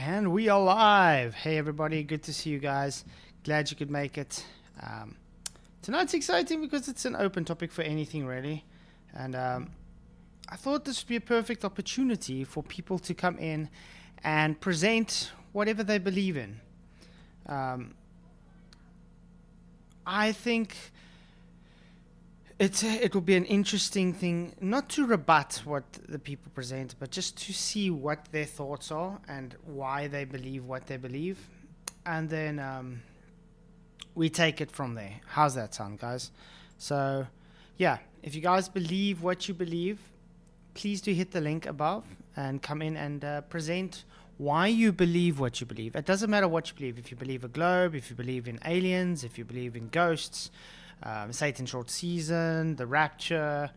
And we are live. Hey everybody, good to see you guys. Glad you could make it. Tonight's exciting because it's an open topic for anything really. And I thought this would be a perfect opportunity for people to come in and present whatever they believe in. I think it will be an interesting thing, not to rebut what the people present, but just to see what their thoughts are and why they believe what they believe. And then we take it from there. How's that sound, guys? So, yeah, if you guys believe what you believe, please do hit the link above and come in and present why you believe what you believe. It doesn't matter what you believe. If you believe a globe, if you believe in aliens, if you believe in ghosts, Satan's short season, the rapture,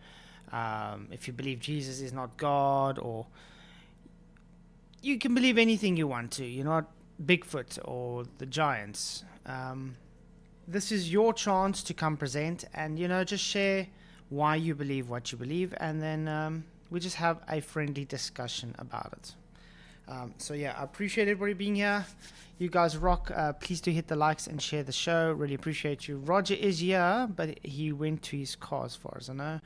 if you believe Jesus is not God, or you can believe anything you want to. You're not Bigfoot or the giants. This is your chance to come present and, just share why you believe what you believe, and then we just have a friendly discussion about it. So yeah, I appreciate everybody being here. You guys rock. Please do hit the likes and share the show. Really appreciate you. Roger is here, but he went to his car as far as I know.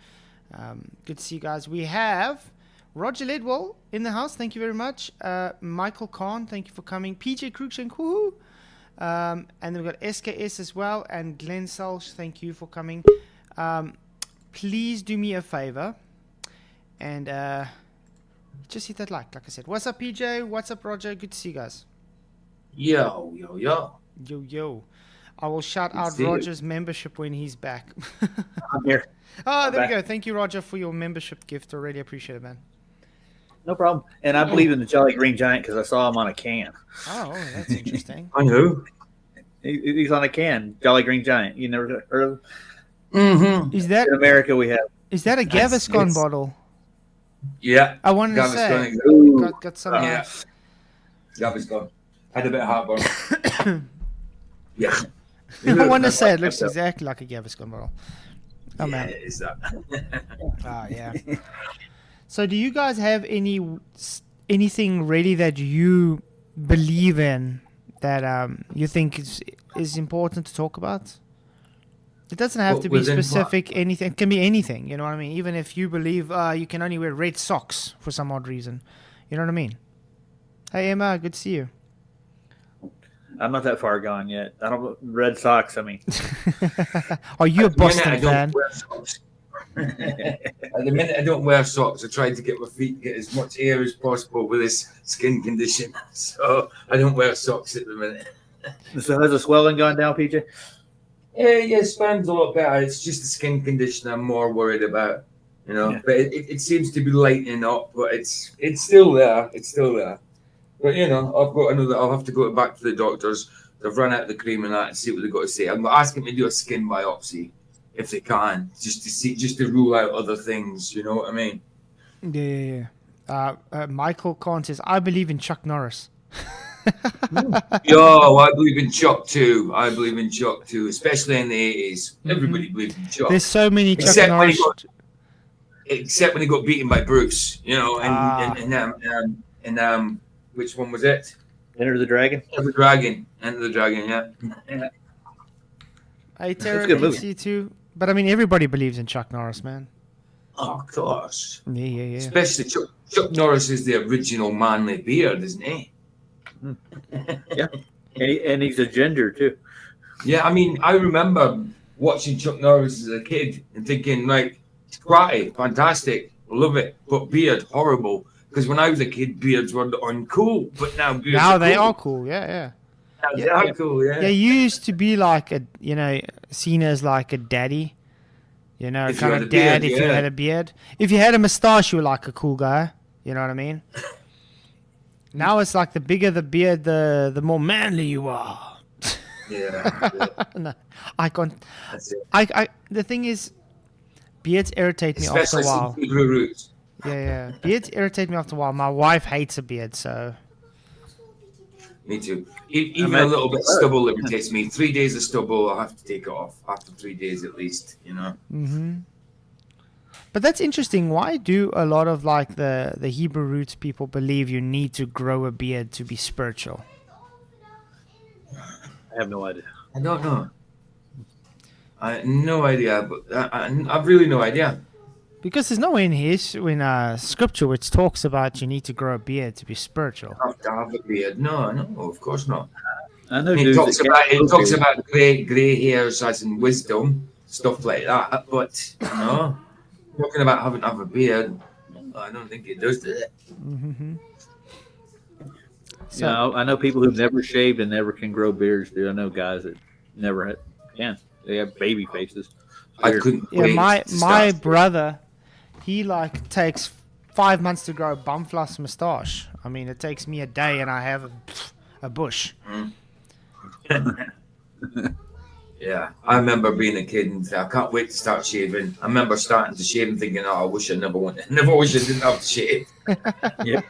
Good to see you guys. We have Roger Ledwell in the house. Thank you very much. Michael Kahn, thank you for coming. PJ Cruikshank, woohoo. And then we've got SKS as well. And Glenn Selsh, thank you for coming. Please do me a favor and just hit that like I said. What's up, PJ? What's up, Roger? Good to see you guys. Yo. Yo. I will shout out Roger's membership when he's back. I'm here. Oh, there we go. Thank you, Roger, for your membership gift. I really appreciate it, man. No problem. And I believe in the Jolly Green Giant because I saw him on a can. Oh, that's interesting. I know. He's on a can. Jolly Green Giant. You never heard of him? Mm-hmm. Is that in America? We have. Is that a Gaviscon bottle? Yeah. I wanted to say. Got some. Yeah. Gaviscon. Had a bit of heartburn. Yeah. I want to say it looks exactly like a Gaviscon bottle. Oh, yeah, man. It is that. Yeah. So do you guys have anything really that you believe in that you think is important to talk about? It doesn't have to be specific. Anything. It can be anything. You know what I mean? Even if you believe you can only wear red socks for some odd reason. You know what I mean? Hey, Emma. Good to see you. I'm not that far gone yet. I don't Red Sox. I mean, are you a Boston fan? At the minute, I don't wear socks. I try to get my feet get as much air as possible with this skin condition, so I don't wear socks at the minute. So has the swelling gone down, PJ? Yeah, span's a lot better. It's just the skin condition I'm more worried about, Yeah. But it seems to be lightening up, but it's still there. It's still there. But I'll have to go back to the doctors. They've run out the cream and that and see what they've got to say. I'm asking them to do a skin biopsy if they can, just to rule out other things. You know what I mean? Yeah. Michael Kahn says, "I believe in Chuck Norris." Yo, I believe in Chuck too. Especially in the 80s. Everybody believed in Chuck. There's so many Chuck Norris. Except when he got beaten by Bruce, and which one was it? Enter the Dragon. Enter the Dragon, yeah. Hey, Tara, good to see you too. But I mean, everybody believes in Chuck Norris, man. Oh, of course. Yeah. Especially Chuck Norris is the original manly beard, isn't he? Yeah. And he's a ginger too. Yeah, I mean, I remember watching Chuck Norris as a kid and thinking, like, karate, fantastic, love it, but beard, horrible. Because when I was a kid, beards were uncool, but now beards they are cool. Yeah. They are cool, yeah. Yeah, you used to be like seen as like a daddy. Kind of dad if you had a beard. If you had a mustache, you were like a cool guy. You know what I mean? Now it's like the bigger the beard, the more manly you are. Yeah. No, I can't. That's it. The thing is, beards irritate me Especially after a while. Hebrew roots. Yeah. Beards irritate me after a while. My wife hates a beard, so. Me too. Even a little bit of stubble irritates me. 3 days of stubble, I'll have to take it off after 3 days at least, Mm-hmm. But that's interesting. Why do a lot of like the Hebrew roots people believe you need to grow a beard to be spiritual? I have no idea. I don't know. I have no idea, but I've really no idea. Because there's nowhere in scripture which talks about you need to grow a beard to be spiritual. Have to have a beard. No, of course not. I know It dudes talks that about can't grow beards. grey hairs as in wisdom, stuff like that. But no, talking about having to have a beard, I don't think it does that. Mm-hmm. You know, I know people who've never shaved and never can grow beards, dude. I know guys that never can. They have baby faces. I couldn't. Yeah, wait my to start. brother, he like takes 5 months to grow a bumfloss moustache. I mean, it takes me a day, and I have a bush. Yeah, I remember being a kid and I can't wait to start shaving. I remember starting to shave and thinking, "Oh, I wish I never wish I didn't have to shave." Yeah.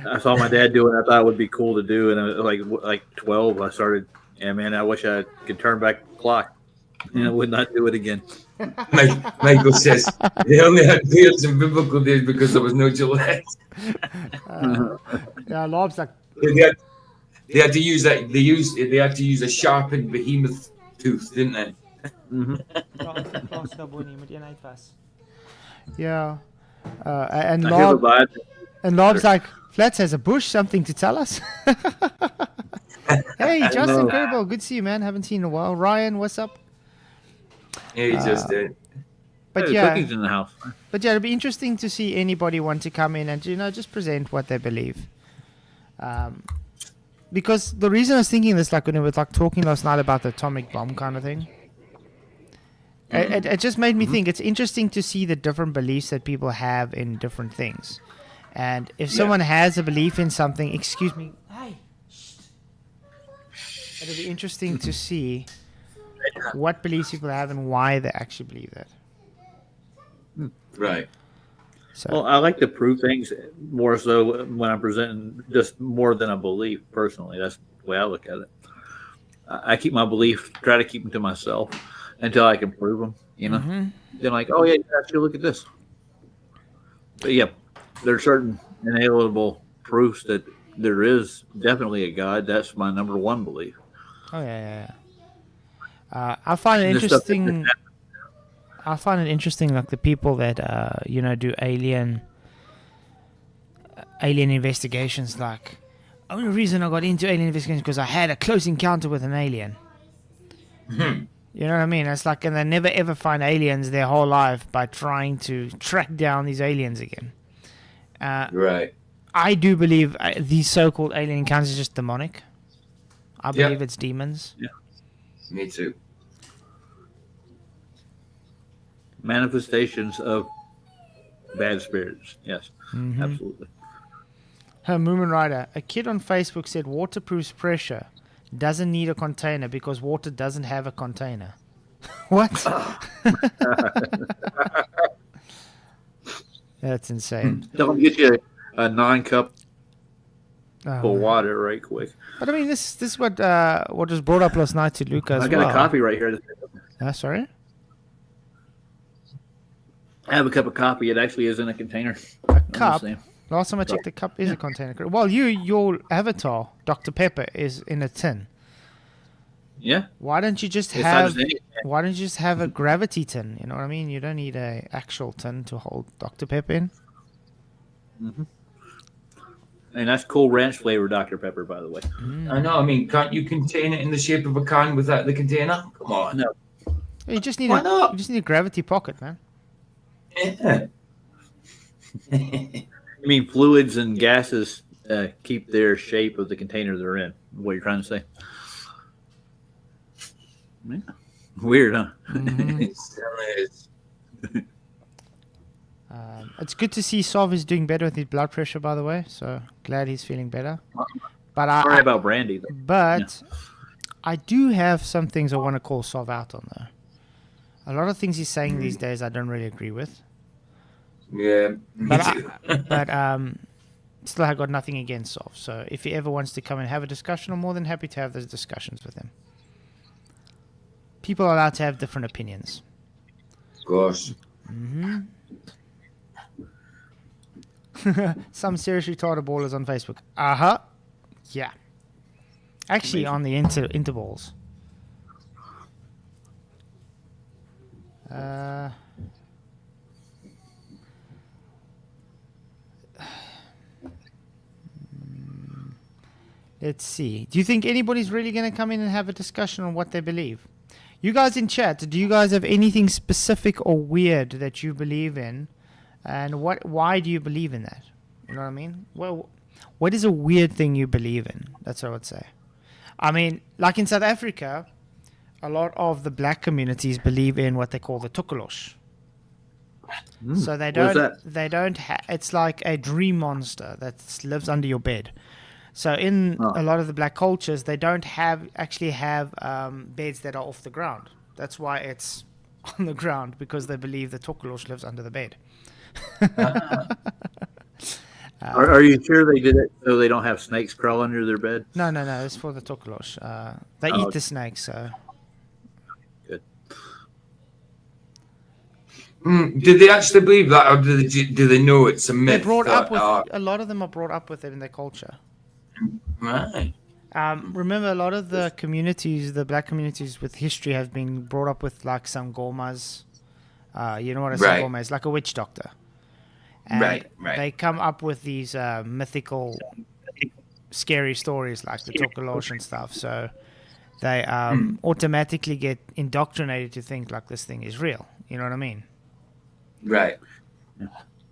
I saw my dad do it. I thought it would be cool to do, and I was like 12. I started. Yeah, man, I wish I could turn back the clock, and I would not do it again. Michael says they only had beards in biblical days because there was no Gillette. Yeah, Lob's like, They had to use that. They had to use a sharpened behemoth tooth, didn't they? yeah. And I hear the Lob, vibe. and Lob's like, Flats has a bush, something to tell us. Hey, Justin, incredible. Good to see you, man. Haven't seen you in a while. Ryan, what's up? Yeah, he just did. But Hey, yeah, cookies in the house. But yeah, it'd be interesting to see anybody want to come in and just present what they believe. Because the reason I was thinking this, like when we were like talking last night about the atomic bomb kind of thing, it just made me think it's interesting to see the different beliefs that people have in different things. And if someone has a belief in something, excuse me, hey, it'll be interesting to see what beliefs people have and why they actually believe that. Right. So, Well, I like to prove things more so when I'm presenting just more than a belief personally. That's the way I look at it. I keep my belief, try to keep them to myself until I can prove them, you know? Then like, oh, yeah, actually look at this. But yeah, there are certain inalienable proofs that there is definitely a God. That's my number one belief. oh yeah. I find it interesting. I find it interesting, like the people that do alien investigations. Like, only reason I got into alien investigations because I had a close encounter with an alien. You know what I mean? It's like, and they never ever find aliens their whole life by trying to track down these aliens again. Right. I do believe these so-called alien encounters are just demonic. I believe it's demons. Yeah. Me too. Manifestations of bad spirits. Yes, absolutely. Her Moomin Rider, a kid on Facebook said waterproofs pressure doesn't need a container because water doesn't have a container. What? That's insane. Don't get you a 9-cup Oh, of water right quick. but I mean, this is what was brought up last night to Luca as I got well. a coffee right here. Sorry? I have a cup of coffee. It actually is in a container. A cup? Last time I checked, the cup is a container. Well, your avatar, Dr. Pepper, is in a tin. Yeah. Why don't you just have a gravity tin? You know what I mean? You don't need a actual tin to hold Dr. Pepper in. And that's Cool Ranch flavor Dr. Pepper, by the way. I know. I mean, can't you contain it in the shape of a can without the container? Come on. No. You just need Why not? You just need a gravity pocket, man. Yeah. I mean, fluids and gases keep their shape of the container they're in. What you're trying to say? Yeah. Weird, huh? It still is. It's good to see Sov is doing better with his blood pressure, by the way. So glad he's feeling better. But Sorry about Brandy, though. But I do have some things I want to call Sov out on, though. A lot of things he's saying these days I don't really agree with. Yeah, me too. Still, I got nothing against Sov. So if he ever wants to come and have a discussion, I'm more than happy to have those discussions with him. People are allowed to have different opinions. course. Some serious retarded ballers on Facebook. Yeah. Actually, on the intervals. Let's see. Do you think anybody's really going to come in and have a discussion on what they believe? You guys in chat, do you guys have anything specific or weird that you believe in? And why do you believe in that? You know what I mean? Well, what is a weird thing you believe in? That's what I would say. I mean, like in South Africa, a lot of the black communities believe in what they call the Tukolosh. So they don't, it's like a dream monster that lives under your bed. So in a lot of the black cultures, they don't actually have beds that are off the ground. That's why it's on the ground, because they believe the Tukolosh lives under the bed. Are you sure they did it so they don't have snakes crawl under their bed? No. It's for the Tukolosh. They eat the snakes, so. Good. Did they actually believe that, or do they know it's a myth? A lot of them are brought up with it in their culture. Right. Remember, a lot of the communities, the black communities with history, have been brought up with like some gomas. You know what a sangoma is? Like a witch doctor. And right. They come up with these mythical, scary stories like the Tukolosh and stuff. So they automatically get indoctrinated to think like this thing is real. You know what I mean? Right.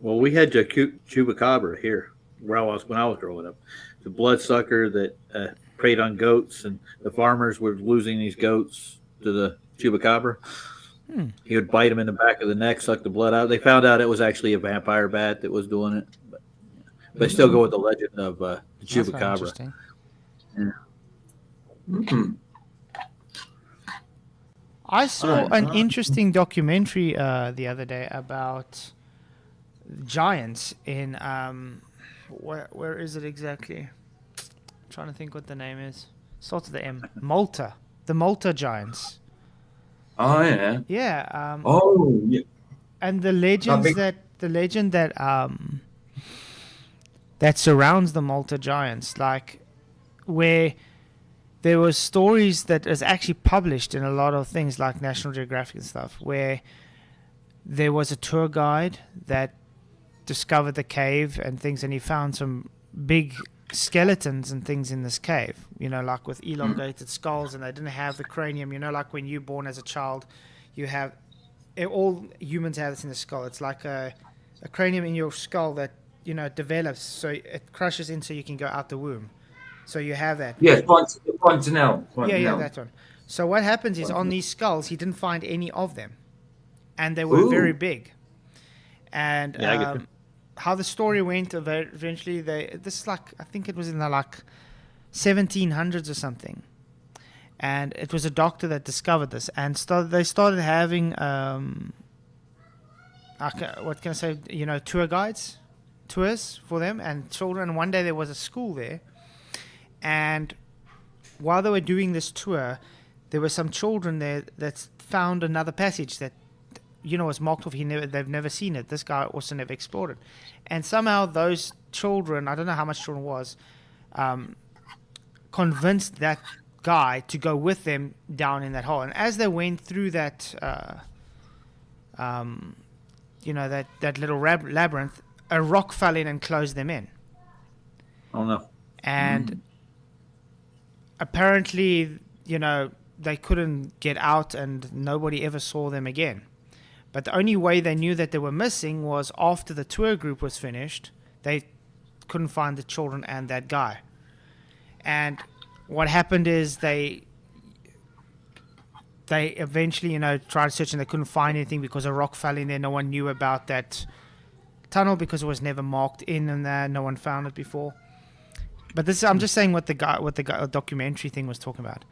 Well, we had Chupacabra here when I was growing up. The bloodsucker that preyed on goats, and the farmers were losing these goats to the Chupacabra. He would bite them in the back of the neck, suck the blood out. They found out it was actually a vampire bat that was doing it. But they still go with the legend of the Chupacabra. I saw an interesting documentary the other day about giants in where is it exactly? I'm trying to think what the name is. Starts with the M. Malta. The Malta giants. Oh yeah. Yeah. Yeah. And the legend that that surrounds the Malta giants, like where there was stories that is actually published in a lot of things like National Geographic and stuff, where there was a tour guide that discovered the cave and things, and he found some big skeletons and things in this cave, you know, like with elongated skulls, and they didn't have the cranium, you know, like when you're born as a child, you have, all humans have this in the skull. It's like a cranium in your skull that, you know, develops, so it crushes in so you can go out the womb. So you have that. Yeah, Fontanelle. Yeah, that one. So what happens is on these skulls, he didn't find any of them, and they were very big. And how the story went, eventually this is like, I think it was in the like 1700s or something, and it was a doctor that discovered this, and they started having what can I say, you know, tours for them and children. And one day there was a school there, and while they were doing this tour, there were some children there that found another passage that, you know, was marked off. They've never seen it. This guy also never explored it. And somehow those children, I don't know how much children was, convinced that guy to go with them down in that hole. And as they went through that, you know, that little labyrinth, a rock fell in and closed them in. Oh, no. And apparently, you know, they couldn't get out and nobody ever saw them again. But the only way they knew that they were missing was after the tour group was finished, they couldn't find the children and that guy. And what happened is they eventually, you know, tried searching. They couldn't find anything because a rock fell in there. No one knew about that tunnel because it was never marked in and there. No one found it before. But this, I'm just saying what the documentary thing was talking about.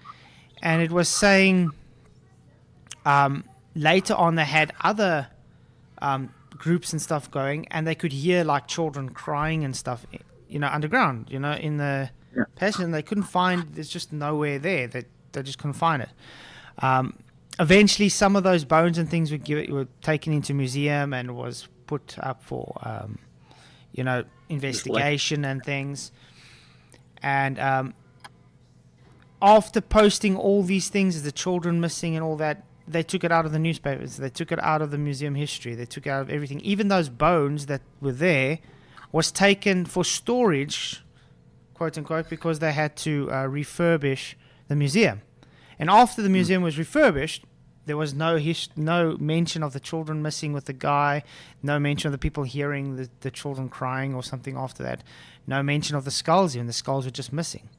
And it was saying later on they had other groups and stuff going, and they could hear like children crying and stuff, you know, underground, you know, in the passage, and they couldn't find, there's just nowhere there. They just couldn't find it. eventually some of those bones and things were taken into museum and was put up for investigation and things. And after posting all these things, the children missing and all that, they took it out of the newspapers, they took it out of the museum history, they took it out of everything. Even those bones that were there was taken for storage, quote unquote, because they had to refurbish the museum. And after the museum was refurbished, there was no mention of the children missing with the guy, no mention of the people hearing the children crying or something after that, no mention of the skulls, even the skulls were just missing.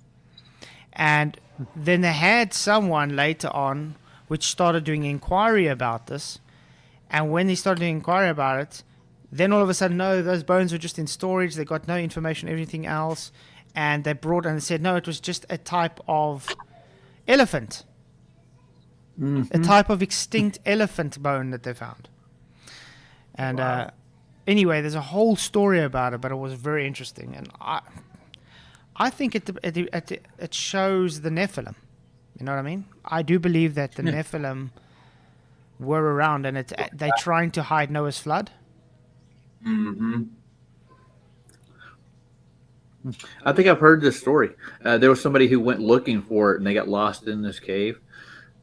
And then they had someone later on which started doing inquiry about this, and when they started doing inquiry about it, then all of a sudden, no, those bones were just in storage, they got no information, everything else, and they brought and said, no, it was just a type of elephant. A type of extinct elephant bone that they found. And anyway, there's a whole story about it, but it was very interesting. And I think it shows the Nephilim. You know what I mean? I do believe that the Nephilim were around, and they're trying to hide Noah's flood. Mm-hmm. I think I've heard this story. There was somebody who went looking for it, and they got lost in this cave.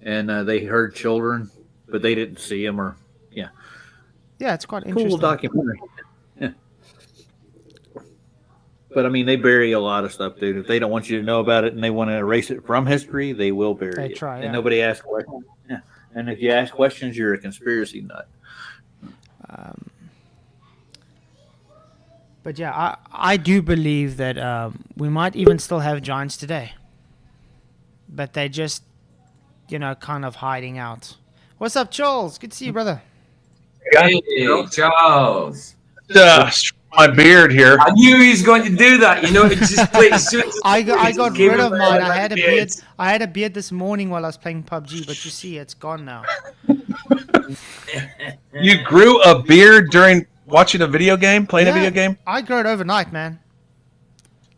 And they heard children, but they didn't see them. Yeah, it's quite interesting. Cool documentary. Yeah. But I mean, they bury a lot of stuff, dude. If they don't want you to know about it and they want to erase it from history, they will bury it. They try, and nobody asks questions. Yeah. And if you ask questions, you're a conspiracy nut. But yeah, I do believe that we might even still have giants today, but they just kind of hiding out. What's up, Charles? Good to see you, brother. Hey, Charles. My beard here. I knew he was going to do that. It just played. I got rid of mine. I had a beard. I had a beard this morning while I was playing PUBG, but you see, it's gone now. You grew a beard during watching a video game, playing a video game? I grow it overnight, man.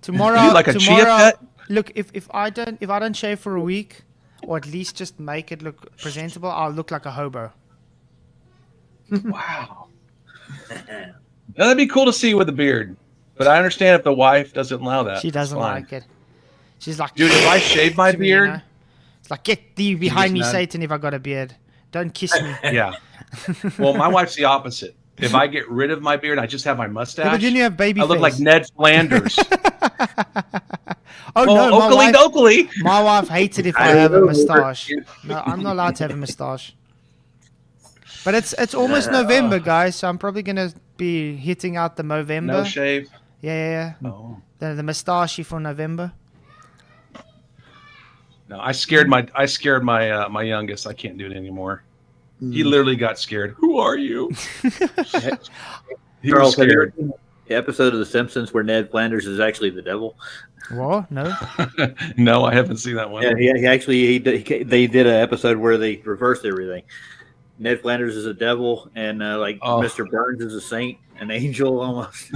Tomorrow, you like a chia pet? Look, if I don't shave for a week, or at least just make it look presentable, I'll look like a hobo. Wow. Now, that'd be cool to see with a beard, but I understand if the wife doesn't allow that. She doesn't like it. She's like, dude, if I shave my beard, it's like, get thee behind me, Satan. If I got a beard, don't kiss me. Yeah. Well, my wife's the opposite. If I get rid of my beard, I just have my mustache. Yeah, but then you have baby I look face. like Ned Flanders. Oh no, Oakley. My wife hates it if I have a mustache. No, I'm not allowed to have a mustache. But it's almost November, guys, so I'm probably gonna be hitting out the Movember. No shave. Yeah. Oh. The mustache for November. No, I scared my my youngest. I can't do it anymore. He literally got scared. Who are you? He was scared. The episode of The Simpsons where Ned Flanders is actually the devil. What? No. No, I haven't seen that one. Yeah, they did an episode where they reversed everything. Ned Flanders is a devil, and Mr. Burns is a saint, an angel almost.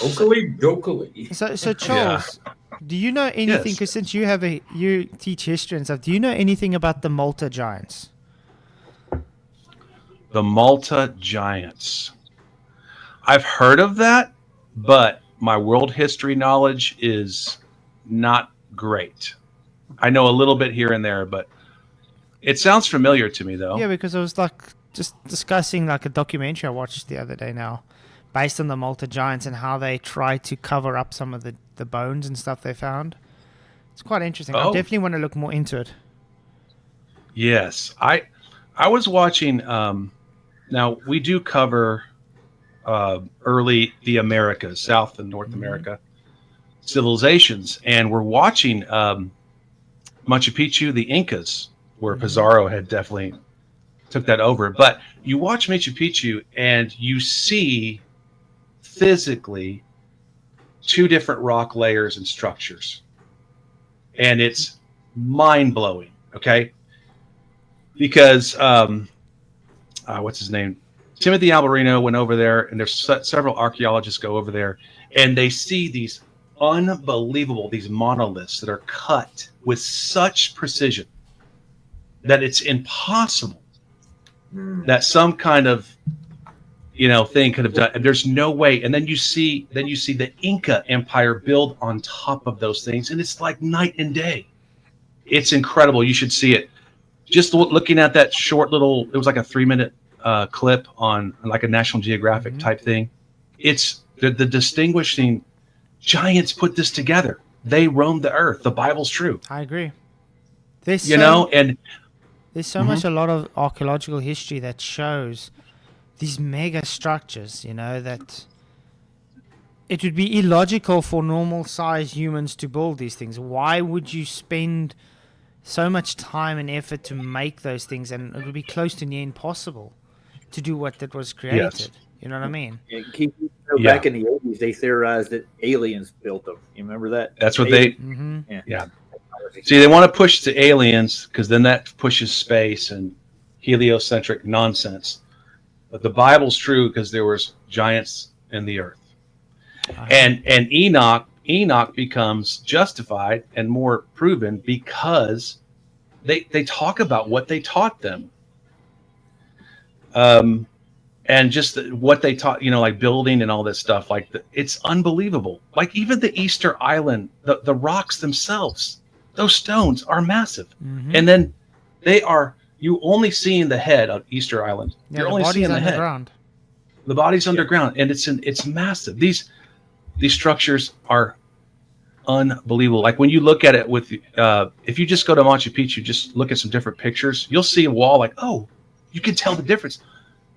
Oakley. So Charles, do you know anything? Because since you teach history and stuff, do you know anything about the Malta giants? The Malta giants. I've heard of that, but my world history knowledge is not great. I know a little bit here and there, but it sounds familiar to me, though. Yeah, because I was just discussing a documentary I watched the other day now, based on the Malta giants and how they try to cover up some of the bones and stuff they found. It's quite interesting. I definitely want to look more into it. Yes, I was watching. Now we do cover early the Americas, South and North America civilizations, and we're watching Machu Picchu, the Incas, where Pizarro had definitely took that over. But you watch Machu Picchu and you see physically two different rock layers and structures, and it's mind-blowing. Okay, because what's his name, Timothy Alberino went over there, and there's several archaeologists go over there, and they see these these monoliths that are cut with such precision. that it's impossible that some kind of thing could have done. There's no way. And then you see the Inca Empire build on top of those things, and it's like night and day. It's incredible. You should see it. Just looking at that short little, it was like a 3-minute clip on like a National Geographic type thing. It's the distinguishing giants put this together. They roamed the earth. The Bible's true. I agree. There's and there's so much, a lot of archaeological history that shows these mega structures, that it would be illogical for normal sized humans to build these things. Why would you spend so much time and effort to make those things? And it would be close to near impossible to do what that was created. Yes. You know what I mean? Back in the 80s, they theorized that aliens built them. You remember that? That's what Mm-hmm. Yeah. See, they want to push to aliens because then that pushes space and heliocentric nonsense. But the Bible's true because there was giants in the earth. And Enoch becomes justified and more proven because they talk about what they taught them. And just what they taught, like building and all this stuff, it's unbelievable. Like even the Easter Island, the rocks themselves, those stones are massive. Mm-hmm. And then you only seeing the head of Easter Island. Yeah, You're only seeing the head. Underground. The body's underground, and it's massive. These structures are unbelievable. Like when you look at it if you just go to Machu Picchu, just look at some different pictures, you'll see a wall you can tell the difference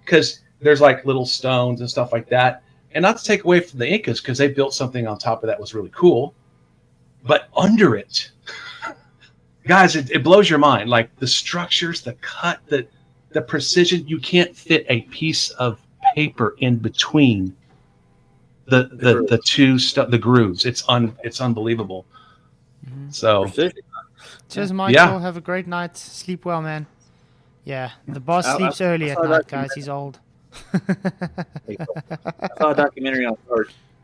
because there's like little stones and stuff like that. And not to take away from the Incas because they built something on top of that was really cool, but under it, guys, it blows your mind. Like the structures, the cut, the precision. You can't fit a piece of paper in between the two the grooves. It's unbelievable. Mm-hmm. So, cheers, Michael. Have a great night. Sleep well, man. Yeah, the boss sleeps early at night, guys. He's old. I saw a documentary on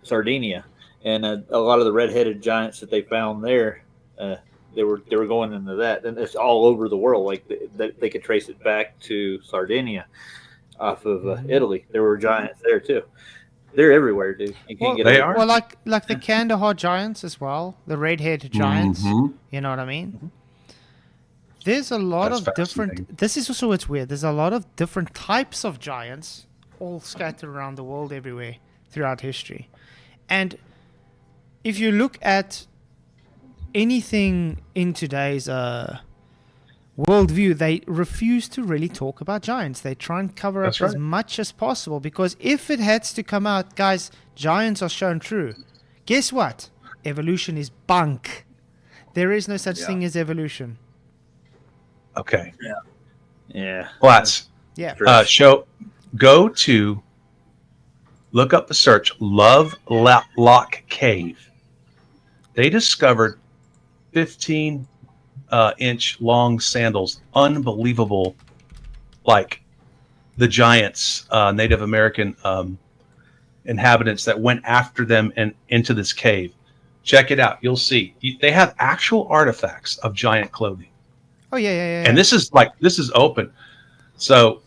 Sardinia, and a lot of the red-headed giants that they found there, they were going into that, and it's all over the world. Like they could trace it back to Sardinia, off of Italy. There were giants there too. They're everywhere, dude. You can't get. They are. Well, like the Kandahar giants as well, the red-headed giants. Mm-hmm. You know what I mean? Mm-hmm. There's a lot of different. This is also what's weird. There's a lot of different types of giants, all scattered around the world, everywhere throughout history. And if you look at anything in today's worldview, they refuse to really talk about giants. They try and cover up as much as possible because if it had to come out, guys, giants are shown true. Guess what? Evolution is bunk. There is no such thing as evolution. Okay. Yeah. Flats. Yeah. Look up the search Love Lock Cave. They discovered 15-inch long sandals, unbelievable, like the giants, Native American inhabitants that went after them and into this cave. Check it out. You'll see. They have actual artifacts of giant clothing. Oh, yeah. And this is open. So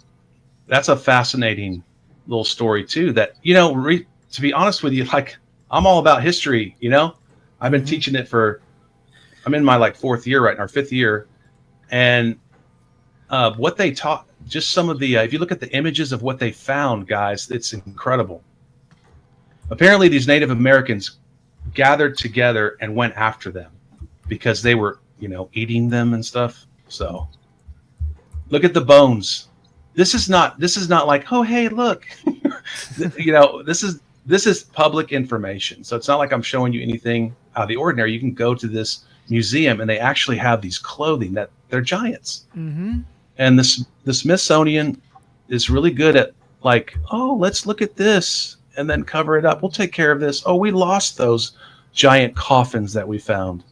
that's a fascinating little story too, that, to be honest with you, like I'm all about history, I've been teaching it I'm in my fourth year right now, or fifth year. And what they taught, just some of the, if you look at the images of what they found, guys, it's incredible. Apparently these Native Americans gathered together and went after them because they were, eating them and stuff. So look at the bones. This is not like, oh, hey, look, this is public information. So it's not like I'm showing you anything out of the ordinary. You can go to this museum and they actually have these clothing that they're giants. Mm-hmm. And the Smithsonian is really good at let's look at this and then cover it up. We'll take care of this. Oh, we lost those giant coffins that we found.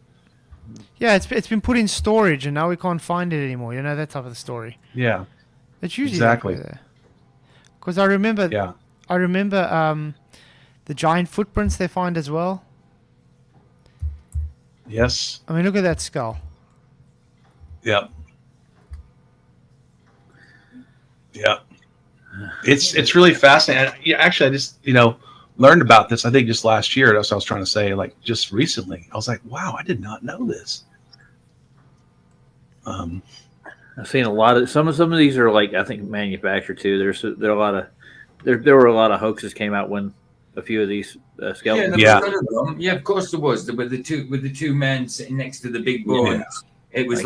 Yeah, it's been put in storage and now we can't find it anymore. That type of story. Yeah. It's usually exactly. Because I remember the giant footprints they find as well. Yes. I mean, look at that skull. Yep. Yeah. It's really fascinating. Yeah, actually, I just learned about this. I think just last year. That's what I was trying to say. Like just recently, I was like, wow, I did not know this. I've seen a lot of some of these are like I think manufactured too. There are a lot of there were a lot of hoaxes came out when a few of these skeletons. Yeah, of course there was. With the two men sitting next to the big bones. Yeah. It was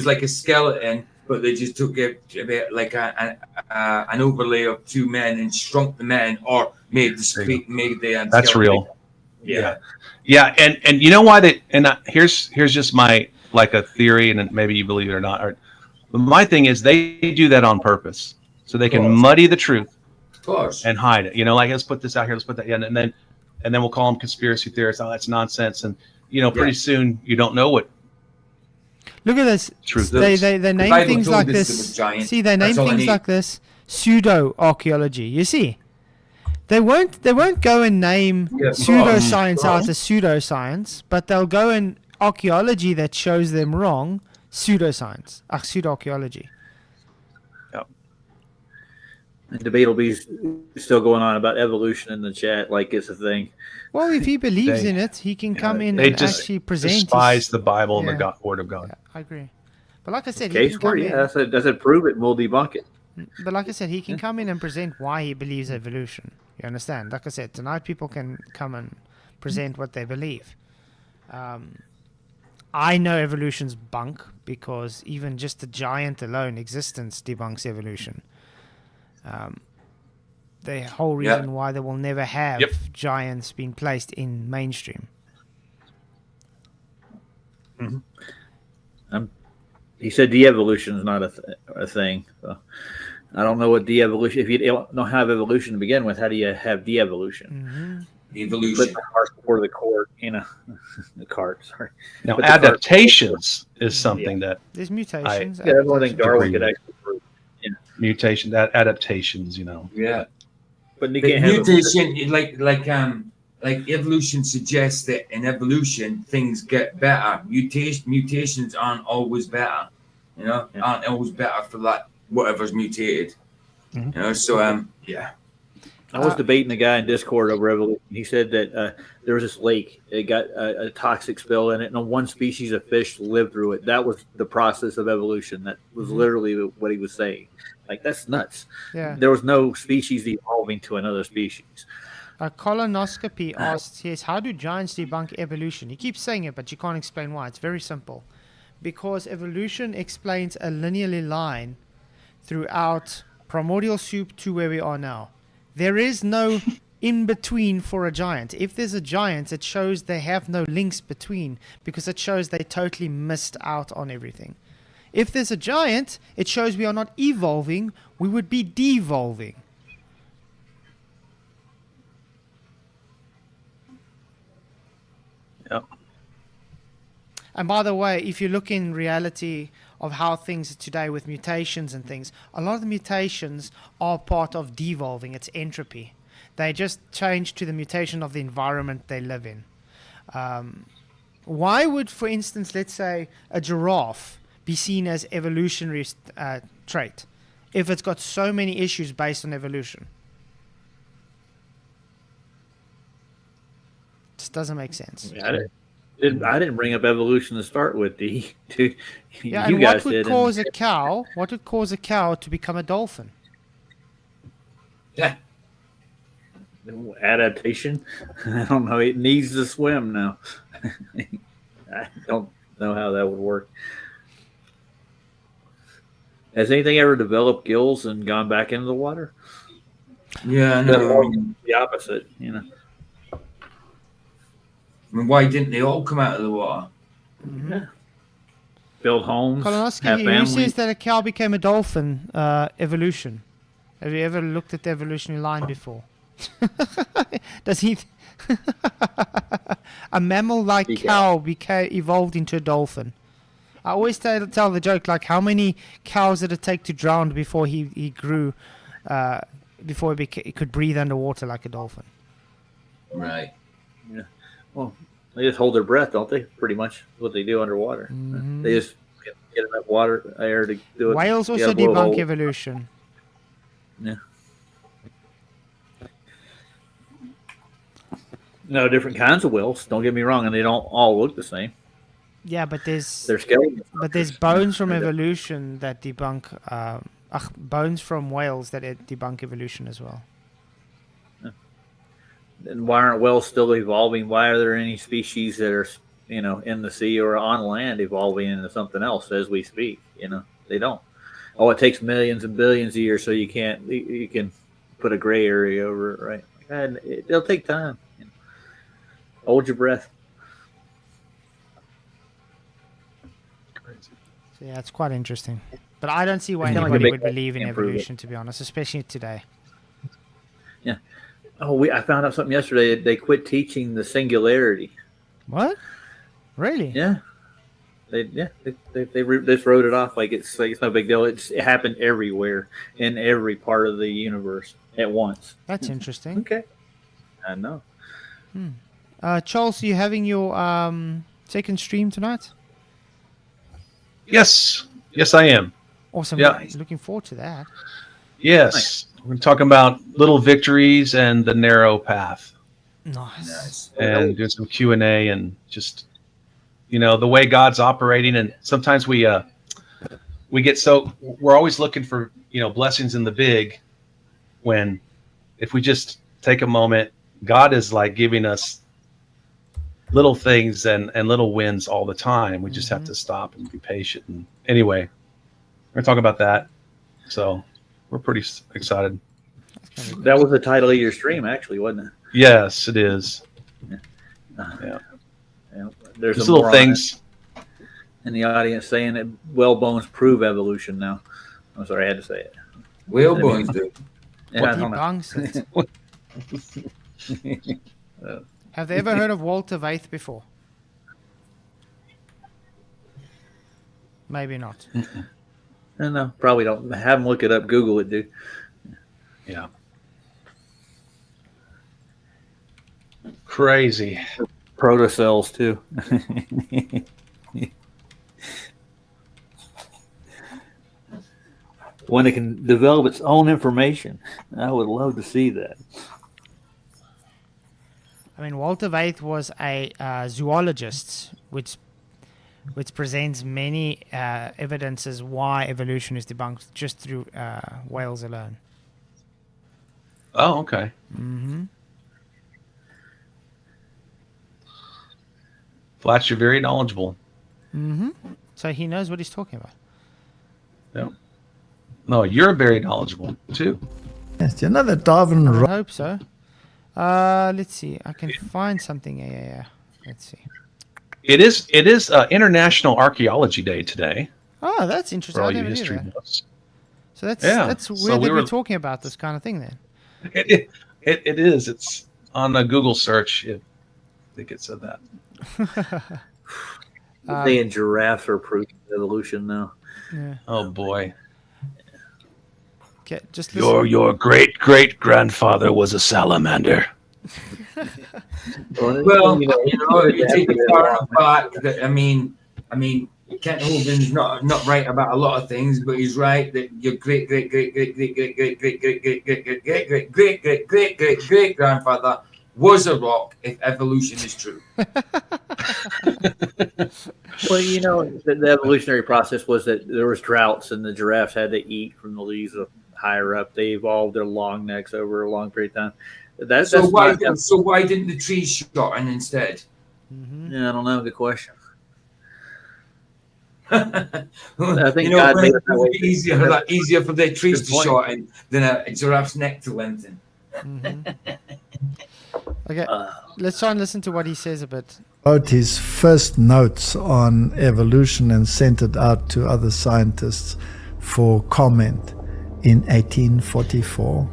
like a skeleton, but they just took a bit like an overlay of two men and shrunk the men, or made the that's real. Yeah. And you know why they here's just my like a theory, and maybe you believe it or not. But my thing is they do that on purpose, so they can muddy the truth. Of course. And hide it. Like let's put this out here, let's put that in, and then we'll call them conspiracy theorists. Oh, that's nonsense. And pretty soon you don't know what. Look at this. Truth. They name things like this. See, they name things like this pseudo archaeology. You see, they won't go and name pseudoscience out as pseudoscience, but they'll go in archaeology that shows them wrong. Pseudoscience, pseudo archaeology. The debate will be still going on about evolution in the chat, like it's a thing. Well, if he believes in it, he can come in and actually present. They despise the Bible and the Word of God. Yeah, I agree. But like I said, he can come in. That's it. Prove it, and we'll debunk it. But like I said, he can come in and present why he believes evolution. You understand? Like I said, tonight people can come and present what they believe. I know evolution's bunk because even just the giant alone existence debunks evolution. The whole reason why they will never have giants being placed in mainstream. Mm-hmm. He said de-evolution is not a thing. So I don't know what de-evolution. If you don't have evolution to begin with, how do you have de-evolution? Mm-hmm. Evolution. Put the cart before the court, the cart. Sorry. Now, adaptations is something that there's mutations. I don't think Darwin could actually prove. Mutation, adaptations, Yeah, but you can't mutation, like evolution suggests that in evolution things get better. Mutations aren't always better, aren't always better for like whatever's mutated. Mm-hmm. So I was debating the guy in Discord over evolution. He said that there was this lake. It got a toxic spill in it, and one species of fish lived through it. That was the process of evolution. That was literally what he was saying. Like, that's nuts. Yeah. There was no species evolving to another species. Colonoscopy asks, yes, how do giants debunk evolution? He keeps saying it, but you can't explain why. It's very simple. Because evolution explains a linear line throughout primordial soup to where we are now. There is no in between for a giant. If there's a giant, it shows they have no links between because it shows they totally missed out on everything. If there's a giant, it shows we are not evolving, we would be devolving. Yep. And by the way, if you look in reality of how things are today with mutations and things, a lot of the mutations are part of devolving. It's entropy. They just change to the mutation of the environment they live in. Why would, for instance, let's say a giraffe be seen as evolutionary trait if it's got so many issues based on evolution? Just doesn't make sense. Yeah, I didn't bring up evolution to start with. You and guys what would cause a cow? What would cause a cow to become a dolphin? Yeah. Adaptation. I don't know. It needs to swim now. I don't know how that would work. Has anything ever developed gills and gone back into the water? Yeah, no. The opposite, I mean, why didn't they all come out of the water? Mm-hmm. Yeah. Build homes. Colonoscopy, who says that a cow became a dolphin? Evolution. Have you ever looked at the evolutionary line before? Does he? A mammal-like cow evolved into a dolphin. I always tell the joke, like, how many cows did it take to drown before he grew, before he could breathe underwater like a dolphin? Right. Yeah. Well, they just hold their breath, don't they? Pretty much what they do underwater. Mm-hmm. They just get enough water air to do it. Whales also debunk evolution. Yeah. No, different kinds of whales. Don't get me wrong, and they don't all look the same. Yeah, but there's They're skeleton there's structures. bones from They're evolution that debunk bones from whales that debunk evolution as well. And why aren't whales still evolving? Why are there any species that are, in the sea or on land evolving into something else as we speak? They don't. Oh, it takes millions and billions of years, so you can put a gray area over it, right? And it'll take time. Hold your breath. So yeah, it's quite interesting. But I don't see why It's kinda like a anybody big would believe in improvement. evolution, to be honest, especially today. Yeah. Oh, I found out something yesterday. They quit teaching the singularity. What? Really? Yeah. They just wrote it off like it's no big deal. It happened everywhere in every part of the universe at once. That's interesting. Okay. I know. Charles, are you having your second stream tonight? Yes, I am. Awesome. Yeah. Looking forward to that. Yes, we're talking about little victories and the narrow path, Nice. and doing some Q&A and just the way God's operating. And sometimes we're always looking for blessings in the big, when if we just take a moment, God is like giving us little things and little wins all the time. We just have to stop and be patient. And anyway, we're going to talk about that. So we're pretty excited. That was the title of your stream, actually, wasn't it? Yes, it is. Yeah. There's Just a little moron things. in the audience saying that whale bones prove evolution now. I'm sorry, I had to say it. Whale bones do. Yeah, I don't know. Debunks it. Have they ever heard of Walter Vaith before? Maybe not. No, probably don't. Have them look it up. Google it, dude. Yeah. Crazy. Protocells, too. When it can develop its own information. I would love to see that. I mean, Walter Vaith was a zoologist, which presents many evidences why evolution is debunked just through whales alone. Oh, okay. Mm-hmm. Flatch, you're very knowledgeable. Mm-hmm. So he knows what he's talking about. Yeah. No, you're very knowledgeable too. Yes, you know that Darwin I wrote. hope so. Let's see. I can find something. Yeah. Let's see. It is International Archaeology Day today Oh, that's for interesting. all I you never knew history that. buffs. So that's Yeah. weird So we that we're were- talking about this kind of thing then. It is. It's on a Google search. I think it said that. Saying giraffes are proving evolution now. Yeah. Oh boy. Okay, just listen. Your great grandfather was a salamander. Well, if you take it far enough back, I mean, Kent Hovind's not right about a lot of things, but he's right that your great grandfather was a rock. If evolution is true, Well, the evolutionary process was that there was droughts and the giraffes had to eat from the leaves of higher up. They evolved their long necks over a long period of time. so why didn't the trees shorten instead? Mm-hmm. Yeah, I don't know. Good question. I think God made it that way. easier for their trees Good to point. shorten than a giraffe's neck to lengthen. Mm-hmm. Okay, let's try and listen to what he says a bit. Wrote his first notes on evolution and sent it out to other scientists for comment in 1844.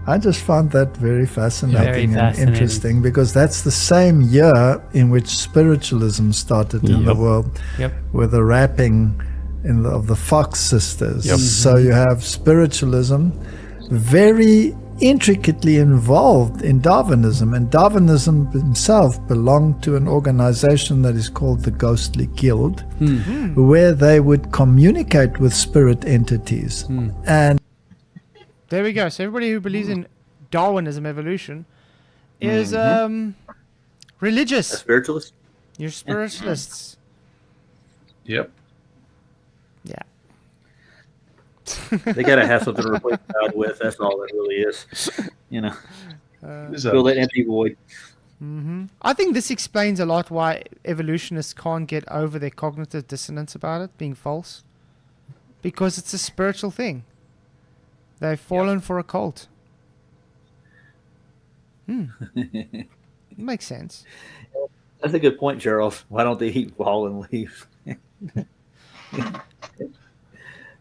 I just found that very fascinating and fascinating. interesting, because that's the same year in which spiritualism started in the world, with the rapping of the Fox sisters. So you have spiritualism very intricately involved in Darwinism, and Darwinism himself belonged to an organization that is called the Ghostly Guild, where they would communicate with spirit entities. And There we go. So everybody who believes in Darwinism, evolution, is religious. A spiritualist? You're spiritualists. Yep. Yeah. They got to have something to replace God with. That's all it really is. You know, So- fill that empty void. I think this explains a lot why evolutionists can't get over their cognitive dissonance about it being false. Because it's a spiritual thing. They've fallen for a cult. Makes sense. That's a good point, Charles. Why don't they eat fallen leaves?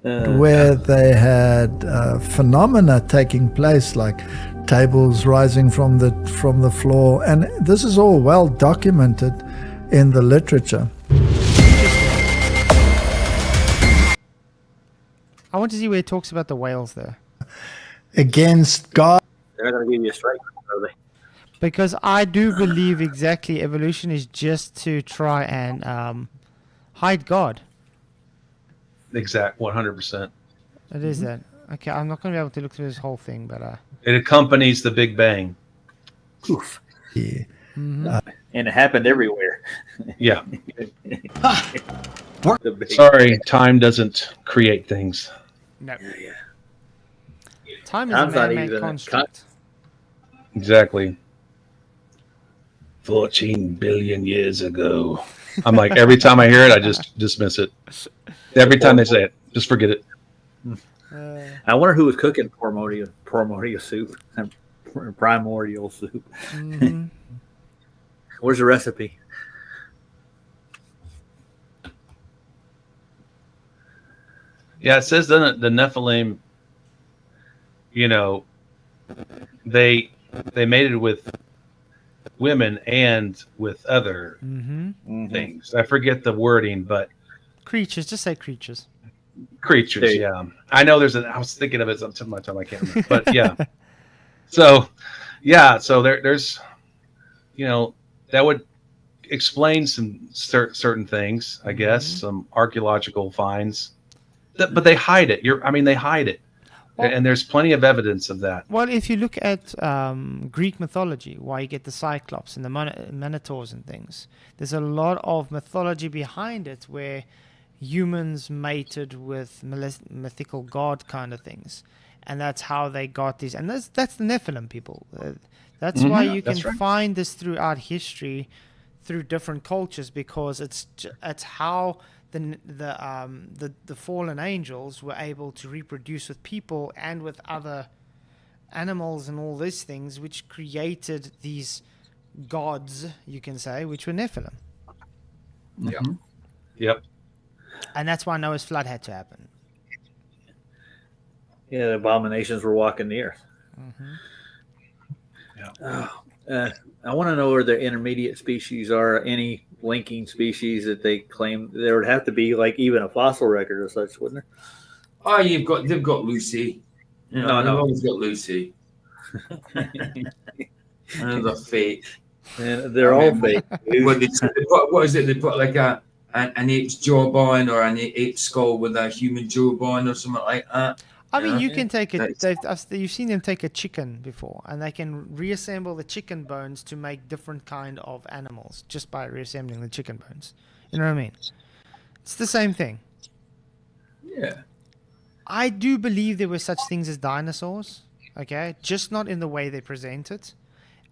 Where they had phenomena taking place, like tables rising from the floor, and this is all well documented in the literature. I want to see where it talks about the whales there. Against God. They're not going to give you a strike, are they? Because I do believe exactly evolution is just to try and hide God. Exact 100%. It is that. Okay, I'm not going to be able to look through this whole thing, but It accompanies the Big Bang. Oof. Yeah. And it happened everywhere. Yeah. The big- Sorry, time doesn't create things. no. Yeah. Time is a Time's not man-made even a construct. Exactly. 14 billion years ago. I'm like, every time I hear it, I just dismiss it. Every time they say it, just forget it. I wonder who was cooking primordial soup. Primordial soup. Where's the recipe? Yeah, it says then the Nephilim, you know, they mated with women and with other things. I forget the wording, but Creatures, just say creatures. creatures. Yeah, I know there's I was thinking of it some my time I can't remember, but yeah. So there's, you know, that would explain some certain things, I guess, some archaeological finds. But they hide it. They hide it, and there's plenty of evidence of that. Well, if you look at Greek mythology, why you get the Cyclops and the Minotaurs and things, there's a lot of mythology behind it where humans mated with mythical god kind of things, and that's how they got these. And that's the Nephilim people. That's why you can find this throughout history, through different cultures, because it's how the fallen angels were able to reproduce with people and with other animals and all these things, which created these gods, you can say, which were Nephilim. Yeah. Yep. And that's why Noah's flood had to happen. Yeah, the abominations were walking the earth. I want to know where the intermediate species are. Any linking species that they claim there would have to be, like even a fossil record or such, wouldn't there? Oh, they've got Lucy. You know, No. they've always got Lucy. And they're fake. And they're all fake. What is it? They put like an ape's jawbone or an ape skull with a human jawbone or something like that. I mean, you can take it. You've seen them take a chicken before, and they can reassemble the chicken bones to make different kind of animals just by reassembling the chicken bones. You know what I mean? It's the same thing. Yeah. I do believe there were such things as dinosaurs, okay? Just not in the way they present it.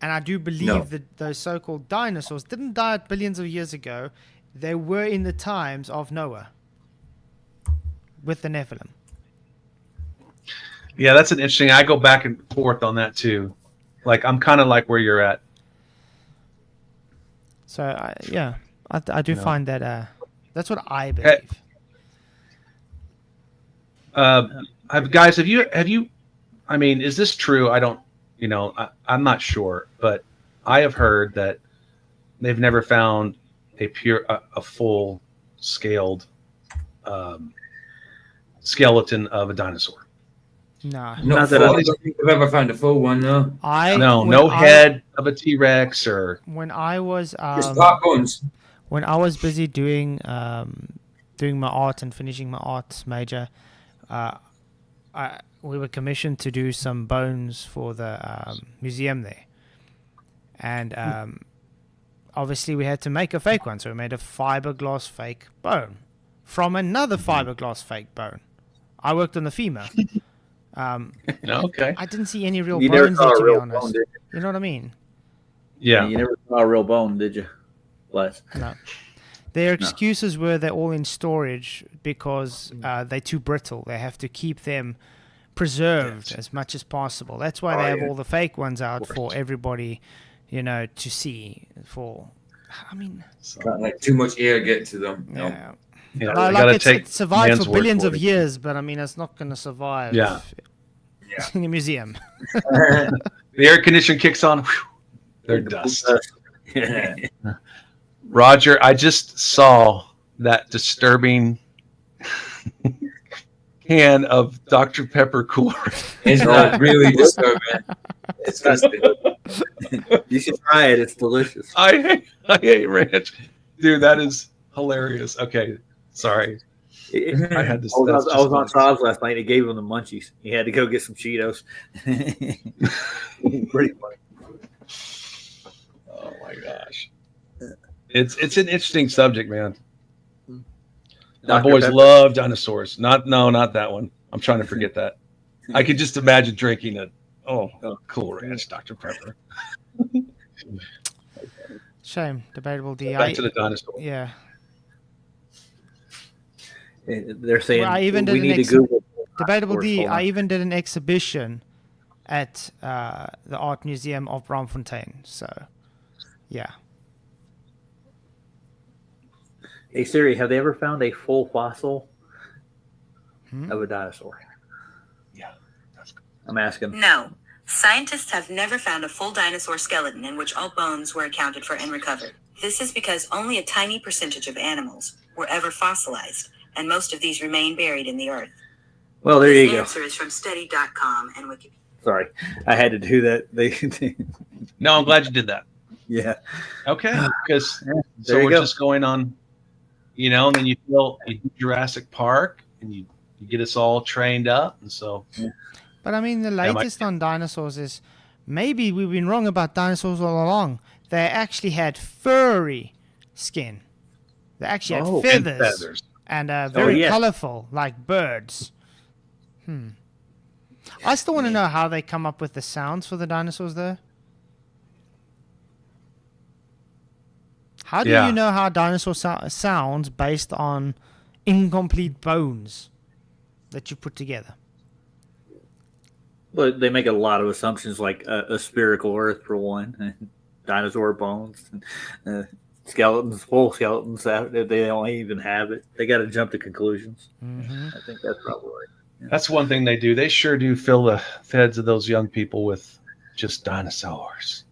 And I do believe that those so-called dinosaurs didn't die billions of years ago. They were in the times of Noah with the Nephilim. Yeah, that's an interesting. I go back and forth on that too. Like, I'm kind of like where you're at. So I do find that that's what I believe. Guys, have you? I mean, is this true? I don't. You know, I'm not sure, but I have heard that they've never found a full scaled skeleton of a dinosaur. No. Not that I don't think I've ever found a full one, no. No head of a T-Rex or. When I was just part bones. When I was busy doing my art and finishing my art major, we were commissioned to do some bones for the museum there, and obviously we had to make a fake one, so we made a fiberglass fake bone from another fiberglass fake bone. I worked on the femur. Okay. I didn't see any real You never bones saw there, a to be real honest. bone, did You know what I mean? Yeah. You never saw a real bone, did you, Les? No. Their excuses were they're all in storage because they're too brittle. They have to keep them preserved as much as possible. That's why they have all the fake ones out for everybody, to see. Can't let too much air get to them. Yeah. Yeah, Like, I gotta it take survived man's for word billions for of it. years, but it's not going to survive in a museum. The air conditioner kicks on. Whew, they're dust. Yeah. Roger, I just saw that disturbing can of Dr. Pepper cooler. It's not really disturbing. It's disgusting. You should try it. It's delicious. I hate ranch. Dude, that is hilarious. Okay, sorry. I had this. I was on Sobs last night. He gave him the munchies. He had to go get some Cheetos. Pretty funny. Oh my gosh. It's an interesting subject, man. My Dr. boys Pepper. love dinosaurs. Not that one. I'm trying to forget that. I could just imagine drinking it. Cool Ranch, Dr. Pepper. Shame. Debatable D. Back to the dinosaur. Yeah. They're saying Well, I even did we an need to Google. Debatable D. Hold on. I even did an exhibition at the Art Museum of Braamfontein. So, yeah. Hey Siri, have they ever found a full fossil of a dinosaur? Yeah. I'm asking. No. Scientists have never found a full dinosaur skeleton in which all bones were accounted for and recovered. This is because only a tiny percentage of animals were ever fossilized, and most of these remain buried in the earth. Well, there you This go. answer is from study.com and Wikipedia. Sorry, I had to do that. No, I'm glad you did that. Yeah. Okay, because There so you we're go. just going on, and then you do Jurassic Park, and you get us all trained up, and so. But the latest on dinosaurs is maybe we've been wrong about dinosaurs all along. They actually had furry skin. They actually had And feathers. And very yes. colorful, like birds. I still want to know how they come up with the sounds for the dinosaurs, though. How do you know how dinosaur sounds based on incomplete bones that you put together? But they make a lot of assumptions, like a spherical Earth for one, dinosaur bones, skeletons, full skeletons. They don't even have it. They got to jump to conclusions. Mm-hmm. I think that's probably right. Yeah. That's one thing they do. They sure do fill the heads of those young people with just dinosaurs.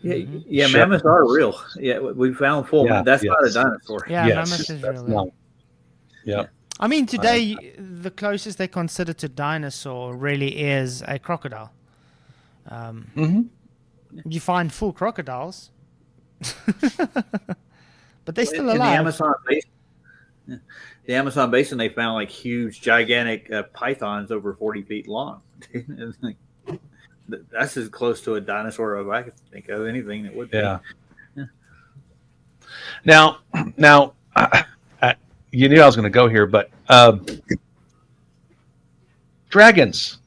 Yeah, Mhm. yeah, Sure. mammoths are real. Yeah, we found full. Yeah, That's not a yes. dinosaur. Yeah, Yes, mammoth is that's real. not- Yep. Today, the closest they consider to dinosaur really is a crocodile. You find full crocodiles, but they're still In the alive. Amazon basin, the Amazon basin, they found like huge, gigantic pythons over 40 feet long. It's like, that's as close to a dinosaur as I could think of anything that would be. Yeah. Now, you knew I was going to go here, but dragons.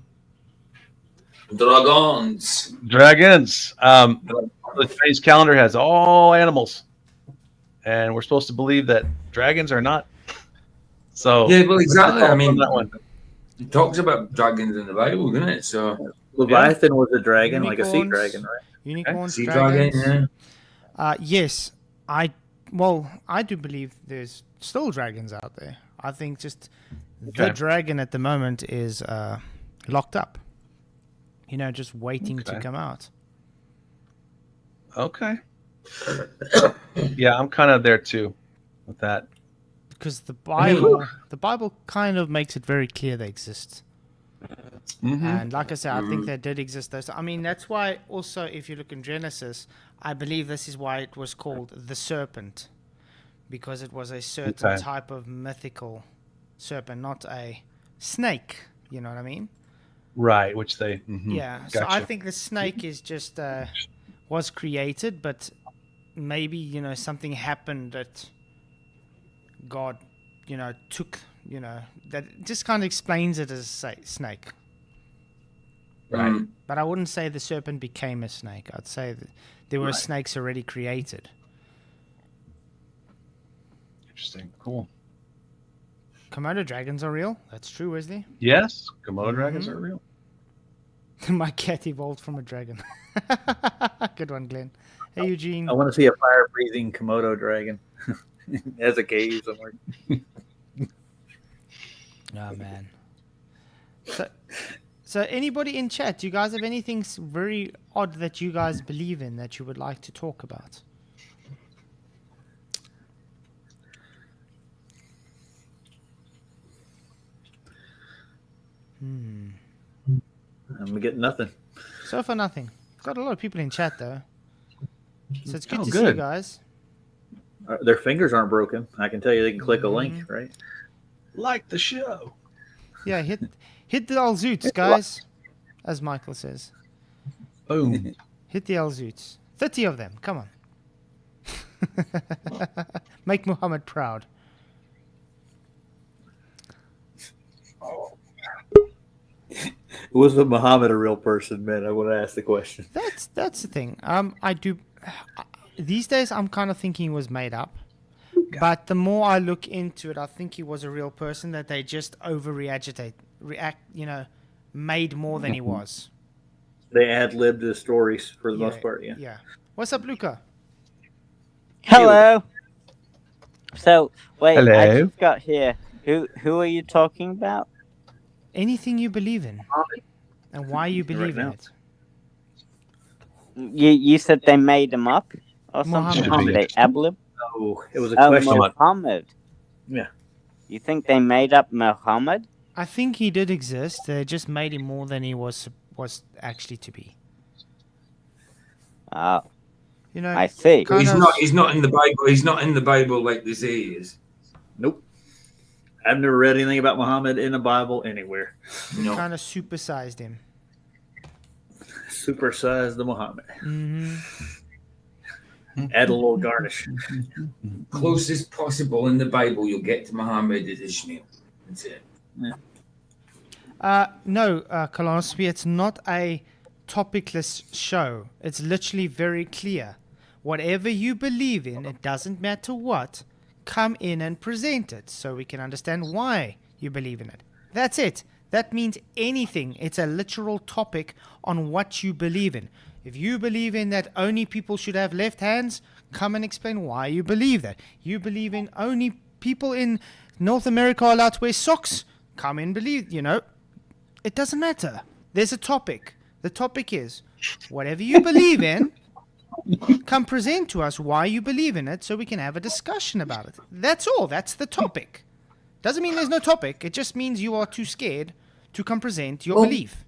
Dragons. The Chinese calendar has all animals, and we're supposed to believe that dragons are not. So Yeah, well, exactly. I mean, that one. it talks about dragons in the Bible, doesn't it? So, Leviathan was a dragon, like a sea Unicorns. dragon, right? Unicorns, sea dragon, dragons. yeah. Yes, I do believe there's still dragons out there. I think just the Okay. dragon at the moment is locked up. Just waiting to Okay. come out. Okay. Yeah, I'm kind of there too with that. Because the Bible kind of makes it very clear they exist. And like I said, I think they did exist. That's why also, if you look in Genesis, I believe this is why it was called the serpent. Because it was a certain Okay. type of mythical serpent, not a snake. You know what I mean? Right, which they Yeah, so I gotcha. think the snake is just was created, but maybe something happened that God took that just kind of explains it as a snake. Right. But I wouldn't say the serpent became a snake. I'd say that there were snakes already created. Interesting. Cool. Komodo dragons are real. That's true, Wesley. Yes, Komodo dragons are real. My cat evolved from a dragon. Good one, Glenn. Hey, Eugene. I want to see a fire-breathing Komodo dragon as a cave somewhere. Oh, man. So anybody in chat, do you guys have anything very odd that you guys believe in that you would like to talk about? We get nothing. So far, nothing. Got a lot of people in chat, though. So it's good to see good. you guys. Their fingers aren't broken. I can tell you they can click a link, right? Like the show. Yeah, hit the old zoots, guys, as Michael says. Boom. Hit the old zoots. 30 of them. Come on. Make Muhammad proud. Was Muhammad a real person, man? I would ask the question. That's the thing. I do. These days, I'm kind of thinking he was made up. But the more I look into it, I think he was a real person that they just made more than he was. They ad-libbed the stories for the most part, yeah. Yeah. What's up, Luca? Hello. So, wait, Hello. I just got here. Who are you talking about? Anything you believe in, and why you believe in it. You said they made him up or something? Muhammad. They ad-libbed? Oh, it was a question. Muhammad. Yeah. You think they made up Muhammad? I think he did exist. They just made him more than he was actually to be. Oh, You know, I see. kind He's of- not. He's not in the Bible. He's not in the Bible like they say he is. Nope. I've never read anything about Muhammad in the Bible anywhere. No. kind of supersized him. Supersize the Muhammad. Mm-hmm. Add a little garnish. Closest possible in the Bible you'll get to Muhammad is Ishmael. That's it. No, Colonoscopy, it's not a topicless show. It's literally very clear. Whatever you believe in, it doesn't matter what, come in and present it so we can understand why you believe in it. That's it. That means anything. It's a literal topic on what you believe in. If you believe in that only people should have left hands, come and explain why you believe that. You believe in only people in North America are allowed to wear socks, come and believe, It doesn't matter. There's a topic. The topic is whatever you believe in, come present to us why you believe in it so we can have a discussion about it. That's all. That's the topic. Doesn't mean there's no topic. It just means you are too scared to come present your belief.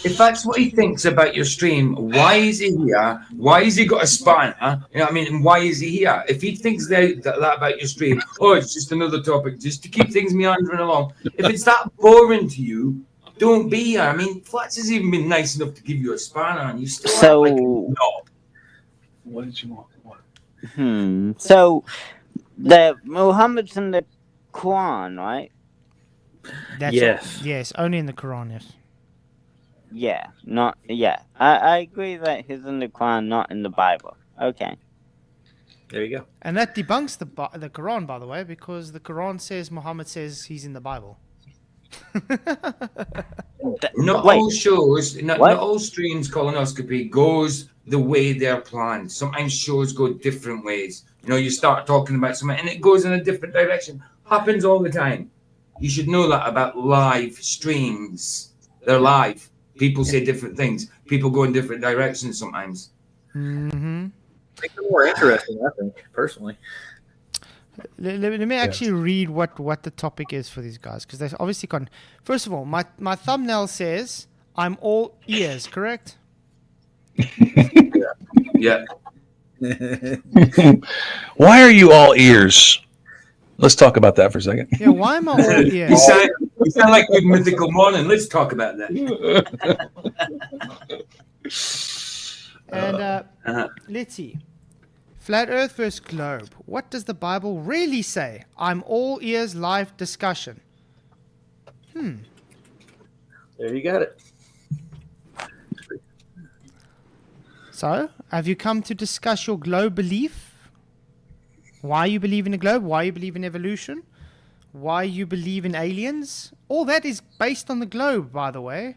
If that's what he thinks about your stream, why is he here? Why has he got a spanner? You know what I mean? And why is he here? If he thinks that about your stream, it's just another topic, just to keep things meandering along. If it's that boring to you, don't be here. I mean, Flats has even been nice enough to give you a spanner, and you still act like a knob. What did you want? What? So, the Muhammad's in the Quran, right? That's Yes. all. Yes, only in the Quran, yes. Yeah, not yeah. I agree that he's in the Quran, not in the Bible. Okay. There you go. And that debunks the Quran, by the way, because the Quran says Muhammad says he's in the Bible. Not all shows, not all streams colonoscopy goes the way they're planned. Sometimes shows go different ways. You start talking about something and it goes in a different direction. Happens all the time. You should know that about live streams. They're live. People say different things. People go in different directions sometimes. Mm-hmm. Make it more interesting, I think, personally. Let me actually read what the topic is for these guys, because they've obviously gone. First of all, my thumbnail says I'm all ears, correct? Yeah. Why are you all ears? Let's talk about that for a second. Yeah, why am I all ears? You sound like good mythical morning. Let's talk about that. And let's see. Flat Earth versus globe. What does the Bible really say? I'm all ears. Live discussion. There you got it. So, have you come to discuss your globe belief? Why you believe in a globe? Why you believe in evolution? Why you believe in aliens? All that is based on the globe, by the way.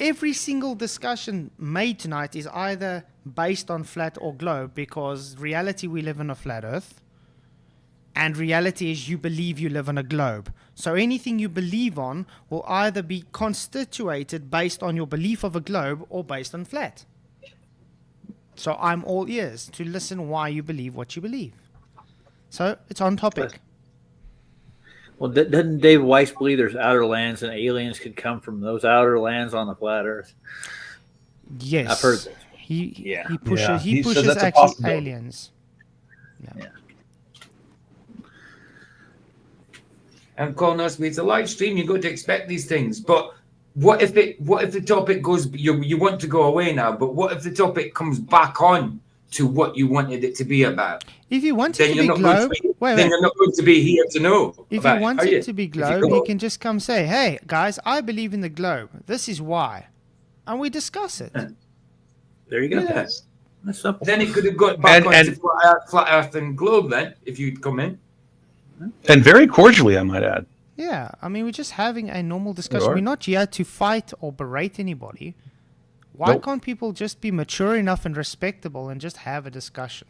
Every single discussion made tonight is either based on flat or globe, because reality, we live on a flat Earth, and reality is you believe you live on a globe. So anything you believe on will either be constituted based on your belief of a globe or based on flat. So I'm all ears to listen why you believe what you believe. So it's on topic. Well, doesn't Dave Weiss believe there's outer lands and aliens could come from those outer lands on the flat Earth? Yes, I've heard this. He Yeah, pushes he said pushes that's a actually possibility. aliens. Yeah. And Colin asked me, it's a live stream. You got to expect these things. But what if the topic goes? You want to go away now, but what if the topic comes back on to what you wanted it to be about? If you want it Then to you're be not going globe, to be, wait. you're not going to be here to know. If about you want are it you? to be If globe, go- you can just come say, "Hey guys, I believe in the globe. This is why," and we discuss it. There you go. Yeah. That's simple. Then it could have got back And- onto flat Earth and globe. Then, if you'd come in. And very cordially, I might add. Yeah, I mean, we're just having a normal discussion. are. We're not here to fight or berate anybody. Why Nope. can't people just be mature enough and respectable and just have a discussion?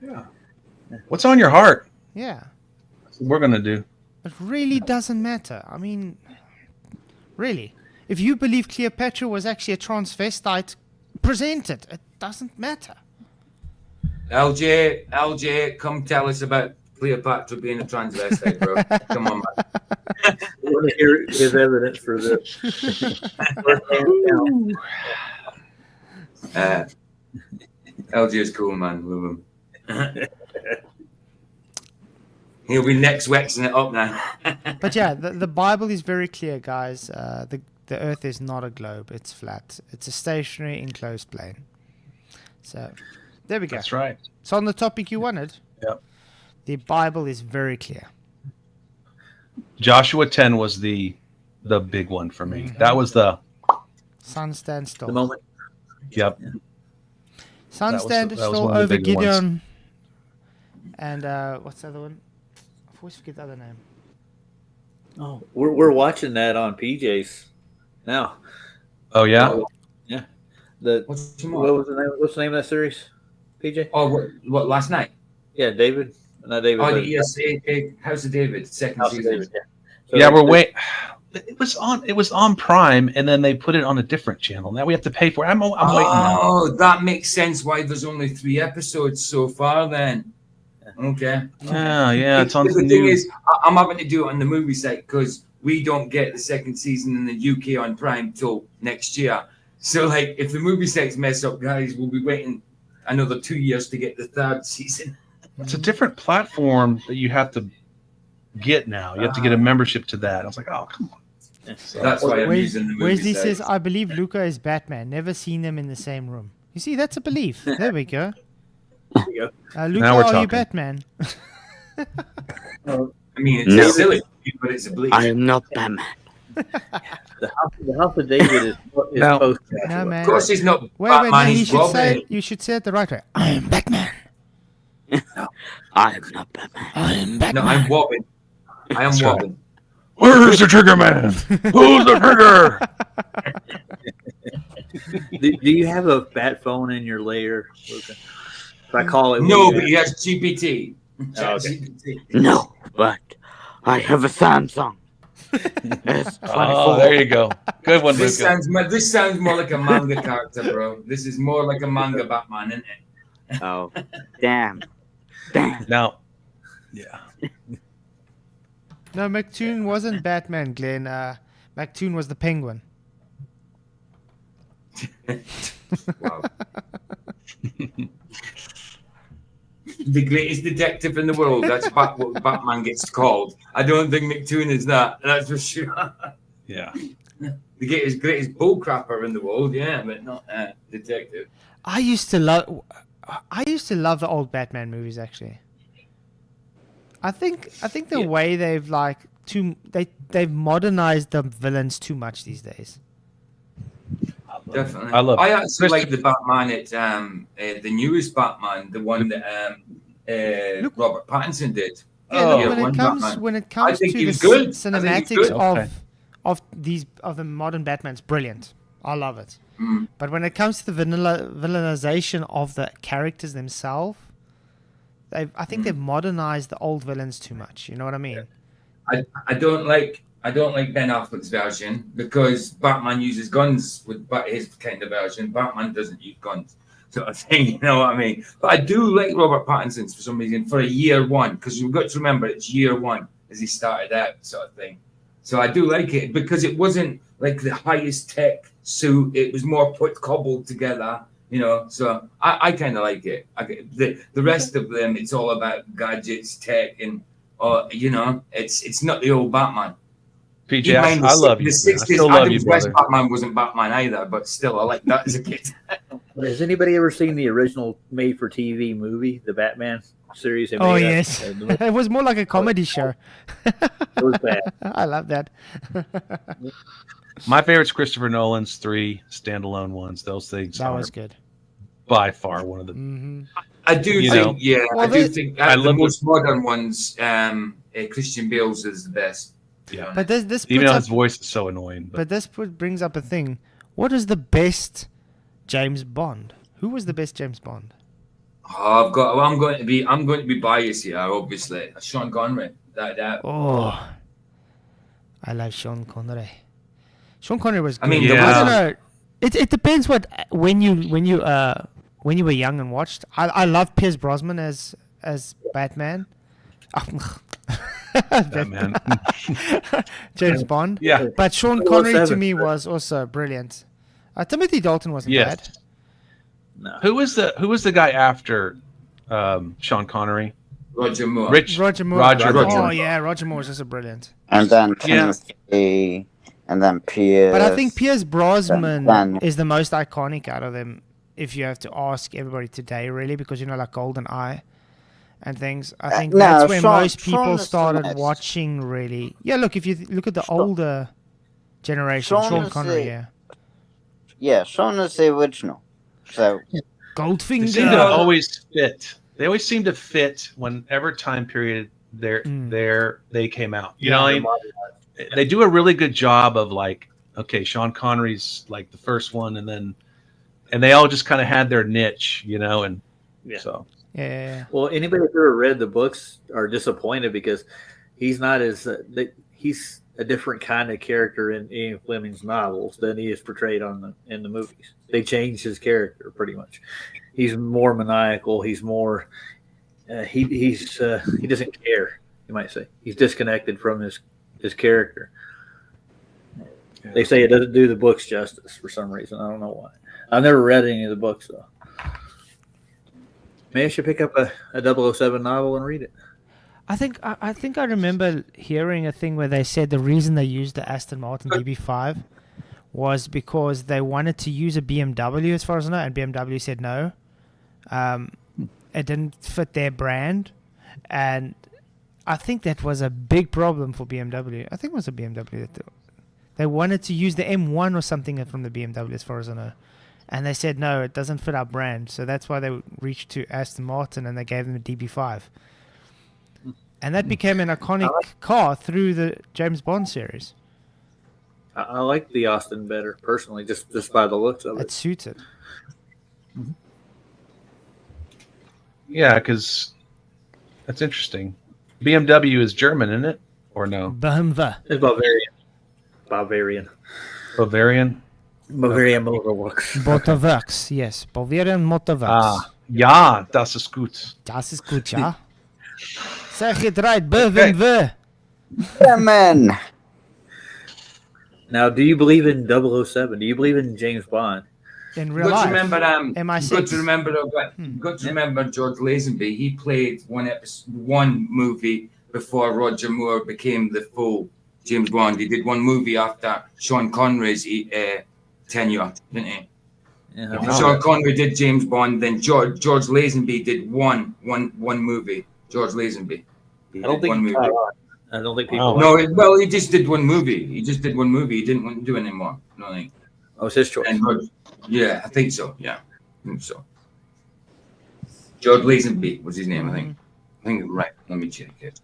Yeah. What's on your heart? Yeah, That's what we're gonna do. it really doesn't matter. I mean, really, if you believe Cleopatra was actually a transvestite, present it. It doesn't matter. LJ, come tell us about Cleopatra being a transvestite, bro. Come on, man. We want to hear his evidence for this. LJ is cool, man. Love him. He'll be next waxing it up now. But yeah, the Bible is very clear, guys. The Earth is not a globe; it's flat. It's a stationary enclosed plane. So, there we go. That's right. So on the topic you wanted, Yep. the Bible is very clear. Joshua 10 was the big one for me. That was the Sun stands still. The moment. yep. Sun that was- stands that was still one of the over bigger ones. Gideon. And what's the other one? I always forget the other name. Oh, we're watching that on PJ's now. Oh yeah. What's the What was the name? What's the name of that series? PJ? Oh, what last night? Yeah, David. Not David. Oh, but yes, House of David, second House of season. David. Yeah. So Yeah, they- we're wait. It was on Prime, and then they put it on a different channel. Now we have to pay for it. I'm waiting now. Oh, that makes sense why there's only 3 episodes so far then. Okay. Yeah, it's on the some thing new. is, I'm having to do it on the movie site because we don't get the second season in the UK on Prime till next year. So, like, if the movie sites mess up, guys, we'll be waiting another 2 years to get the 3rd season. It's a different platform that you have to get now. You have to get a membership to that. I was like, oh, come on. So, That's why I'm using the movie Wesley sites. says, I believe Luca is Batman. Never seen them in the same room. You see, that's a belief. There we go. there you go. Luca, Now we're are you talking. Batman? I mean, it's No. a silly, but it's a belief. I am not Batman. The House of David is Now- post. No, man. Of course, he's not Wait, Batman. no, He's Robin. you should say it the right way. I am Batman. I am not Batman. I am No, Batman. I'm Robin. I am That's right. Robin. Where's the trigger man? Who's the trigger? Do you have a bat phone in your layer, Luca? If I call it. No, what but do he you has GPT. Oh, okay. GPT. No, but I have a Samsung. S24. Oh, there you go. Good one, This Luca. sounds more like a manga character, bro. This is more like a manga Batman, isn't it? Oh, damn. Damn. Now, yeah. No, McToon wasn't Batman, Glenn. McToon was the Penguin. Wow. the greatest detective in the world. That's what Batman gets called. I don't think McToon is that. That's for sure. Yeah. The greatest bullcrapper in the world, yeah, but not detective. I used to love the old Batman movies. Actually, I think the way they've they've modernized the villains too much these days. Definitely. I love I actually like the Batman at the newest Batman, the one that Robert Pattinson did. Yeah, Yeah, look, when it I comes think to he the was good. I think he was cinematics good. of the modern Batman's brilliant. I love it. Mm. But when it comes to the villainization of the characters themselves, I think they've modernized the old villains too much. You know what I mean? I don't like Ben Affleck's version because Batman uses guns with his kind of version. Batman doesn't use guns, sort of thing. You know what I mean? But I do like Robert Pattinson's for some reason for a year one, because you've got to remember it's year one as he started out, sort of thing. So I do like it because it wasn't like the highest tech suit. It was more cobbled together, you know. So I kind of like it. The rest of them, it's all about gadgets, tech, and you know, it's not the old Batman. PJ, I love you. The 60s, I still love you, Adam West brother. Batman wasn't Batman either, but still, I like that as a kid. Has anybody ever seen the original made-for-TV movie, the Batman series? They Oh made yes, it was more like a comedy show. It was bad. I love that. My favorite's Christopher Nolan's 3 standalone ones. Those things That are was good. by far one of the. I do think, Well, I do think I the love most modern ones, Christian Bale's is the best. Yeah. But this Even puts though up, his voice is so annoying. but this brings up a thing. What is the best James Bond? Who was the best James Bond? Oh, I'm going to be biased here, obviously. Sean Connery. That. Oh, I love Sean Connery. Sean Connery was good. I mean, Yeah. I don't know. It depends when you were young and watched. I love Pierce Brosnan as Batman. Batman. James Bond. Yeah. But Sean Connery to 007. me was also brilliant. Timothy Dalton wasn't Yes. bad. No. Who was the guy after Sean Connery? Roger Moore. Roger Moore. Roger Oh Moore. yeah, Roger Moore was also brilliant. And then Yeah. Timothy, and then Pierce. But I think Pierce Brosnan Then- is the most iconic out of them. If you have to ask everybody today, really, because like Golden Eye and things, I think no, that's where Sean- most people Sean is started the next. watching. Really, yeah. Look, if you look at the older generation, Sean Sean is Connery, the- yeah, Yeah, Sean is the original. So They Goldfinger. seem to always fit. They always seem to fit whenever time period they came out. You know, what I mean? They do a really good job of like, okay, Sean Connery's like the first one, and they all just kind of had their niche, you know, and Yeah. so Yeah. Well, anybody who's ever read the books are disappointed because he's not as he's a different kind of character in Ian Fleming's novels than he is portrayed in the movies. They changed his character pretty much. He's more maniacal. He's more he doesn't care. You might say he's disconnected from his character. They say it doesn't do the books justice for some reason. I don't know why. I've never read any of the books though. Maybe I should pick up a 007 novel and read it. I think I remember hearing a thing where they said the reason they used the Aston Martin DB5 was because they wanted to use a BMW, as far as I know, and BMW said no. It didn't fit their brand, and I think that was a big problem for BMW. I think it was a BMW that they wanted to use the M1 or something from the BMW, as far as I know. And they said, no, it doesn't fit our brand. So that's why they reached to Aston Martin and they gave them a DB5. And that became an iconic car through the James Bond series. I like the Austin better, personally, just by the looks of It it. suits it. yeah, because that's interesting. BMW is German, isn't it, or no? BMW. It's Bavarian. Bavarian Motorworks. Motorworks, yes. Bavarian Motorworks. Ja, das ist gut. Das ist gut, ja. Zeg het right, BMW. yeah, man. Now, do you believe in 007? Do you believe in James Bond? in real Got to life. remember, MI6. got to remember, got to remember George Lazenby. He played one movie before Roger Moore became the full James Bond. He did one movie after Sean Connery's tenure, didn't he? Yeah, Sean Connery did James Bond, then George Lazenby did one movie. George Lazenby. I don't think he caught on. I don't think people. No, well, he just did one movie. He didn't want to do it anymore. No, I think. That was his choice. Yeah, I think so. Yeah, I think so. George Lazenby was his name, I think. I think right. Let me check it.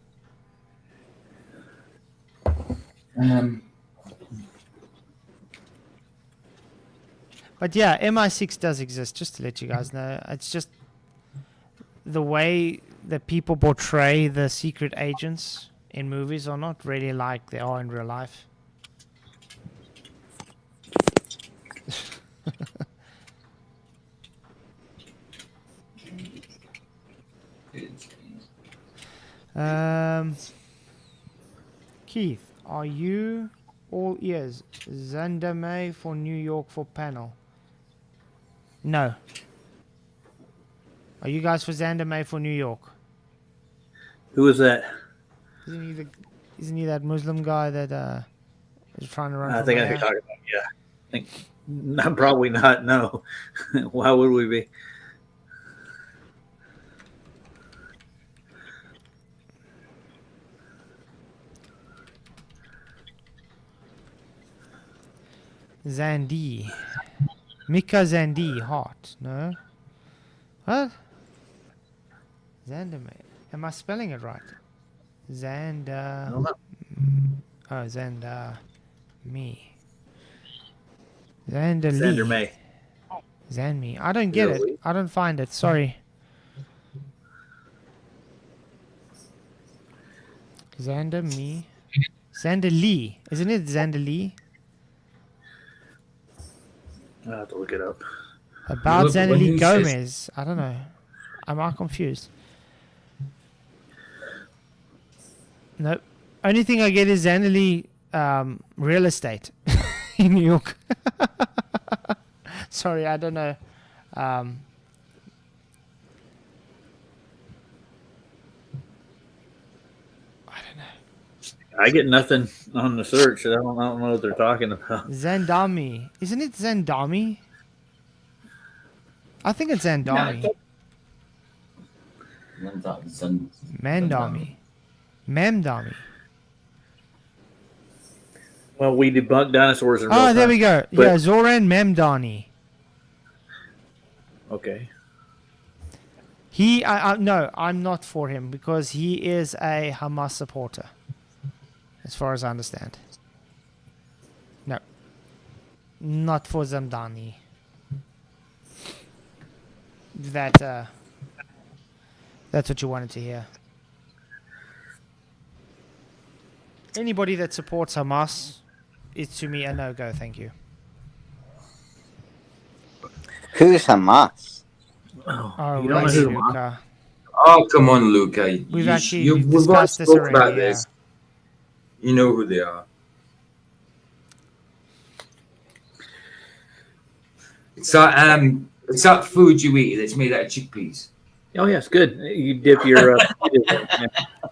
But yeah, MI6 does exist, just to let you guys know. It's just the way that people portray the secret agents in movies are not really like they are in real life. Keith, are you all ears? Zandame for New York for panel. No. Are you guys for Zandame for New York? Who is that? Isn't he that Muslim guy that is trying to run? I think I could talk about. Yeah, I think not, probably not. No. Why would we be? Zandi. Mika Zandi, hot. No? What? Zandame. Am I spelling it right? Zanda. I don't know. Oh, Zanda. Me. Zanda Lee. Xander May. Zanme. I don't get it. I don't find it. Sorry. Xander Me. Xander Lee. Isn't it Xander Lee? I'll have to look it up. About Xander Lee Gomez. I don't know. Am I confused? Nope. Only thing I get is Xander Lee real estate in New York. Sorry, I don't know. I don't know. I get nothing on the search. I don't know what they're talking about. Zandami. Isn't it Zandami? I think it's Zandami. Mandami. Memdami. Well, we debunk dinosaurs in real time. Oh, there we go. Yeah, Zoran Memdani. Okay. No, I'm not for him because he is a Hamas supporter, as far as I understand. No, not for Zamdani. That's what you wanted to hear. Anybody that supports Hamas is to me a no-go. Thank you. Who's Hamas? Oh, you don't know who Luca. Oh, come on, Luca. We've we've discussed this spoke already. about Yeah. this. You know who they are. It's that food you eat that's made out of chickpeas. Oh, yeah, it's good. You dip your...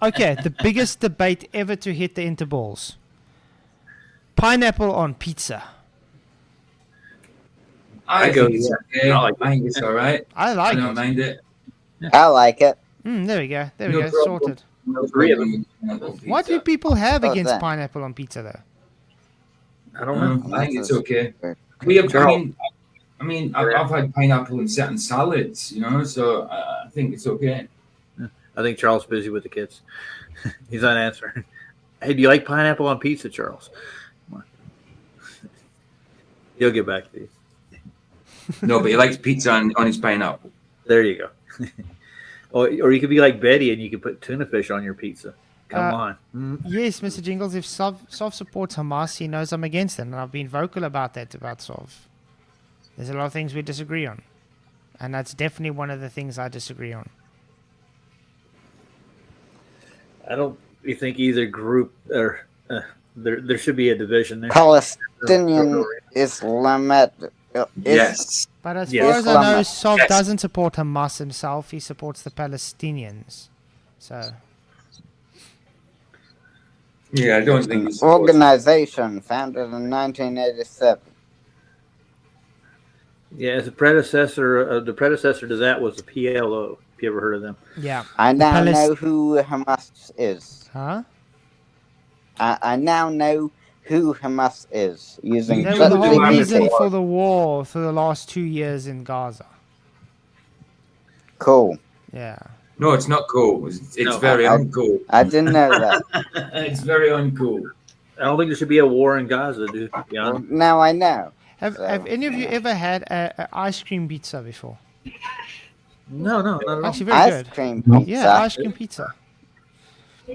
Okay, the biggest debate ever to hit the interballs. Pineapple on pizza. I go, think it's okay. I like it. I think it's all right. I like I don't it. mind it. I like it. There we go. There No we go. problem. Sorted. No Three of problem with pineapple What do pizza. people have What's against that? pineapple on pizza, though? I don't know. I think it's okay. Weird. We have. Charles. I've had pineapple in certain salads, so I think it's okay. I think Charles is busy with the kids. He's not answering. Hey, do you like pineapple on pizza, Charles? Come on. He'll get back to you. No, but he likes pizza on his pineapple. There you go. or you could be like Betty and you could put tuna fish on your pizza. Come on. Yes, Mr. Jingles, if Sov supports Hamas, he knows I'm against it, and I've been vocal about that, about Sov. There's a lot of things we disagree on, and that's definitely one of the things I disagree on. I don't think either group there should be a division there. Palestinian Yes. But as Yes. far as I know, Yes. Sov Yes. doesn't support Hamas himself. He supports the Palestinians. So Yeah, I don't It's think an he's organization founded in 1987. Yeah, the predecessor to that was the PLO. If you ever heard of them? yeah, I The now Palis- know who Hamas is. huh? I now know who Hamas is using They were the whole Understand. reason ChatGPT. for the war for the last 2 years in Gaza. Cool. Yeah. No, it's not cool. It's No, very I- uncool. I didn't know that. It's very uncool. I don't think there should be a war in Gaza, dude. To be Well, honest. now I know. Have So, any of you yeah. ever had a ice cream pizza before? No, not at all. Actually, very Ice good. cream pizza. Yeah, ice cream pizza.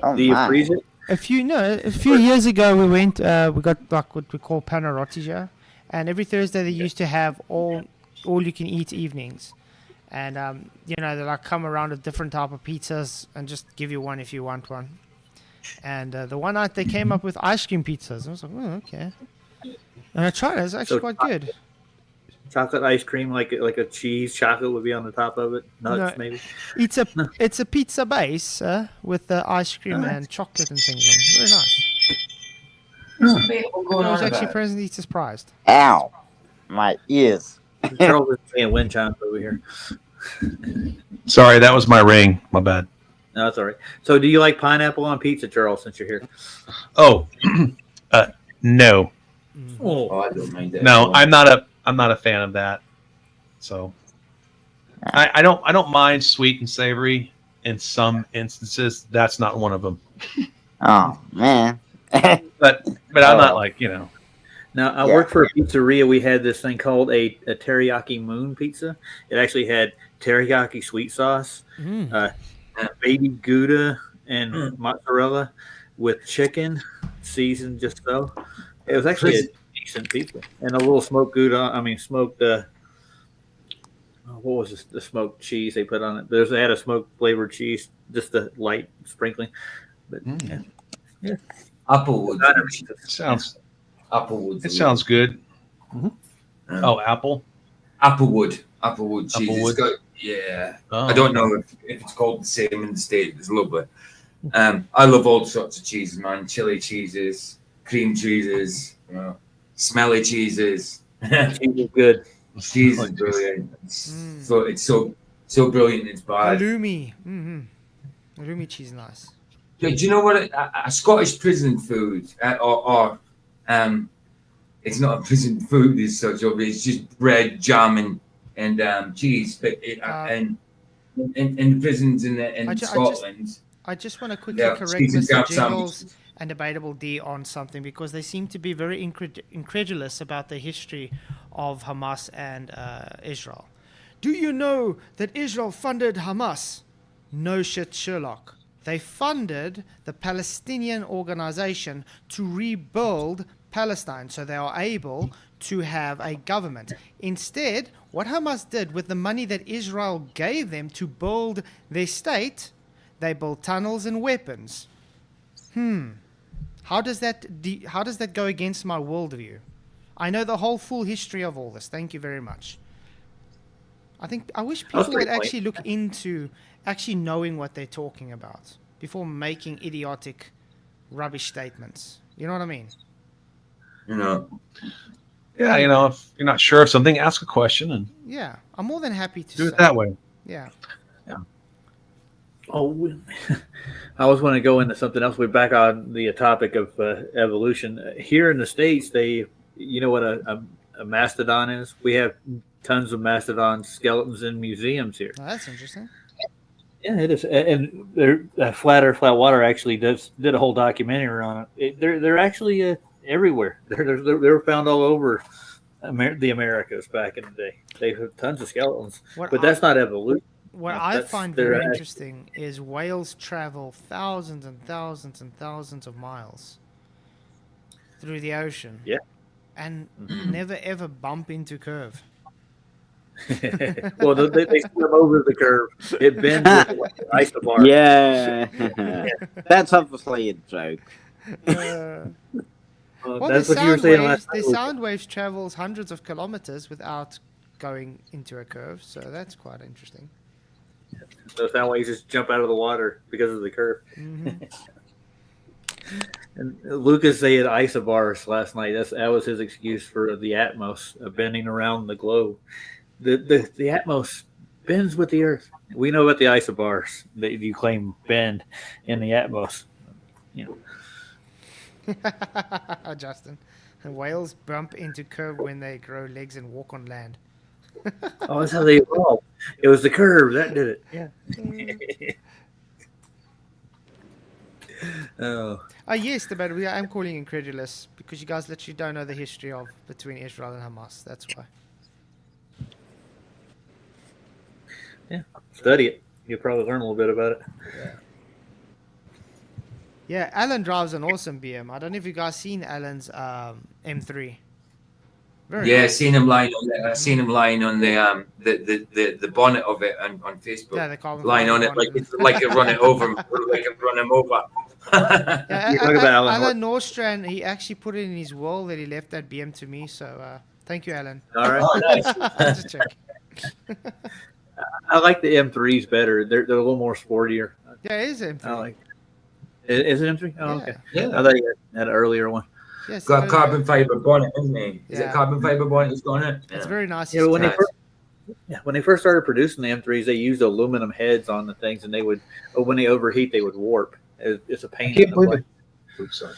Oh Do you my. freeze it? A few years ago, we went. We got like what we call panarotti here, and every Thursday they used to have all you can eat evenings, and they like come around with different type of pizzas and just give you one if you want one. And the one night they came up with ice cream pizzas. I was like, oh, okay. And I tried it. It's actually quite good. Chocolate ice cream, like a cheese chocolate would be on the top of it. Nuts, No. maybe. It's a pizza base with the ice cream and chocolate and things on. Very nice. I was actually pleasantly surprised. Ow. My ears. Charles is playing wind chimes over here. Sorry, that was my ring. My bad. No, that's all right. So, do you like pineapple on pizza, Charles? Since you're here. Oh, no, Oh, I don't mind that. no, I'm not a fan of that. So, I don't mind sweet and savory in some instances. That's not one of them. Oh man. But I'm not like Now, I Yeah. worked for a pizzeria. We had this thing called a teriyaki moon pizza. It actually had teriyaki sweet sauce, baby Gouda, and mozzarella with chicken seasoned just so. It was actually a decent pizza. And a little smoked Gouda, what was this? The smoked cheese they put on it. They had a smoked flavored cheese, just a light sprinkling. But yeah. Applewood. It sounds good. Mm-hmm. Oh, apple. Applewood cheese. Applewood. It's got, yeah. Oh. I don't know if it's called the same in the States. It's lovely. I love all sorts of cheeses, man. Chili cheeses, cream cheeses, smelly cheeses. Cheese is good. Cheese is brilliant. It's so brilliant. It's bad. Halloumi. Halloumi cheese is nice. Do you know what a Scottish prison food it's not a prison food as such, it's just bread, jam, and cheese. But in the prisons in Scotland, I just want to quickly correct cheese and jam Mr. Jingles sandwiches. and Debatable D on something because they seem to be very incredulous about the history of Hamas and Israel. Do you know that Israel funded Hamas? No shit, Sherlock. They funded the Palestinian organization to rebuild Palestine so they are able to have a government. Instead, what Hamas did with the money that Israel gave them to build their state, they built tunnels and weapons. How does that go against my worldview? I know the whole full history of all this. Thank you very much. I wish people would actually look into actually knowing what they're talking about before making idiotic rubbish statements. You know what I mean? Yeah, if you're not sure of something, ask a question and Yeah, I'm more than happy to do it that way. Yeah. Oh, I was want to go into something else. We're back on the topic of evolution. Here in the States, you know what a mastodon is? We have tons of mastodon skeletons in museums here. Oh, that's interesting. Yeah, it is. And Flat Earth, Flat Water actually did a whole documentary on it. They're actually everywhere. They're found all over the Americas back in the day. They have tons of skeletons, but that's not evolution. What I find very interesting is whales travel thousands and thousands and thousands of miles through the ocean. Yeah. And never ever bump into curve. Well, they swim over the curve. It bends with the isobar. Yeah. That's obviously a joke. Well, That's what you were saying last the night. sound waves travels hundreds of kilometers without going into a curve, so that's quite interesting. So sound waves just jump out of the water because of the curve. Mm-hmm. And Lucas said isobars last night. That was his excuse for the Atmos bending around the globe. The Atmos bends with the Earth. We know about the isobars that you claim bend in the Atmos. You know. Justin, whales bump into curve when they grow legs and walk on land. Oh, that's how they evolved. It was the curve that did it. Yeah. Oh. Yes, debatable. I'm calling incredulous because you guys literally don't know the history of between Israel and Hamas. That's why. Yeah. Study it. You'll probably learn a little bit about it. Yeah, Alan drives an awesome BM. I don't know if you guys seen Alan's M3. Very Yeah, nice. seen him lying on the bonnet of it on Facebook. Yeah, the carbon lying on it like it run it over, like it run him over. Yeah, You're talking about Alan Nordstrand, he actually put it in his will that he left that BM to me. So thank you, Alan. All right. Oh, nice. Just check. I like the M3s better. They're a little more sportier. Yeah, it is M3. I like. Is it M3? Oh, okay. Yeah. I thought you had an earlier one. Yes, Got carbon fiber bonnet, isn't he? Is Yeah. it carbon fiber bonnet he's got it? It's very nice. Yeah, but Nice. when they first started producing the M3s, they used aluminum heads on the things, and when they overheat, they would warp. It's a pain. Can't believe it. Oops, sorry.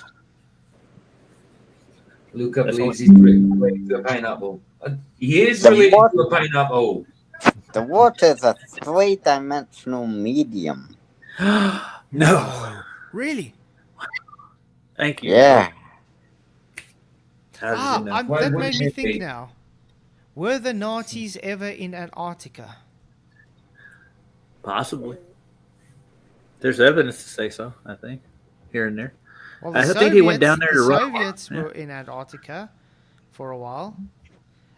Luca believes he's related to a pineapple. He is related to a pineapple. The water is a three-dimensional medium. No. Really? Thank you. Yeah. How did you know? Why That would made me you think be? now. Were the Nazis ever in Antarctica? Possibly. There's evidence to say so, I think, here and there. Well, I think he went down there to the run. Soviets Yeah. were in Antarctica for a while.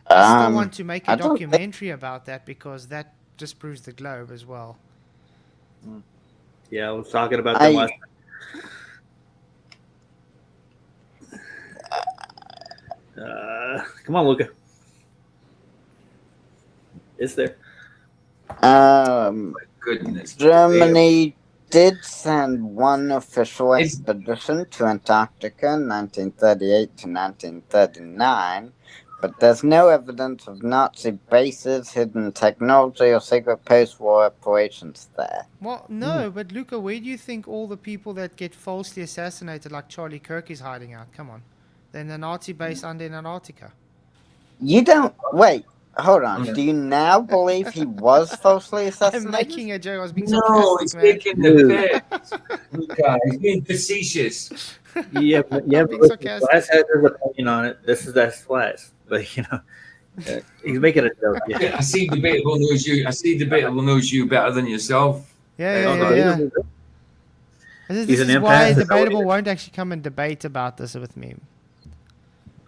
I still want to make I a don't think- documentary about that because that just proves the globe as well. Yeah, I was talking about that last. Come on, Luca. It's there. Goodness. Germany did send one official expedition to Antarctica in 1938 to 1939, but there's no evidence of Nazi bases, hidden technology, or secret post-war operations there. Well, no, but Luca, where do you think all the people that get falsely assassinated, like Charlie Kirk, is hiding out? Come on. They're in the Nazi base under in Antarctica. You don't... Wait, hold on. Do you now believe he was falsely assassinated? I'm making a joke. I was being No, he's sarcastic, man. making the piss. Luca, he's being facetious. Yeah, but being sarcastic. Glass has his opinion on it. That's Glass, but he's making a joke. Yeah. I see debatable knows you better than yourself. Yeah. This He's an is why empath. Debatable won't actually come and debate about this with me.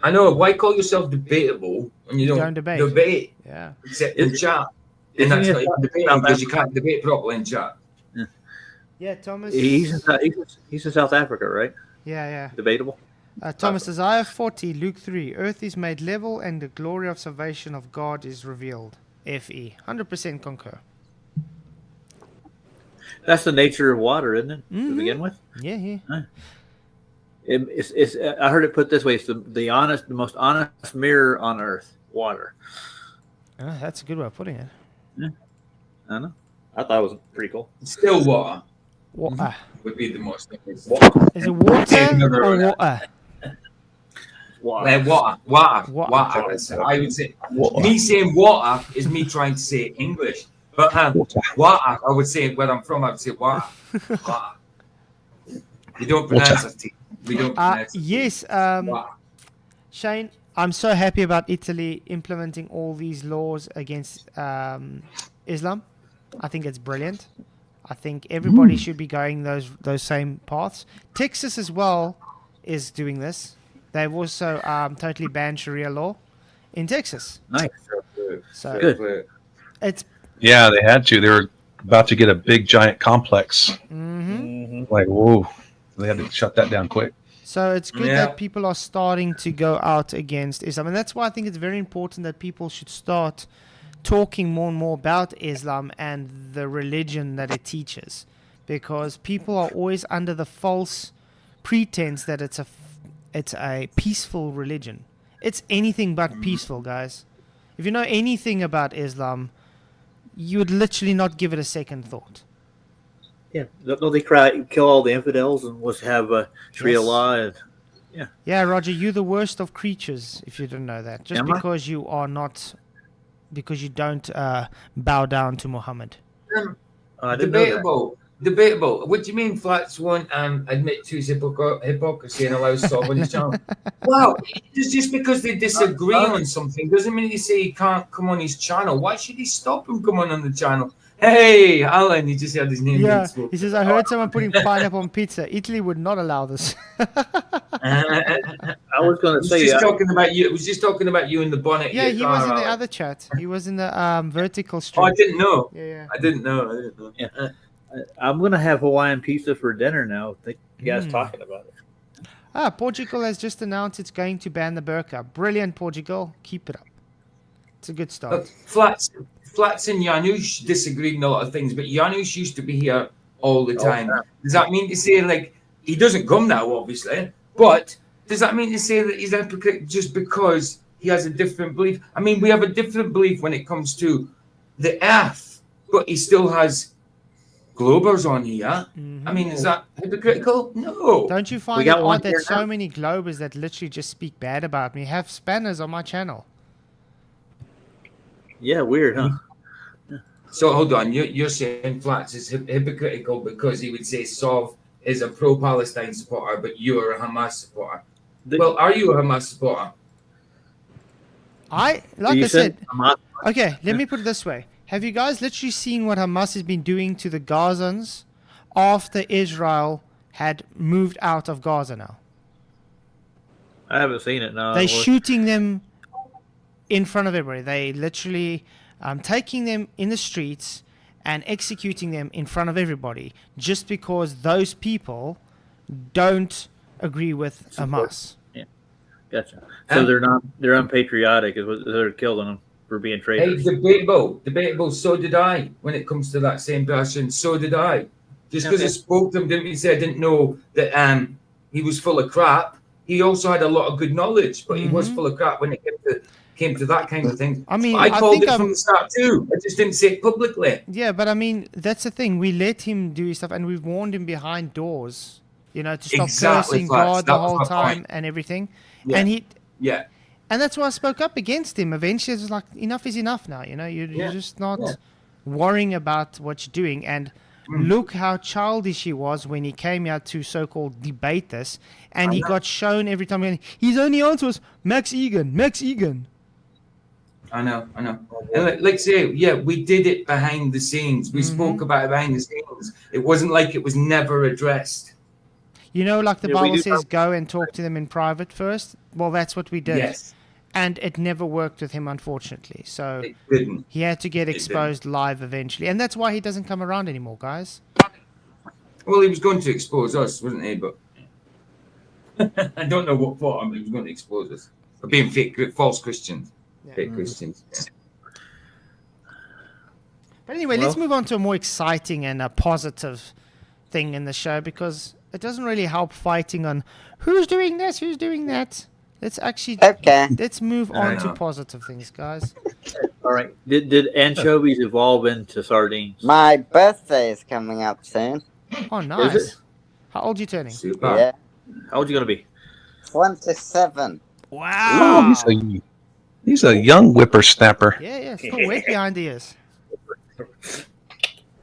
I know. Why call yourself debatable when you don't debate? Yeah. Except in chat. Isn't And that's he not even debating because you can't debate properly in chat. Yeah, Thomas. He's in South Africa, right? Yeah. Debatable. Thomas, Isaiah 40, Luke 3. Earth is made level and the glory of salvation of God is revealed. FE. 100% concur. That's the nature of water, isn't it? To begin with. Yeah. It's I heard it put this way: it's the most honest mirror on earth, water. That's a good way of putting it. Yeah, I know. I thought it was pretty cool. Still water Water. would be the most. Is it water or water? Water. I would say me saying water is me trying to say English, but water. I would say where I'm from. I would say water. Water. We don't pronounce it. We don't pronounce it. Yes. Shane, I'm so happy about Italy implementing all these laws against Islam. I think it's brilliant. I think everybody should be going those same paths. Texas as well is doing this. They've also totally banned Sharia law in Texas. Nice. So Good. it's Yeah, they had to. They were about to get a big giant complex. Like, whoa. They had to shut that down quick. So it's good that people are starting to go out against Islam. And that's why I think it's very important that people should start talking more and more about Islam and the religion that it teaches. Because people are always under the false pretense that it's a peaceful religion. It's anything but peaceful, guys. If you know anything about Islam, you would literally not give it a second thought. Yeah, don't they kill all the infidels and let's have Sharia law? And, yeah, Roger, you're the worst of creatures if you didn't know that. Just because you are not, because you don't bow down to Muhammad. Debatable. What do you mean Flats won't admit to his hypocrisy and allow stuff on his channel? Well, just because they disagree on something doesn't mean they say he can't come on his channel. Why should he stop him coming on the channel? Hey, Alan, he just had his name. Yeah, he says, I heard someone putting pineapple on pizza. Italy would not allow this. I was going to say, talking about you. It was just talking about you in the bonnet. Yeah, he was in the other chat. He was in the vertical stream. Oh, I didn't know. Yeah. I didn't know. Yeah. I'm going to have Hawaiian pizza for dinner now. I think you guys talking about it. Portugal has just announced it's going to ban the burqa. Brilliant, Portugal. Keep it up. It's a good start. Flats and Janusz disagreed on a lot of things, but Janusz used to be here all the time. Does that mean to say, like, he doesn't come now, obviously, but does that mean to say that he's a hypocrite just because he has a different belief? I mean, we have a different belief when it comes to the earth, but he still has globers on here. Mm-hmm. I mean, is that hypocritical? No. Don't you find it odd that so many globers that literally just speak bad about me have spanners on my channel? Yeah, weird, huh? So hold on, you're saying Flats is hypocritical because he would say Sov is a pro-Palestine supporter, but you're a Hamas supporter. Well, are you a Hamas supporter? I said, okay, let me put it this way. Have you guys literally seen what Hamas has been doing to the Gazans after Israel had moved out of Gaza now? I haven't seen it, no. They're shooting them in front of everybody. They literally taking them in the streets and executing them in front of everybody just because those people don't agree with Hamas. Yeah, gotcha. So they're unpatriotic is what they're killing them for being traitors. Hey, debatable. So did I. When it comes to that same person, so did I. Just because I spoke to him didn't mean to say I didn't know that he was full of crap. He also had a lot of good knowledge, but he was full of crap when it came to that kind of thing. I mean, I called it from the start too. I just didn't say it publicly. Yeah, but I mean, that's the thing. We let him do his stuff, and we've warned him behind doors, to stop cursing God the whole time and everything. Yeah. And and that's why I spoke up against him. Eventually, it was like, enough is enough now. You're just not worrying about what you're doing. And look how childish he was when he came out to so-called debate this, and he got shown every time. His only answer was Max Egan. I know. And like say, we did it behind the scenes. We spoke about it behind the scenes. It wasn't like it was never addressed. Like the Bible says, go and talk to them in private first. Well, that's what we did. Yes. And it never worked with him, unfortunately. So it didn't. He had to get exposed live eventually. And that's why he doesn't come around anymore, guys. Well, he was going to expose us, wasn't he? But I don't know what for. He was going to expose us for being false Christians. Fake Christians. But anyway, let's move on to a more exciting and a positive thing in the show, because it doesn't really help fighting on who's doing this, who's doing that. Let's move on to positive things, guys. All right. Did anchovies evolve into sardines? My birthday is coming up soon. Oh, nice. How old are you turning? Super. Yeah. How old are you going to be? 27. Wow. Ooh, he's a young whippersnapper. Yeah. Still wet behind the ears.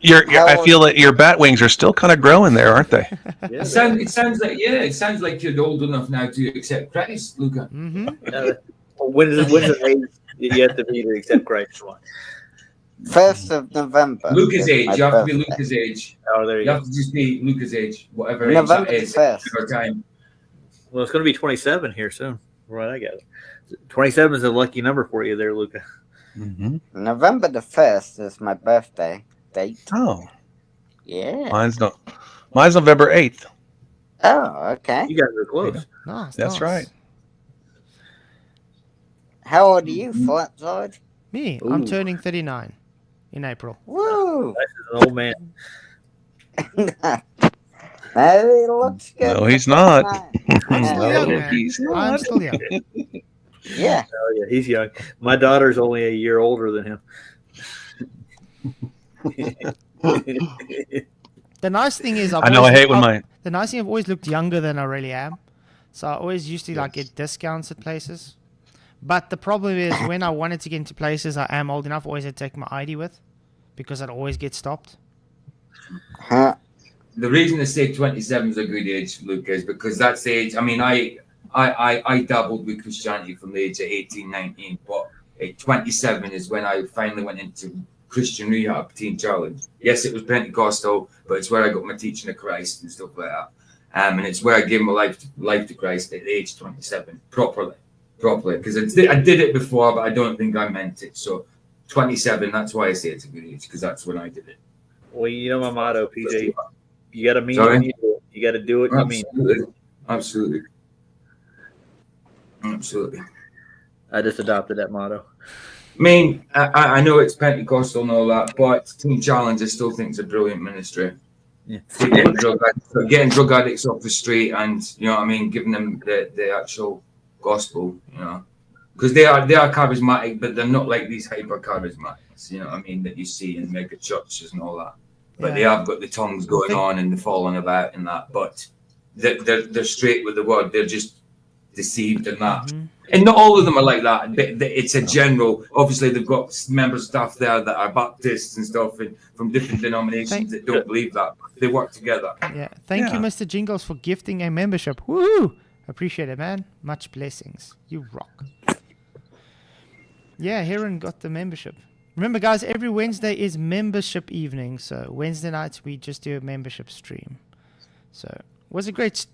I feel that your bat wings are still kind of growing there, aren't they? It sounds like you're old enough now to accept Christ, Luca. Mm-hmm. When is the age you have to be to accept Christ? 1st of November. Luca's age. You have to be Luca's age. Oh, there you go. You have to just be Luca's age, whatever November age that is. Our time. Well, it's going to be 27 here soon. Right, I got it. 27 is a lucky number for you there, Luca. Mm-hmm. November the 1st is my birthday date. Oh. Yeah. Mine's November 8th. Oh, okay. You guys are close. Nice. That's nice. right. How old are you, Flatzoid? Me, I'm Ooh. turning 39 in April. Woo! That's an old man. No, he looks good. No, for he's not. 39. I'm still Yeah. young, No, man. he's I'm not. still young. Yeah. Oh yeah, he's young. My daughter's only a year older than him. The nice thing is, I know. I hate when my the nice thing, I've always looked younger than I really am. So I always used to like get discounts at places. But the problem is, when I wanted to get into places I am old enough, I always had to take my ID with, because I'd always get stopped. Huh. The reason I say 27 is a good age, Luke, is because that's the age. I mean, I dabbled with Christianity from the age of 18, 19, but at 27 is when I finally went into Christian Rehab Teen Challenge. Yes, it was Pentecostal, but it's where I got my teaching of Christ and stuff like that. And it's where I gave my life to Christ at the age of 27, properly. Because I did it before, but I don't think I meant it. So 27, that's why I say it's a good age, because that's when I did it. Well, you know my motto, PJ. You got to mean Sorry? it when you do it. You got to do it. You mean it. Absolutely. I just adopted that motto. I mean, I know it's Pentecostal and all that, but Teen Challenge I still think is a brilliant ministry. Yeah. Getting drug addicts off the street, and you know what I mean, giving them the actual gospel, you know, because they are charismatic, but they're not like these hyper charismatics, you know what I mean, that you see in mega churches and all that. But they have got the tongues going on and the falling about and that, but they're straight with the word. They're just deceived in that. Mm-hmm. And not all of them are like that. It's a general. Obviously, they've got member staff there that are Baptists and stuff, and from different denominations that don't believe that. They work together. Yeah. Thank you, Mr. Jingles, for gifting a membership. Woo! Appreciate it, man. Much blessings. You rock. Yeah, Heron got the membership. Remember, guys, every Wednesday is membership evening. So Wednesday nights we just do a membership stream. So it was a great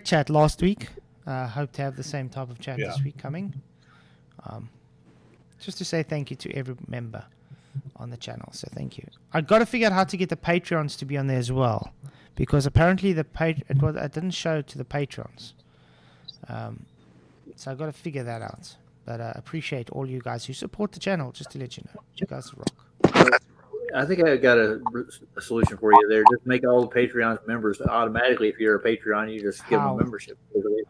chat last week. Hope to have the same type of chat this week coming. Just to say thank you to every member on the channel. So thank you. I got to figure out how to get the Patreons to be on there as well, because apparently it didn't show to the Patrons. So I got to figure that out. But I appreciate all you guys who support the channel. Just to let you know, you guys rock. I think I got a solution for you there. Just make all the Patreons members automatically. If you're a Patreon, you just give them a membership.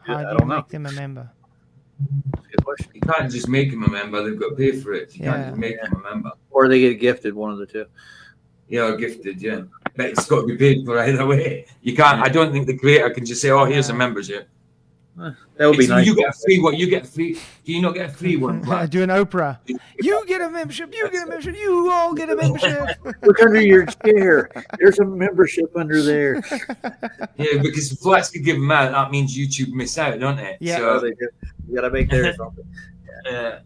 How I do don't you know. make them a member? Good question. You can't just make them a member. They've got to pay for it. You can't just make them a member. Or they get gifted, one of the two. Yeah, or gifted, yeah. But it's got to be paid for either way. You can't. I don't think the creator can just say, "Oh, here's a membership." That would be nice. You get a free one. You get a free. Do you not get a free one? I do an Oprah. You get a membership. You get a membership. You all get a membership. Look under your chair. There's a membership under there. Yeah, because if Flats could give them out, that means YouTube miss out, don't it? Yeah. So, They do. You got to make there something. yeah.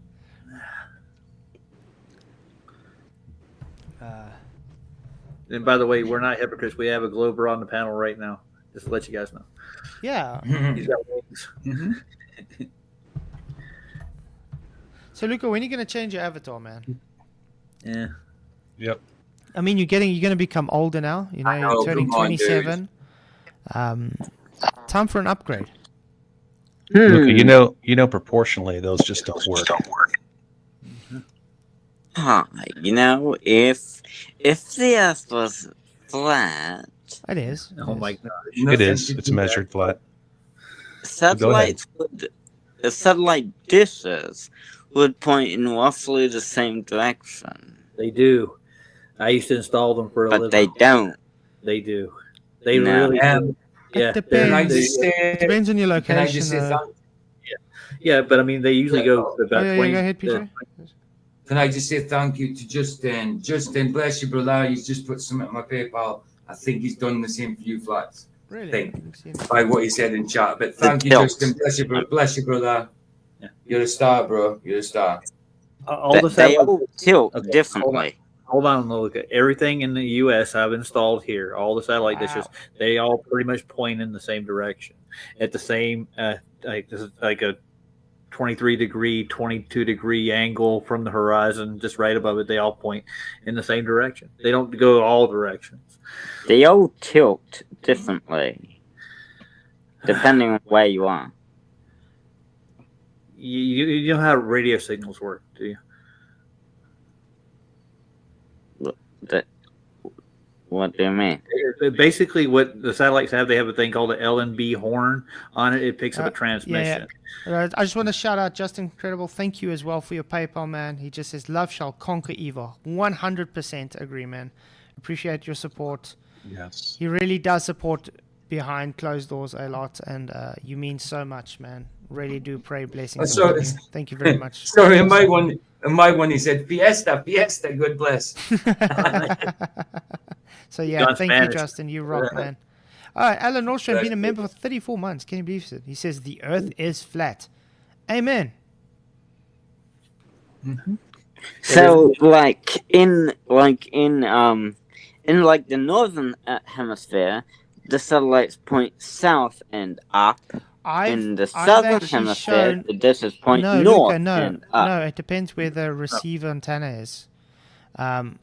And by the way, we're not hypocrites. We have a Glober on the panel right now. Just to let you guys know. Yeah. He's got wings. So Luca, when are you gonna change your avatar, man? Yeah. Yep. I mean, you're gonna become older now. You know, you're turning 27. Time for an upgrade. Luca, you know, proportionally, those just don't work. You know, if the Earth was flat, It is. Oh my gosh. It is. It's measured flat. satellite dishes would point in roughly the same direction. They do. I used to install them for a living. But they don't. They do. They No. really do. Yeah. It depends. Can I just say? It depends on your Can I location. just say though. Yeah, but I mean, they usually go about 20. Go ahead, PJ. Can I just say thank you to Justin? Justin, bless you, brother. He's just put something on my PayPal. I think he's done the same for you, Flats. Really? Think by what he said in chat. But thank you, tilt. Justin. Bless you, brother. Yeah. You're a star, bro. You're a star. All the They satellites- all tilt Okay, differently. Hold on, look at everything in the U.S. I've installed here. All the satellite dishes, they all pretty much point in the same direction, at the same like this is like a 23-degree, 22-degree angle from the horizon, just right above it. They all point in the same direction. They don't go all directions. They all tilt differently. depending on where you are. You know how radio signals work, do you? What do you mean? Basically, what the satellites have, they have a thing called an LNB horn on it. It picks up a transmission. Yeah. I just want to shout out Justin Incredible. Thank you as well for your PayPal, man. He just says, love shall conquer evil. 100% agree, man. Appreciate your support. Yes. He really does support behind closed doors a lot, and you mean so much, man. Really do pray blessings upon you. Thank you very much. Sorry, in my one he said, Fiesta, good bless. So yeah, thank you, Justin. You rock, man. All right, Alan Nordstrom been a member for 34 months. Can you believe it? He says the Earth is flat. Amen. Mm-hmm. So, in the northern hemisphere, the satellites point south and up. In the southern hemisphere, the dishes point north and up. No, it depends where the receiver antenna is.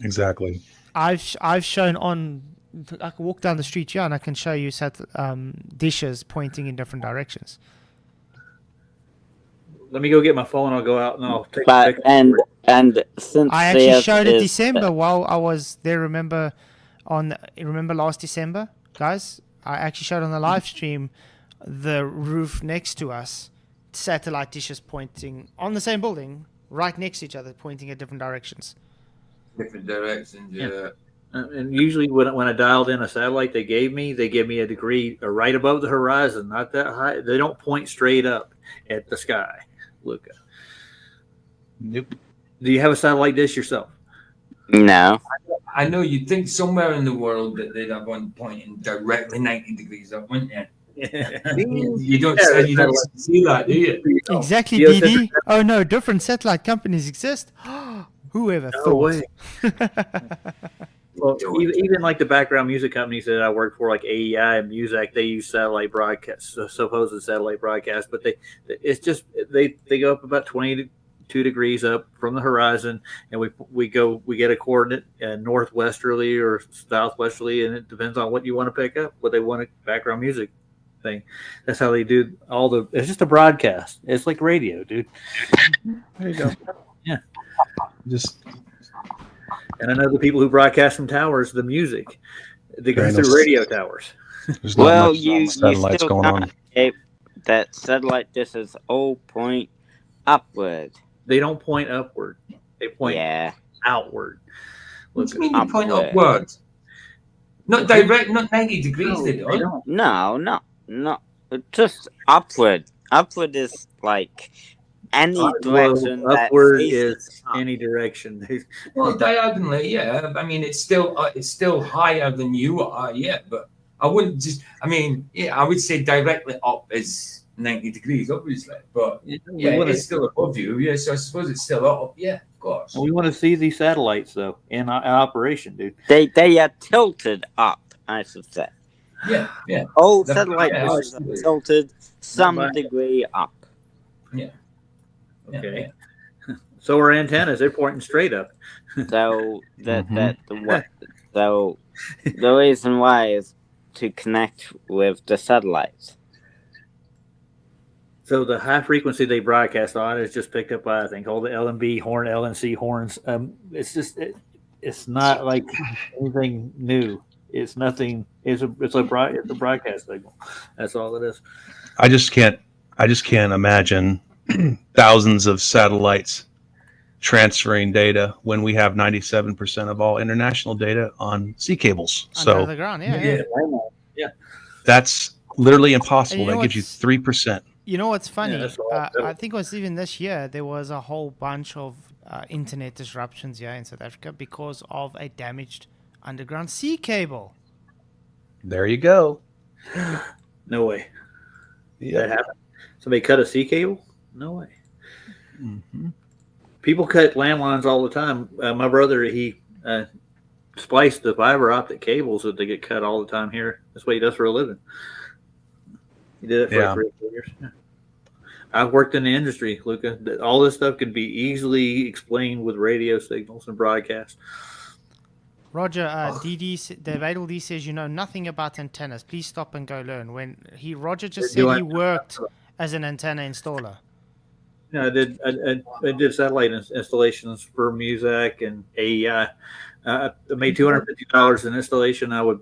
Exactly. I've shown on. I can walk down the street here and I can show you dishes pointing in different directions. Let me go get my phone. I'll go out and I'll take a picture. And since I actually showed it December while I was there. Remember last December, guys? I actually showed on the live stream the roof next to us, satellite dishes pointing on the same building, right next to each other, pointing at different directions. Different directions, yeah. And usually when I dialed in a satellite they gave me a degree right above the horizon, not that high. They don't point straight up at the sky, Luca. Nope. Do you have a satellite dish yourself? No. I know you'd think somewhere in the world that they'd have one pointing directly 90 degrees up, wouldn't you? You don't see that, do you? Exactly, DD. Oh no, different satellite companies exist. Whoever thought? Well, even like the background music companies that I work for, like AEI and Muzak, they use satellite broadcast, supposed satellite broadcast, but they go up about 22 degrees up from the horizon, and we get a coordinate northwesterly or southwesterly, and it depends on what you want to pick up, what they want a background music thing. That's how they do it's just a broadcast. It's like radio, dude. There you go. Yeah. And I know the people who broadcast from towers, the music, they go through radio towers. There's not much satellites going on. That satellite dishes all point upward. They don't point upward. They point outward. What do you mean they point upward? Not direct, not 90 degrees, they don't. No. Just upward. Upward is like any direction. Upward is any direction. Well, diagonally, yeah. I mean, it's still higher than you are, yeah. But I wouldn't just. I mean, yeah, I would say directly up is 90 degrees, obviously. But it's still above you. Yeah, so I suppose it's still up. Yeah, of course. We want to see these satellites though in operation, dude. They are tilted up, I should say. Yeah. All satellites are tilted some degree up. Yeah. Okay. So are antennas. They're pointing straight up. So So the reason why is to connect with the satellites. So the high frequency they broadcast on is just picked up by, I think, all the LNB horn, LNC horns. It's not like anything new. It's nothing. It's a broadcast signal. That's all it is. I just can't imagine thousands of satellites transferring data when we have 97% of all international data on sea cables. Under the ground, yeah. That's literally impossible. That gives you 3%. You know what's funny? I think it was even this year, there was a whole bunch of internet disruptions here in South Africa because of a damaged underground sea cable. There you go. No way. Yeah. That happened. Somebody cut a sea cable? No way. Mm-hmm. People cut landlines all the time. My brother, he spliced the fiber optic cables that they get cut all the time here. That's what he does for a living. He did it for like 3 or 4 years. Yeah. I've worked in the industry, Luca. All this stuff can be easily explained with radio signals and broadcasts. Roger, Dave Adel says, you know nothing about antennas. Please stop and go learn. Roger just said he worked as an antenna installer. Yeah, I did satellite installations for Muzak and AEI. I made $250 an installation. I would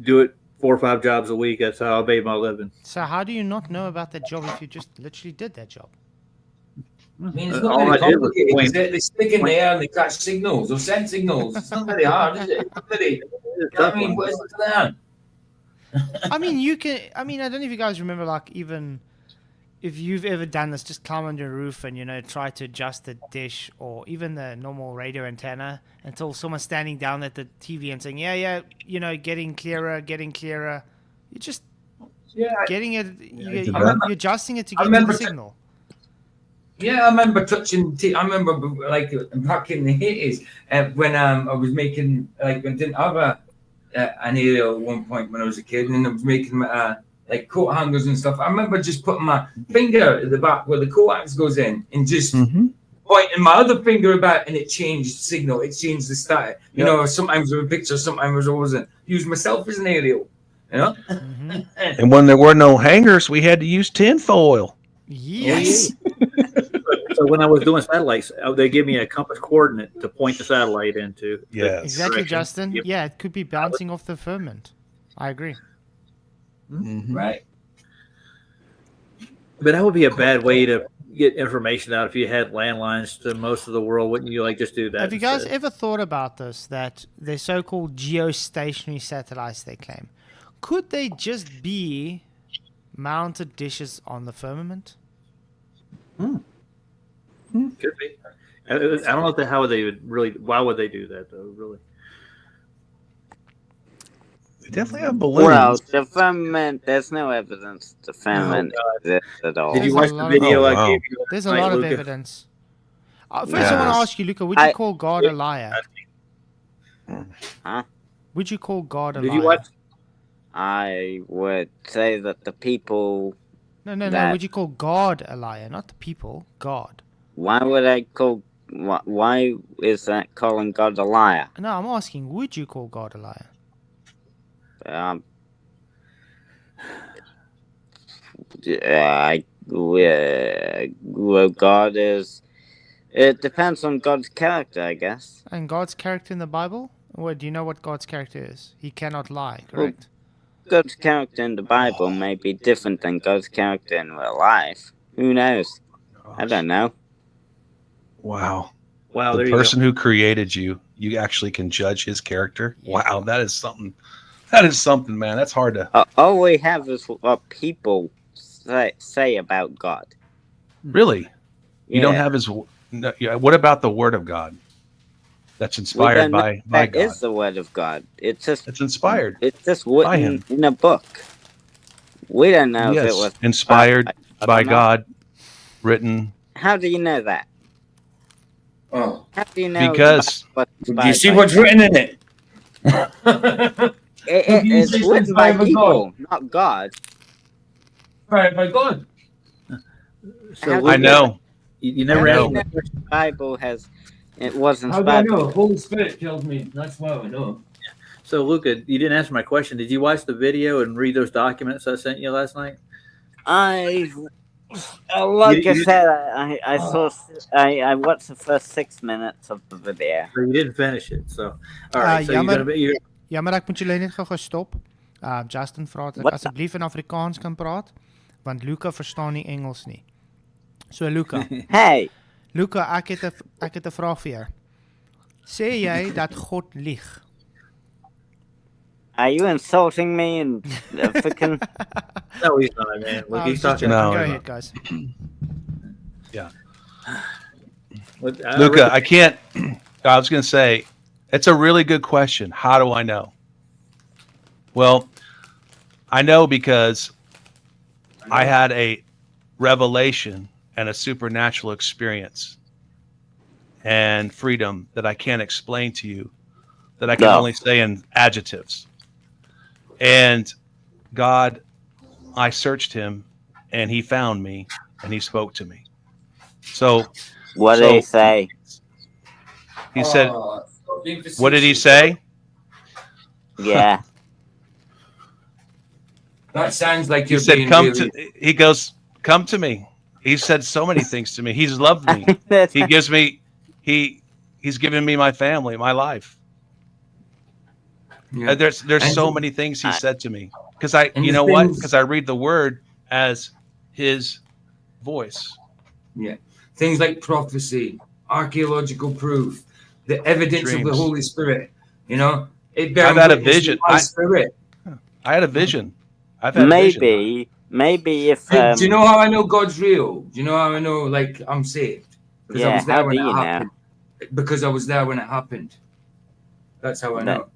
do it 4 or 5 jobs a week. That's how I made my living. So how do you not know about that job if you just literally did that job? I mean, it's not very complicated. They stick in the air and they catch signals or send signals. It's not very hard, is it? It's not very. I mean, what is it to that? I mean, you can. I mean, I don't know if you guys remember, like, even if you've ever done this, just climb on your roof and try to adjust the dish or even the normal radio antenna until someone's standing down at the TV and saying, "Yeah, getting clearer." You're just getting it. You're adjusting it to get the signal. Yeah, I remember touching. I remember like back in the 80s when I was making I didn't have an aerial at one point when I was a kid, and I was making like coat hangers and stuff. I remember just putting my finger at the back where the coax goes in and just pointing my other finger about, and it changed signal. It changed the static. You know, sometimes with a picture, sometimes I wasn't. Use myself as an aerial. You know. And when there were no hangers, we had to use tinfoil. Yes. So when I was doing satellites, they give me a compass coordinate to point the satellite into. Yeah, exactly, Justin. Yep. Yeah, it could be bouncing off the firmament. I agree. Right. But that would be a bad way to get information out if you had landlines to most of the world. Wouldn't you just do that? Have you guys ever thought about this? That they're so-called geostationary satellites they claim. Could they just be mounted dishes on the firmament? Could be. I don't know how they would really. Why would they do that though? Really. They definitely have balloons. Well, the firmament. There's no evidence the firmament exists at all. Did you watch the video I gave you? There's a lot of evidence. First, I want to ask you, Luca. Would you call God a liar? Huh? Would you call God a liar? Did you watch? I would say that the people. No. Would you call God a liar? Not the people. God. Why would I call? Why is that calling God a liar? No, I'm asking. Would you call God a liar? Well, God is. It depends on God's character, I guess. And God's character in the Bible? Well, do you know what God's character is? He cannot lie, correct? Well, God's character in the Bible may be different than God's character in real life. Who knows? I don't know. Wow. The person who created you actually can judge his character. Yeah. Wow, that is something. That is something, man. That's hard to. All we have is what people say about God. Really? You don't have his. No, what about the Word of God? That's inspired by God. That is the Word of God. It's inspired. It's just written in a book. We don't know if it was inspired by God, written. How do you know that? Oh, how do you know? Because you see what's written in it. It's written by people, not God. Right, by God. So I know. You never know. The Bible has. It was inspired. How do I know? Holy Spirit tells me. That's why I know. So, Luca, you didn't answer my question. Did you watch the video and read those documents I sent you last night? I said, I saw. I watched the first 6 minutes of the video. So you didn't finish it. So, all right. So jammer, ek moet julle net gou stop. Justin vra dat ek asseblief in Afrikaans kan praat, want Luca verstaan nie Engels nie. So Luca. Hey. Luca, ek het 'n vraag vir jou. Sê jy dat God lieg? Are you insulting me in African? No, he's not, man. Look, he's talking. No, go ahead, guys. Yeah. Luca, I can't. I was going to say, it's a really good question. How do I know? Well, I know because I had a revelation and a supernatural experience and freedom that I can't explain to you, that I can only say in adjectives. And God, I searched him and he found me and he spoke to me. So what did he say? He said, being What did he facetious. say? Yeah. That sounds like He you're said, being "Come really... to." He goes, "Come to me." He said so many things to me. He's loved me. He gives me. He's given me my family, my life. Yeah. There's And so many things he said to me because and you the know what? things- Because I read the word as his voice. Yeah. Things like prophecy, archaeological proof, the evidence of the Dreams. Holy Spirit. You know, it I've bears had a witness vision. with my spirit. I had a vision. I've had a vision. Maybe if Do you know how I know God's real? Do you know how I know, like, I'm saved? Because I yeah, was there how when do it you happened. Because I was there when it happened. That's how I know.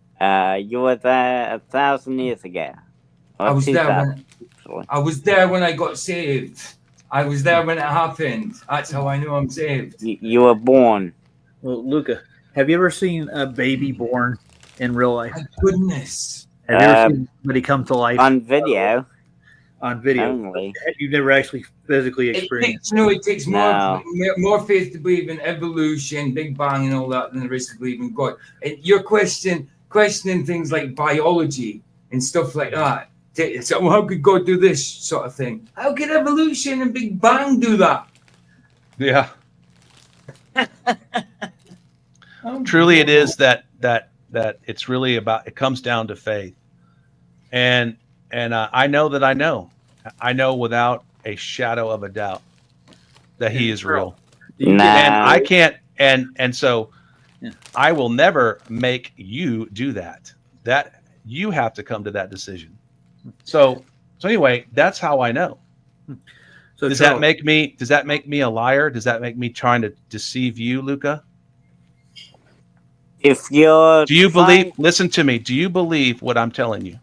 You were there 1,000 years ago. Or I was there 2,000, when I was there when I got saved. I was there when it happened. That's how I know I'm saved. You were born. Well, Luca, have you ever seen a baby born in real life? My goodness. Have you ever seen somebody come to life on video? On video. Only. You've never actually physically experienced. It takes No. more faith to believe in evolution, Big Bang, and all that than there is to believe in God. And you're questioning things like biology and stuff like that. So, well, how could God do this sort of thing? How could evolution and Big Bang do that? Yeah. Truly, it is that it's really about. It comes down to faith, and I know that I know without a shadow of a doubt that He is real. Nah. And I can't, and so I will never make you do that. That you have to come to that decision. So anyway, that's how I know. So does that make me a liar? Does that make me trying to deceive you, Luca? If you're Do you believe, listen to me, do you believe what I'm telling you?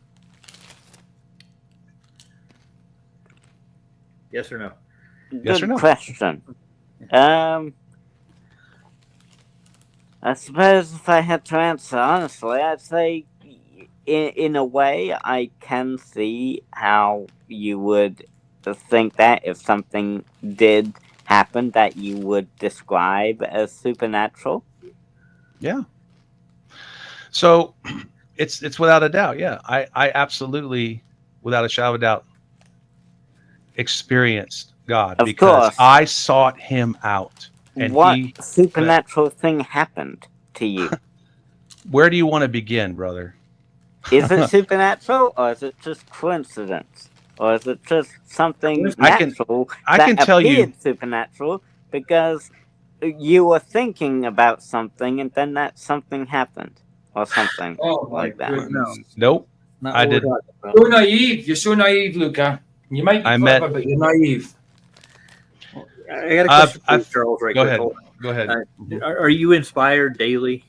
Yes or no? Yes or no? Good question. I suppose if I had to answer honestly, I'd say in a way I can see how you would think that if something did happen that you would describe as supernatural. Yeah. So it's without a doubt. Yeah. I absolutely, without a shadow of a doubt, experienced God Of because course. I sought Him out. And what supernatural thing happened to you? Where do you want to begin, brother? Is it supernatural or is it just coincidence? Or is it just something natural I that can tell you appeared supernatural because you were thinking about something and then that something happened? Or something like that. Goodness. Nope. Not I what we're didn't. talking about. You're naive. You're so naive, Luca. You might be clever, but you're naive. I got a question for you, Charles. Right Go quick. ahead. Hold on. Go ahead. Are you inspired daily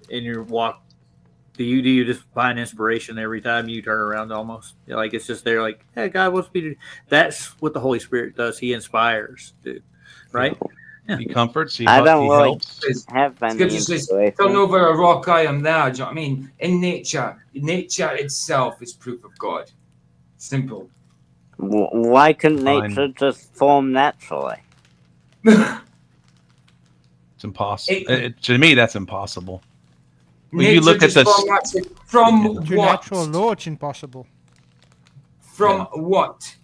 in your walk? Do you just find inspiration every time you turn around? Almost like it's just there. Like, hey, God wants me to. That's what the Holy Spirit does. He inspires, dude. Right? Yeah. He comforts. He I don't he really helps. have any Scripture says, inspiration. turn over a rock, I am there. Do you know what I mean? In nature itself is proof of God. Simple. Why couldn't nature just form naturally? It's impossible. To me, that's impossible. When you look at from to what? natural law, it's impossible. From what?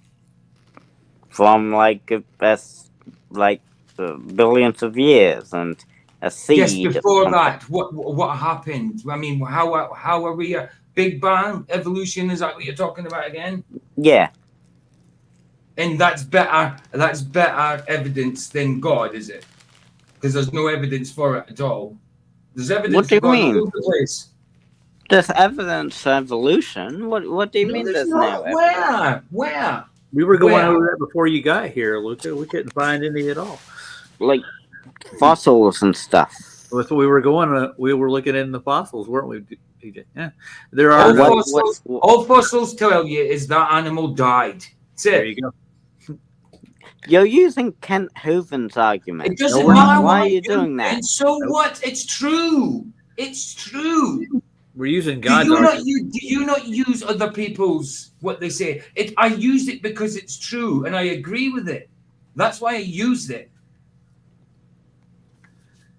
From like billions of years and a seed. Yes, before that, what happened? I mean, how are we a Big Bang evolution? Is that what you're talking about again? Yeah. And that's better evidence than God, is it? Because there's no evidence for it at all. There's evidence What do you for God mean? all over the place. There's evidence of evolution. What do you mean there's no evidence? Where? We were going over that before you got here, Luca. We couldn't find any at all. Like fossils and stuff. That's what we were going. We were looking in the fossils, weren't we, DJ? Yeah. There are all fossils tell you is that animal died. That's it. There you go. You're using Kent Hooven's argument. It doesn't matter. Why are you doing that? And so what? It's true. It's true. We're using God's argument. Do you not use other people's what they say? I use it because it's true and I agree with it. That's why I used it.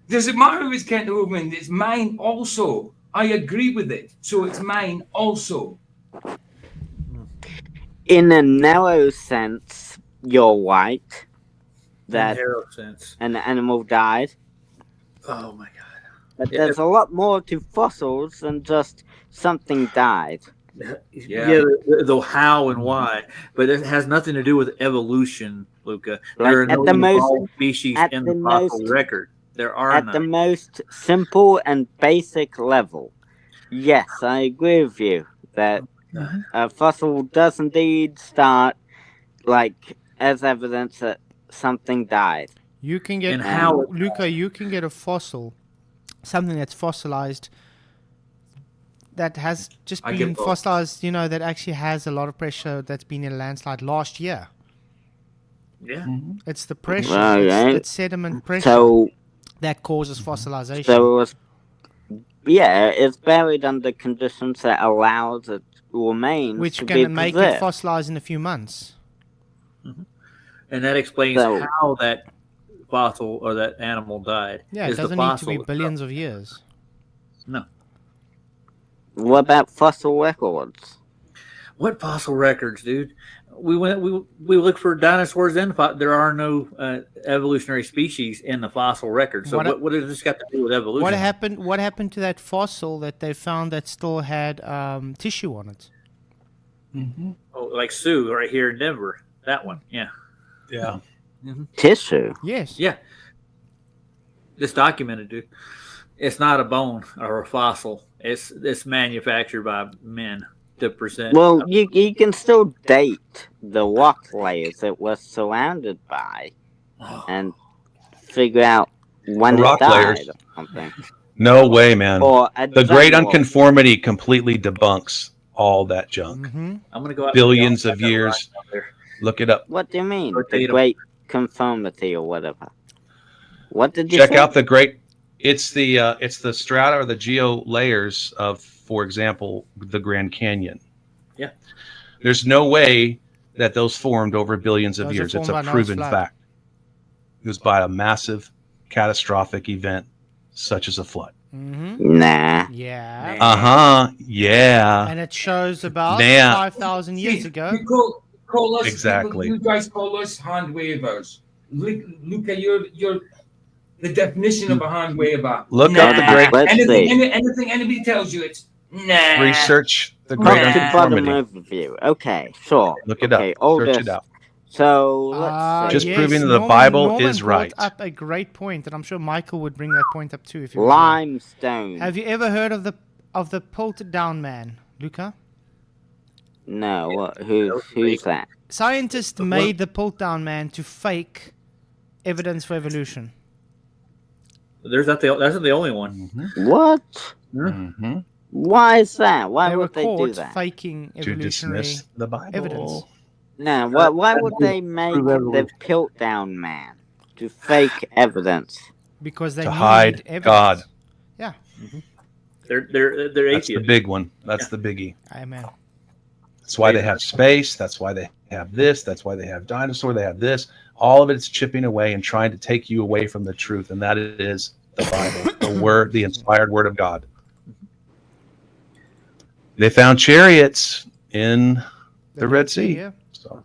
Does it matter if it's Kent Hovind? It's mine also. I agree with it, so it's mine also. In a narrow sense, you're right. That narrow sense. an animal died. Oh my god. But there's a lot more to fossils than just something died. Yeah, the how and why, but it has nothing to do with evolution, Luca. There are no evolved species in the fossil record. There are at the most simple and basic level. Yes, I agree with you that a fossil does indeed start as evidence that something died. You can get Luca. You can get a fossil, something that's fossilized, that has just been fossilized. You know, that actually has a lot of pressure. That's been in a landslide last year. Yeah, it's the pressure. It's sediment pressure that causes fossilization. So it was, it's buried under conditions that allows it to remain, which can make it fossilize in a few months. And that explains how that fossil or that animal died. Yeah, it doesn't need to be billions of years. No. What about fossil records? What fossil records, dude? We look for dinosaurs in there are no evolutionary species in the fossil record. So what does this got to do with evolution? What happened to that fossil that they found that still had tissue on it? Mm-hmm. Oh, like Sue right here in Denver. That one, yeah. Yeah. Mm-hmm. Tissue. Yes. Yeah. It's documented, dude. It's not a bone or a fossil. It's manufactured by men to present. Well, you can still date the rock layers it was surrounded by, and figure out when it died or something. No way, man. The great unconformity completely debunks all that junk. Mm-hmm. I'm gonna go out billions of years. Look it up. What do you mean? The great conformity or whatever. What did you check say? out the great? It's the strata or the geo layers of, for example, the Grand Canyon. Yeah. There's no way that those formed over billions of years. It's a proven fact. It was by a massive, catastrophic event, such as a flood. Mm-hmm. Nah. Yeah. Yeah. And it shows about 5,000 years ago. Call us, exactly. You guys call us hand wavers. Look at your the definition of a hand waver. Look up the great. Anything anybody tells you, it's nah. Research the great unconformity. Overview. Okay, sure. Look it up. Search it out. So let's just proving that the Bible Norman is right. Brought up a great point, and I'm sure Michael would bring that point up too. If you limestone. Have you ever heard of the pulled down man, Luca? No. Who's that? Scientists made the pulled down man to fake evidence for evolution. That's not the only one. Mm-hmm. What? Mm-hmm. Why is that? Why would they do that? Faking evolutionary to dismiss the Bible. Evidence. No, why would they make the Piltdown man to fake evidence? Because they to hide evidence. God. Yeah. Mm-hmm. They're atheists. That's the big one. That's the biggie. Amen. That's why they have space. That's why they have this. That's why they have dinosaur. They have this. All of it's chipping away and trying to take you away from the truth, and that is the Bible, the word, the inspired word of God. They found chariots in the Red Sea. Yeah. So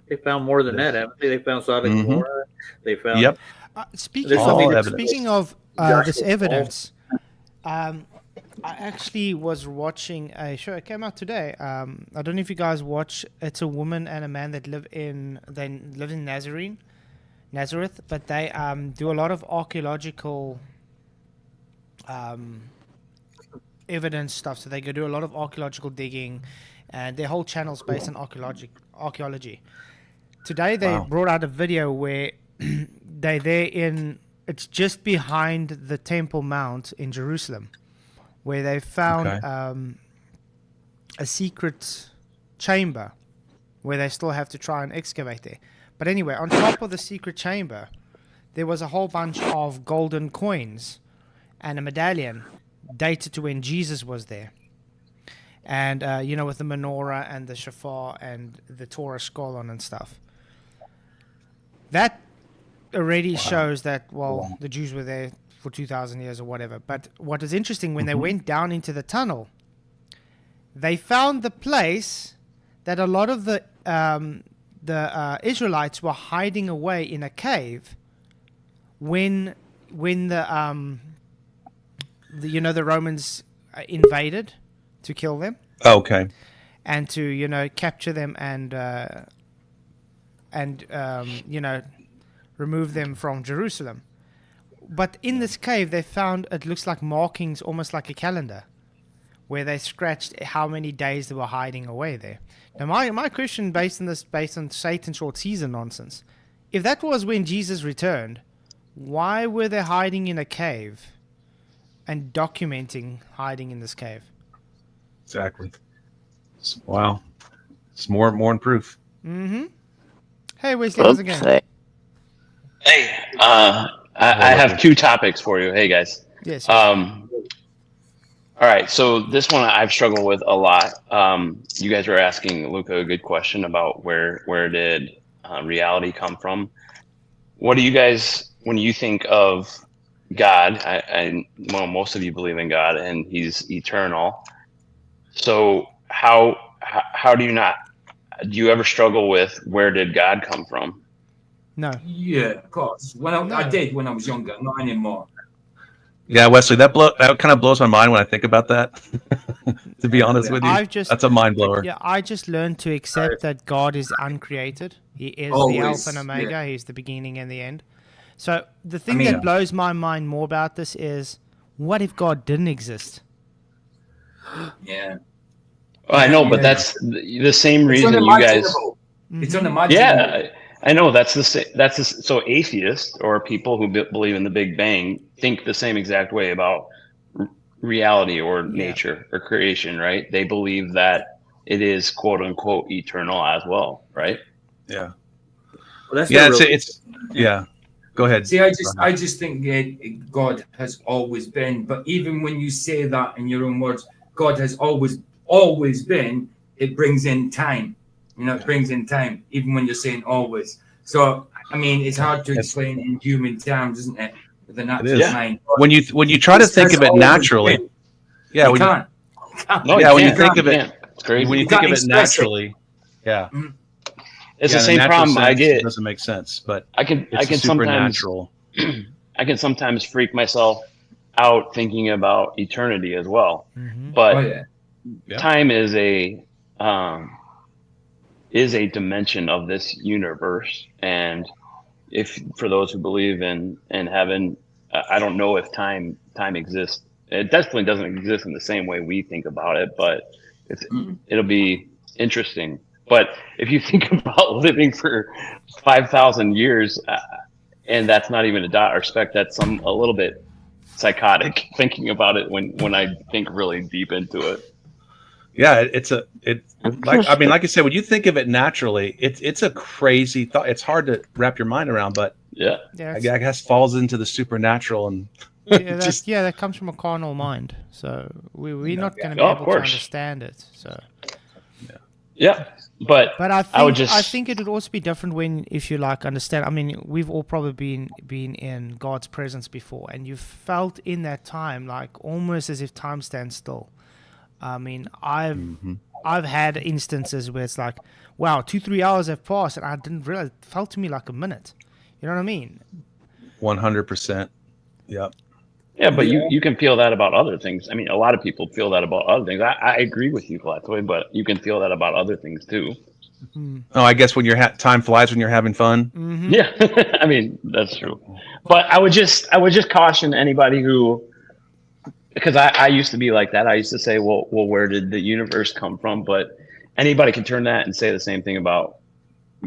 they found more than that, haven't they? They found Sodom and Gomorrah. They found. Yep. Speaking of this evidence, I actually was watching a show. It came out today. I don't know if you guys watch. It's a woman and a man that live in Nazareth, but they do a lot of archaeological evidence stuff. So they go do a lot of archaeological digging, and their whole channel's based on archaeology. Today they brought out a video where they're there in. It's just behind the Temple Mount in Jerusalem, where they found a secret chamber where they still have to try and excavate there. But anyway, on top of the secret chamber, there was a whole bunch of golden coins and a medallion dated to when Jesus was there. And, with the menorah and the shofar and the Torah scroll on and stuff. That already shows that, the Jews were there for 2,000 years or whatever. But what was interesting, when they went down into the tunnel, they found the place that a lot of the Israelites were hiding away in a cave when the Romans invaded to kill them. Okay. And to capture them and remove them from Jerusalem. But in this cave, they found, it looks like markings, almost like a calendar, where they scratched how many days they were hiding away there. Now, my question based on Satan's short season nonsense, if that was when Jesus returned, why were they hiding in a cave and documenting hiding in this cave? Exactly. Wow. It's more and proof. Mm-hmm. Hey, Wesley, how's it going? Hey, I have two topics for you. Hey, guys. Yes. All right, so this one I've struggled with a lot. You guys were asking Luca a good question about where did reality come from? What do you guys, when you think of God, well, most of you believe in God and He's eternal. So how do you ever struggle with where did God come from? No. Yeah, of course. I did when I was younger, not anymore. Yeah, Wesley, that kind of blows my mind when I think about that. To be honest with you, that's a mind blower. Yeah, I just learned to accept that God is uncreated. He is the Alpha and Omega. Yeah. He's the beginning and the end. So the thing that blows my mind more about this is, what if God didn't exist? Yeah. Well, I know, but that's the same reason you guys. It's unimaginable. Yeah, I know so atheists or people who believe in the Big Bang think the same exact way about reality or nature or creation, right? They believe that it is quote unquote eternal as well, right? Yeah. Well, that's it's Go ahead. See, I just think God has always been, but even when you say that in your own words, God has always been, it brings in time. It brings in time, even when you're saying always. So, it's hard to explain in human terms, isn't it? With the natural mind. When you try to think of it naturally, when you think of it, it's crazy. When you think of it naturally, it's the same problem I get. It doesn't make sense, but I can supernatural. I can sometimes freak myself out thinking about eternity as well. Mm-hmm. But time is a dimension of this universe, and if for those who believe in heaven, I don't know if time exists. It definitely doesn't exist in the same way we think about it, but it'll be interesting. But if you think about living for 5,000 years, and that's not even a dot or speck, that's a little bit psychotic thinking about it when I think really deep into it. Yeah, like I said, when you think of it naturally, it's a crazy thought. It's hard to wrap your mind around, but I guess falls into the supernatural and that comes from a carnal mind. So we're not going to be able to understand it. So but I think it would also be different if you understand. We've all probably been in God's presence before, and you felt in that time like almost as if time stands still. I've had instances where it's like, wow, 2-3 hours have passed, and I didn't realize. It felt to me like a minute. You know what I mean? 100%. Yep. Yeah, but you can feel that about other things. A lot of people feel that about other things. I agree with you, Flatzoid, but you can feel that about other things too. Mm-hmm. Oh, I guess when time flies when you're having fun. Mm-hmm. Yeah, that's true. But I would just caution anybody who, because I used to be like that. I used to say, well, where did the universe come from? But anybody can turn that and say the same thing about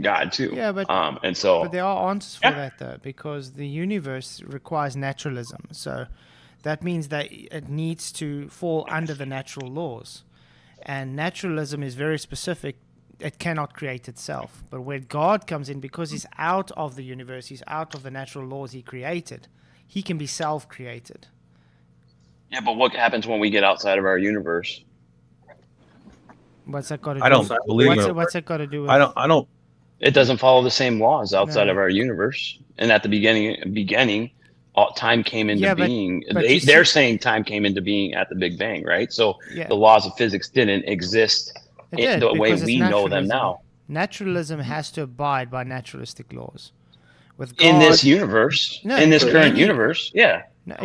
God too. Yeah, but but there are answers for that though, because the universe requires naturalism. So that means that it needs to fall under the natural laws, and naturalism is very specific. It cannot create itself. But where God comes in, because He's out of the universe, He's out of the natural laws He created, He can be self-created. Yeah, but what happens when we get outside of our universe? What's that got to do? I don't believe it. What's that got to do with? I don't. It doesn't follow the same laws outside of our universe. And at the beginning, time came into being. but They're saying time came into being at the Big Bang, right? So Yeah. the laws of physics didn't exist It did, the way because it's we know them naturalism. now. Naturalism has to abide by naturalistic laws. With God, In this universe, No, in this in current any- universe, yeah. no,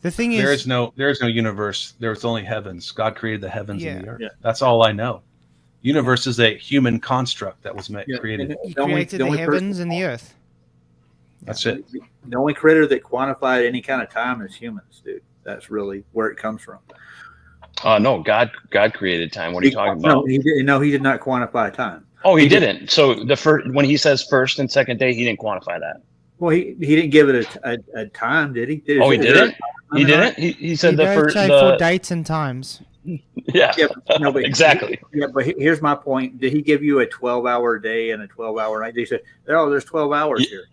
the thing There is, is no universe. There's only heavens. God created the heavens and the earth. Yeah. That's all I know. Universe is a human construct that was created. And He the only- created the the only person- heavens and the earth. That's it. The only critter that quantified any kind of time is humans, dude. That's really where it comes from. No, God created time. What are you talking about? No, he did not quantify time. Oh, he didn't. So the first, when he says first and second day, he didn't quantify that. Well, he didn't give it a time, did he? He didn't. He didn't. He said He the does first. say for dates and times. Yeah. But Exactly. But here's my point. Did he give you a 12-hour day and a 12-hour night? He said, "Oh, there's 12 hours here."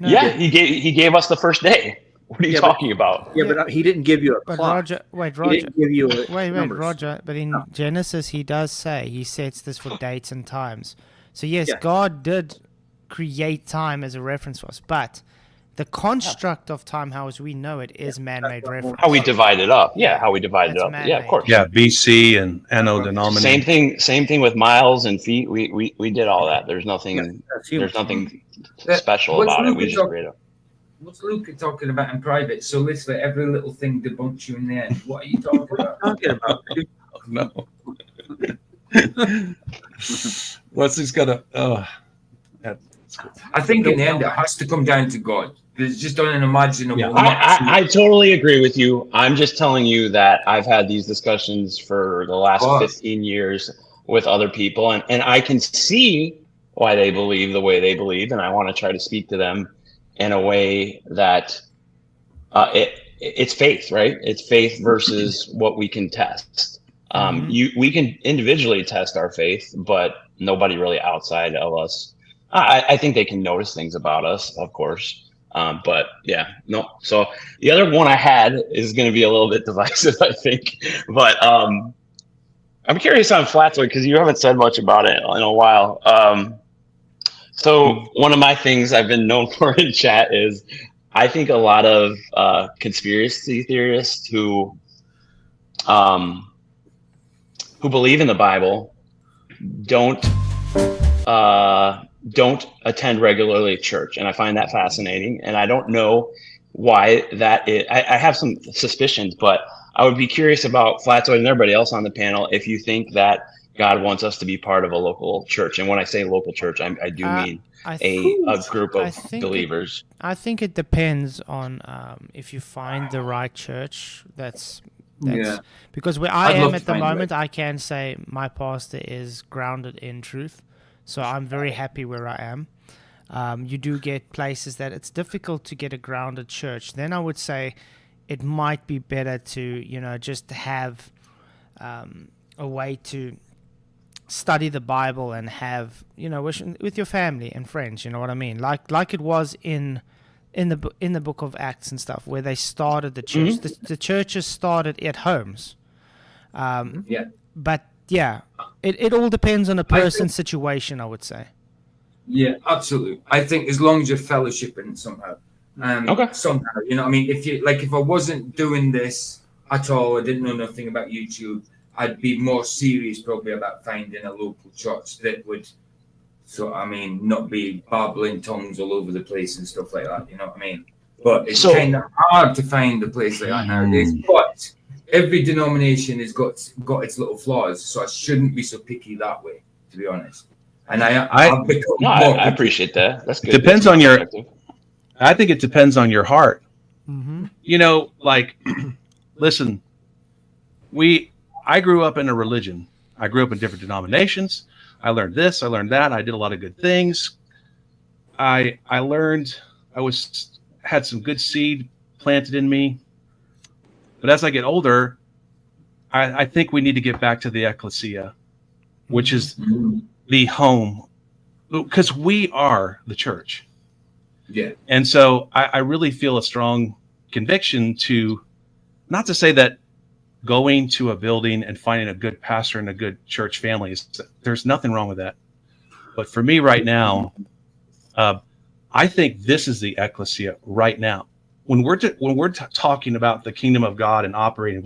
No. Yeah, he gave us the first day. What are you talking about? Yeah, but he didn't give you a But clock. Roger, He didn't give you numbers. Roger. But in Genesis, he does say he sets this for dates and times. So yes, Yeah. God did create time as a reference for us, but the construct of time, how as we know it, is man-made reference. How we divide it up? Yeah, how we divide it That's up. Yeah, of man-made. course. Yeah, BC and Anno Domini. Same thing with miles and feet. We did all that. There's nothing. There's nothing special What's about it. Luke We just talk- create it. What's Luke talking about in private? So literally every little thing debunks you in the end. What are you talking about? Talking about No. What's this gonna? I think in the end it has to come down to God. It's just unimaginable. Yeah. I totally agree with you. I'm just telling you that I've had these discussions for the last 15 years with other people, and I can see why they believe the way they believe, and I want to try to speak to them in a way that it's faith, right? It's faith versus what we can test. We can individually test our faith, but nobody really outside of us. I think they can notice things about us, of course. But yeah, no. So the other one I had is going to be a little bit divisive, I think. But I'm curious on Flatzoid because you haven't said much about it in a while. So one of my things I've been known for in chat is I think a lot of conspiracy theorists who believe in the Bible don't attend regularly at church, and I find that fascinating. And I don't know why that is. I have some suspicions, but I would be curious about Flatzoid and everybody else on the panel if you think that God wants us to be part of a local church. And when I say local church, I do mean a group of believers. I think it depends on if you find the right church. That's because where I am at the moment, I can say my pastor is grounded in truth. So I'm very happy where I am. You do get places that it's difficult to get a grounded church. Then I would say it might be better to, just have a way to study the Bible and have, with your family and friends. You know what I mean? Like it was in the book of Acts and stuff, where they started the church. Mm-hmm. The churches started at homes. But yeah, it all depends on a person's situation, I would say. Yeah, absolutely. I think as long as you're fellowshipping somehow, somehow, I mean, if I wasn't doing this at all, I didn't know nothing about YouTube, I'd be more serious probably about finding a local church that would, not be babbling tongues all over the place and stuff like that. You know what I mean? But it's kind of hard to find a place like that nowadays. But every denomination has got its little flaws, so I shouldn't be so picky that way, to be honest. And I appreciate that. That's good. Depends on your. I think it depends on your heart. Mm-hmm. Listen. I grew up in a religion. I grew up in different denominations. I learned this. I learned that. I did a lot of good things. I learned. Had some good seed planted in me. But as I get older, I think we need to get back to the ecclesia, which is the home, because we are the church. Yeah. And so I really feel a strong conviction not to say that going to a building and finding a good pastor and a good church family, there's nothing wrong with that. But for me right now, I think this is the ecclesia right now. When we're talking about the kingdom of God and operating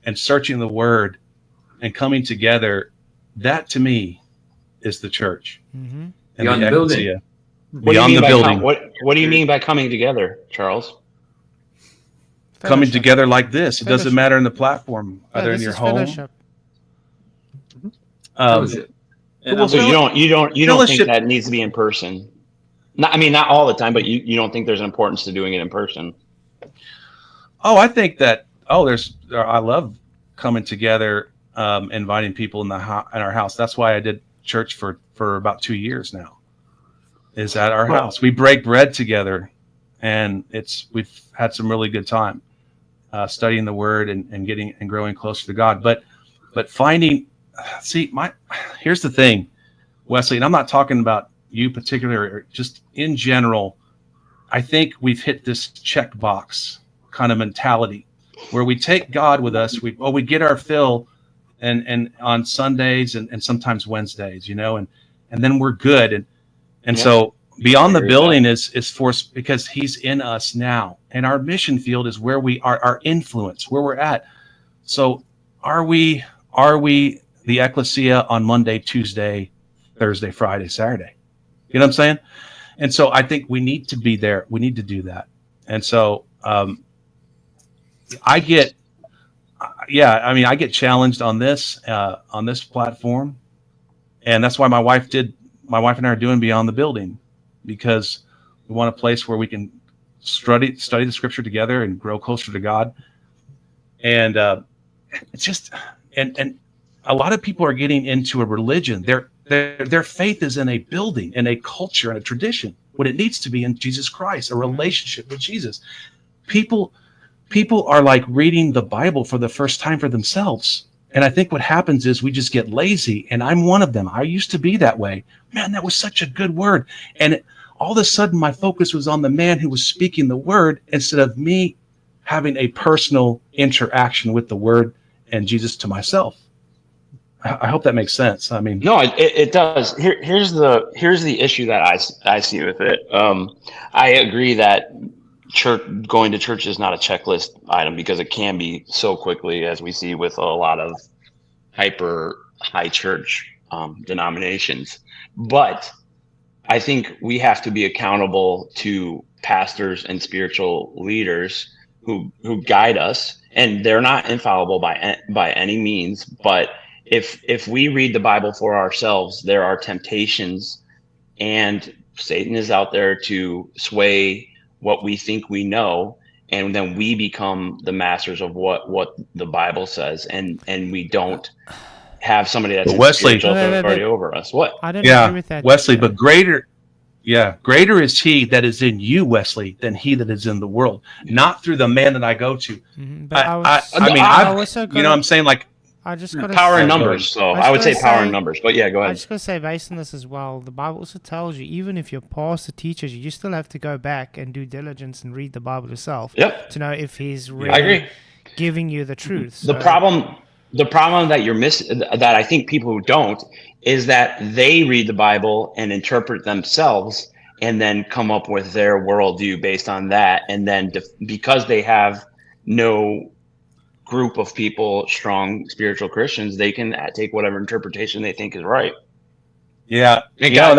and searching the word and coming together, that to me is the church. Mm-hmm. And Beyond the building. Beyond the building. What do you mean by coming together, Charles? Coming Fellowship. together like this. It doesn't Fellowship. matter in the platform, Yeah, either in this your is home. fellowship. Fellowship. So you don't think Fellowship- that needs to be in person? Not all the time, but you don't think there's an importance to doing it in person? Oh, I think that. I love coming together, inviting people in our house. That's why I did church for about 2 years now. Is at our house. We break bread together, and we've had some really good time studying the word and getting and growing closer to God. But finding, here's the thing, Wesley, and I'm not talking about you particularly, or just in general. I think we've hit this checkbox kind of mentality where we take God with us. We get our fill, and on Sundays and sometimes Wednesdays, and then we're good. And so beyond the building is forced because he's in us now. And our mission field is where we are, our influence, where we're at. So are we the ecclesia on Monday, Tuesday, Thursday, Friday, Saturday? You know what I'm saying? And so I think we need to be there. We need to do that. And so I get challenged on this platform. And that's why my wife and I are doing Beyond the Building, because we want a place where we can study the scripture together and grow closer to God. And it's just, and a lot of people are getting into a religion. Their faith is in a building, in a culture, and a tradition, when it needs to be in Jesus Christ, a relationship with Jesus. People are like reading the Bible for the first time for themselves. And I think what happens is we just get lazy, and I'm one of them. I used to be that way. Man, that was such a good word. And all of a sudden, my focus was on the man who was speaking the word instead of me having a personal interaction with the word and Jesus to myself. I hope that makes sense. I mean, no, it does. Here's the issue that I see with it. I agree that going to church is not a checklist item, because it can be so quickly, as we see with a lot of hyper high church denominations. But I think we have to be accountable to pastors and spiritual leaders who guide us, and they're not infallible by any means. But if we read the Bible for ourselves, there are temptations, and Satan is out there to sway what we think we know, and then we become the masters of what the Bible says, and we don't have somebody that's in spiritual authority over us. What? I don't agree with that, Wesley, but greater is he that is in you, Wesley, than he that is in the world. Not through the man that I go to. Mm-hmm. But I'm saying, like, I just got power in numbers. So I would say power in numbers. But yeah, go ahead. I just got to say, based on this as well, the Bible also tells you, even if your pastor teaches you, you still have to go back and do diligence and read the Bible yourself. Yep. To know if he's I agree. giving you the truth. The problem that you're missing, that I think people who don't, is that they read the Bible and interpret themselves, and then come up with their worldview based on that, and then because they have no group of people, strong spiritual Christians, they can take whatever interpretation they think is right. Yeah. And God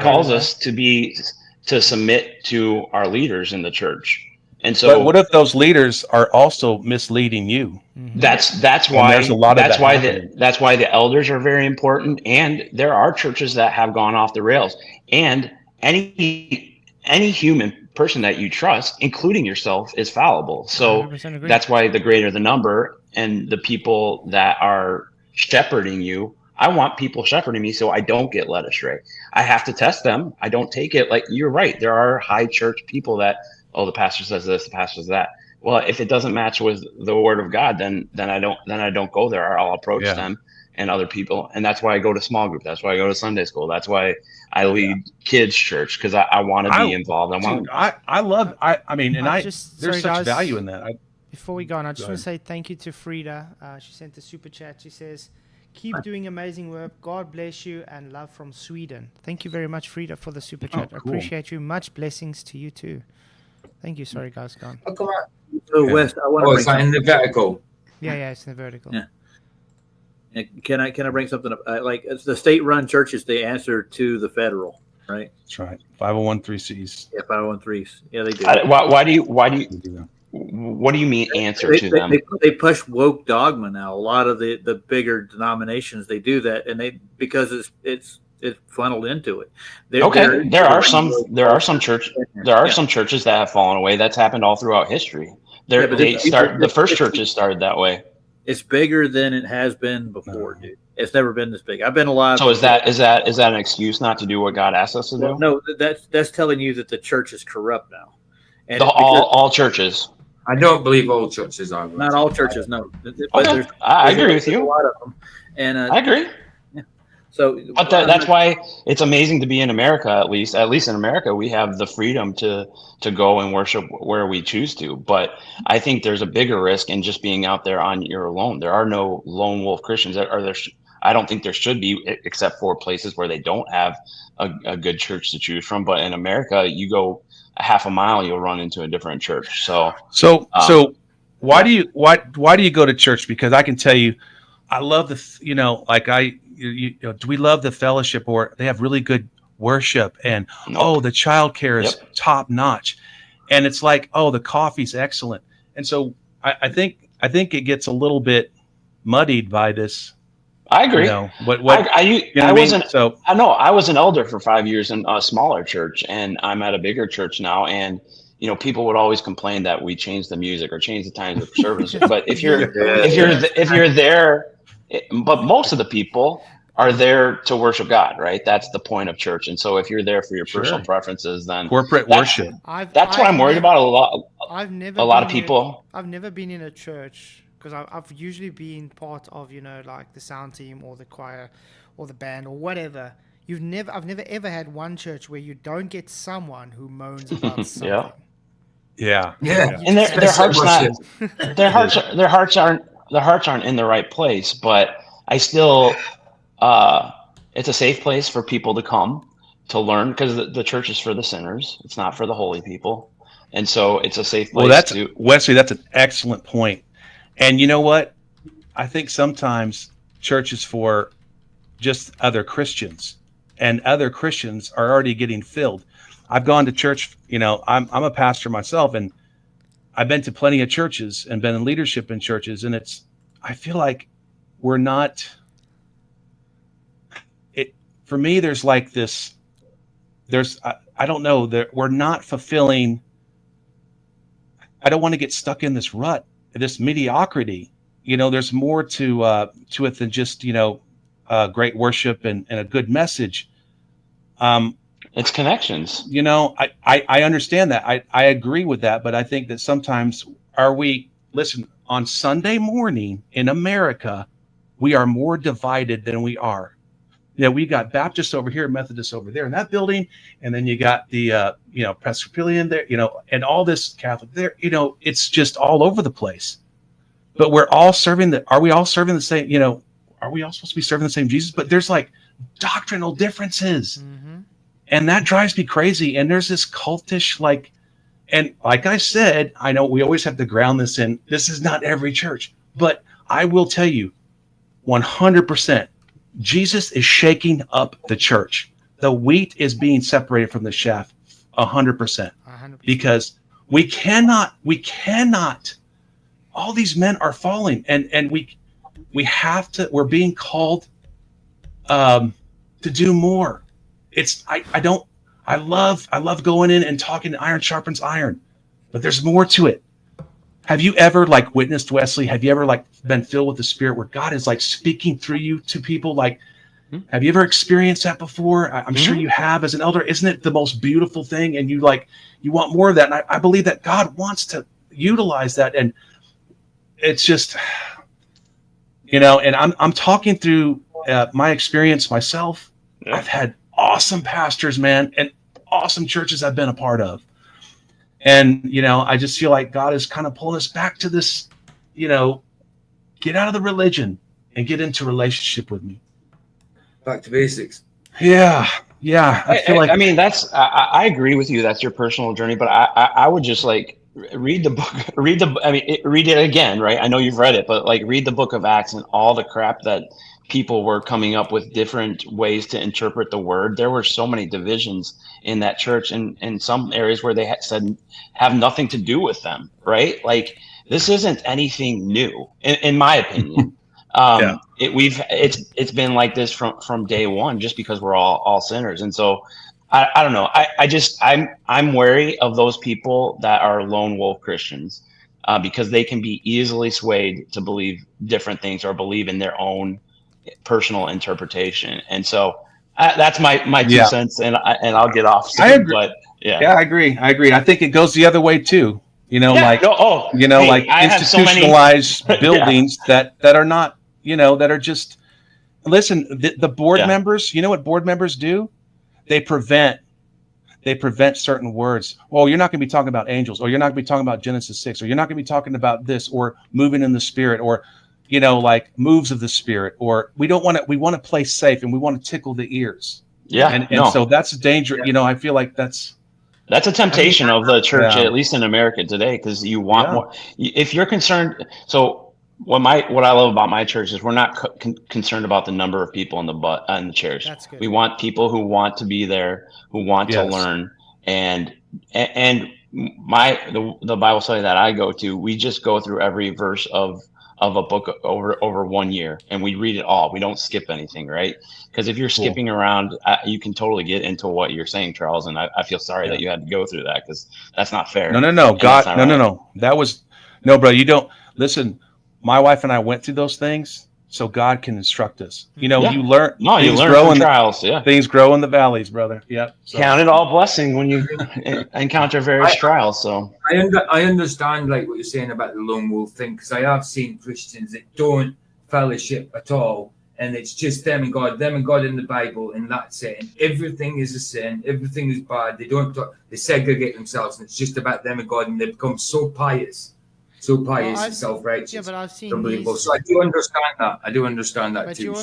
calls us to submit to our leaders in the church. And so, but what if those leaders are also misleading you? That's why there's a lot of that's why the elders are very important. And there are churches that have gone off the rails. And any human person that you trust, including yourself, is fallible. So that's why the greater the number, and the people that are shepherding you, I want people shepherding me so I don't get led astray. I have to test them. I don't take it like, you're right. There are high church people that, the pastor says this, the pastor says that. Well, if it doesn't match with the word of God, then I don't go there. I'll approach them and other people. And that's why I go to small group. That's why I go to Sunday school. That's why I lead kids church, because I want to be involved. There's such value in that. Before we go on, I just want to say thank you to Frida. She sent a super chat. She says, Keep doing amazing work. God bless you, and love from Sweden. Thank you very much, Frida, for the super chat. cool. Appreciate you. Much blessings to you too. Thank you. Sorry, guys, gone. Oh, come on. So Okay. West, I want to Oh, bring it's like in something. the vertical. Yeah, it's in the vertical. Yeah. Can I bring something up? Like it's the state-run churches, they answer to the federal, right? That's right. 501(c)(3)s. Yeah, 501(c)(3)s. Yeah, they do. Why do you We do that. what do you mean answer to them? They push woke dogma now. A lot of the bigger denominations, they do that, and because it's funneled into it. There are some churches that have fallen away. That's happened all throughout history. The first churches started that way. It's bigger than it has been before, dude. It's never been this big. I've been alive. So is that an excuse not to do what God asked us to do? Well, no, that's telling you that the church is corrupt now. And all churches. I don't believe all churches are. Not all churches, no. Okay. I agree with you. A lot of them, and I agree. Yeah. So, but that's why it's amazing to be in America. At least in America, we have the freedom to go and worship where we choose to. But I think there's a bigger risk in just being out there on your own. There are no lone wolf Christians. I don't think there should be, except for places where they don't have a good church to choose from. But in America, you go a half a mile, you'll run into a different church. So why do you go to church? Because I can tell you, I love do we love the fellowship, or they have really good worship, and the childcare is top notch, and it's like, the coffee's excellent. And so I think it gets a little bit muddied by this. I agree. I was an elder for 5 years in a smaller church, and I'm at a bigger church now. And people would always complain that we change the music or change the times of service. But if you're there, but most of the people are there to worship God, right? That's the point of church. And so if you're there for your personal preferences, then corporate worship. That's what I'm worried about. A lot of people. I've never been in a church, because I've usually been part of, like the sound team or the choir or the band or whatever. I've never ever had one church where you don't get someone who moans about something. Yeah. And their hearts aren't in the right place, but I still it's a safe place for people to come to learn, because the church is for the sinners. It's not for the holy people. And so it's a safe place. Wesley, that's an excellent point. And you know what? I think sometimes church is for just other Christians, and other Christians are already getting filled. I've gone to church, I'm a pastor myself, and I've been to plenty of churches and been in leadership in churches. And I feel like we're not, for me, there's like this, I don't know, we're not fulfilling. I don't want to get stuck in this rut, this mediocrity. There's more to it than just, great worship and a good message. It's connections. I understand that. I agree with that. But I think that sometimes on Sunday morning in America, we are more divided than we are. We got Baptists over here, Methodists over there in that building. And then you got the, Presbyterian there, and all this Catholic there, it's just all over the place. But we're all are we all serving the same, are we all supposed to be serving the same Jesus? But there's like doctrinal differences. Mm-hmm. And that drives me crazy. And there's this cultish, and like I said, I know we always have to ground this in, this is not every church, but I will tell you 100%, Jesus is shaking up the church. The wheat is being separated from the chaff 100%. Because we cannot, all these men are falling, and we have to, we're being called to do more. I love going in and talking. Iron sharpens iron, but there's more to it. Have you ever witnessed, Wesley? Have you ever been filled with the Spirit where God is speaking through you to people? Have you ever experienced that before? I'm sure you have as an elder. Isn't it the most beautiful thing? And you want more of that. And I believe that God wants to utilize that. And it's just, and I'm talking through my experience myself. Yeah. I've had awesome pastors, man, and awesome churches I've been a part of. And, I just feel like God is kind of pulling us back to this, get out of the religion and get into relationship with me. Back to basics. Yeah. I feel like, I mean, I agree with you. That's your personal journey, but I would just like read the book, read it again, right? I know you've read it, but like read the book of Acts and all the crap that people were coming up with different ways to interpret the word. There were so many divisions in that church and in some areas where they said have nothing to do with them, right? Like this isn't anything new in my opinion. Yeah. It's been like this from day one, just because we're all sinners. And so I don't know. I'm wary of those people that are lone wolf Christians, because they can be easily swayed to believe different things or believe in their own personal interpretation. And so that's my 2 cents, and I'll get off soon, I agree. But I agree. I think it goes the other way too. Like institutionalized buildings that are not, that are just, listen, the board members, you know what board members do? They prevent certain words. Well, you're not going to be talking about angels, or you're not going to be talking about Genesis 6, or you're not going to be talking about this, or moving in the spirit, or, like moves of the spirit, or we want to play safe and we want to tickle the ears. Yeah. And so that's a danger. I feel like that's a temptation of the church, at least in America today, because you want more. If you're concerned, so what I love about my church is we're not concerned about the number of people in the chairs. That's good. We want people who want to be there, who want to learn, and the Bible study that I go to, we just go through every verse of a book over 1 year, and we read it all. We don't skip anything, right? Because if you're skipping around, you can totally get into what you're saying, Charles. And I feel sorry that you had to go through that, because that's not fair. No. God, no. That was bro. You don't listen. My wife and I went through those things, so God can instruct us. You learn. No, you learn from trials. Yeah, things grow in the valleys, brother. Yep. So. Count it all blessing when you encounter various trials. So I understand like what you're saying about the lone wolf thing, because I have seen Christians that don't fellowship at all, and it's just them and God in the Bible, and that's it. And everything is a sin, everything is bad. They don't talk, they segregate themselves, and it's just about them and God, and they become so pious and self-righteous. Yeah, but I've seen unbelievable. So I do understand that. But too. you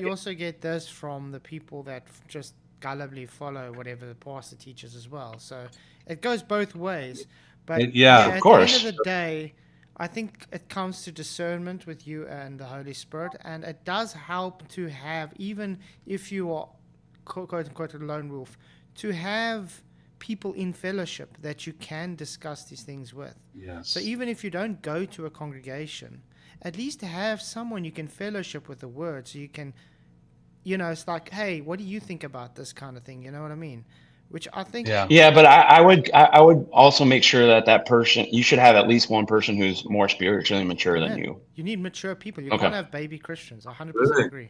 also get this from the people that just gullibly follow whatever the pastor teaches as well. So it goes both ways. But of at course. the end of the day, I think it comes to discernment with you and the Holy Spirit, and it does help to have, even if you are quote unquote a lone wolf, to have people in fellowship that you can discuss these things with. Yes. So even if you don't go to a congregation, at least have someone you can fellowship with the word, so you can, it's like, hey, what do you think about this kind of thing? You know what I mean? Which I think. Yeah, but I would also make sure that person, you should have at least one person who's more spiritually mature than you. You need mature people. You can't have baby Christians. 100% agree.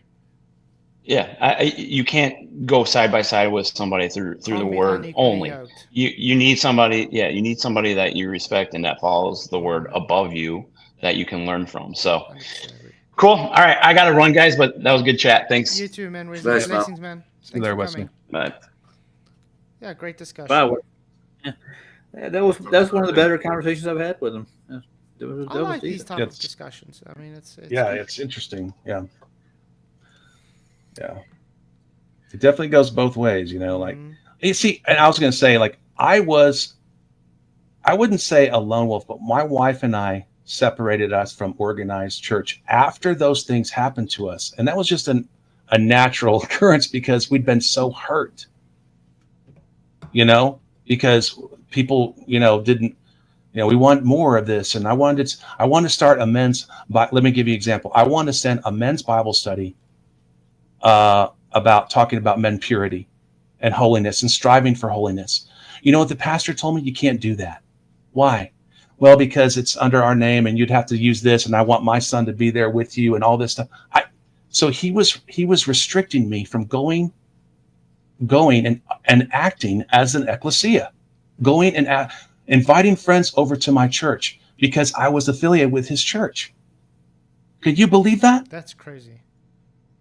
Yeah, you can't go side by side with somebody through the word only. You need somebody. Yeah, you need somebody that you respect and that follows the word above you, that you can learn from. So cool. All right, I got to run, guys, but that was a good chat. Thanks. You too, man. Blessings, man. Thanks for coming. Bye. Yeah, great discussion. Wow. Yeah, that's one of the better conversations I've had with him. I like these types of discussions. I mean, it's it's interesting. Yeah. It definitely goes both ways, like you see, and I was going to say, like, I wouldn't say a lone wolf, but my wife and I separated us from organized church after those things happened to us. And that was just a natural occurrence, because we'd been so hurt, because people, didn't, we want more of this. And I wanted to start a men's, let me give you an example. I want to send a men's Bible study about talking about men purity and holiness and striving for holiness. You know what the pastor told me? You can't do that. Why? Well, because it's under our name and you'd have to use this, and I want my son to be there with you and all this stuff. So he was restricting me from going and acting as an ecclesia, going and inviting friends over to my church because I was affiliated with his church. Could you believe that? That's crazy.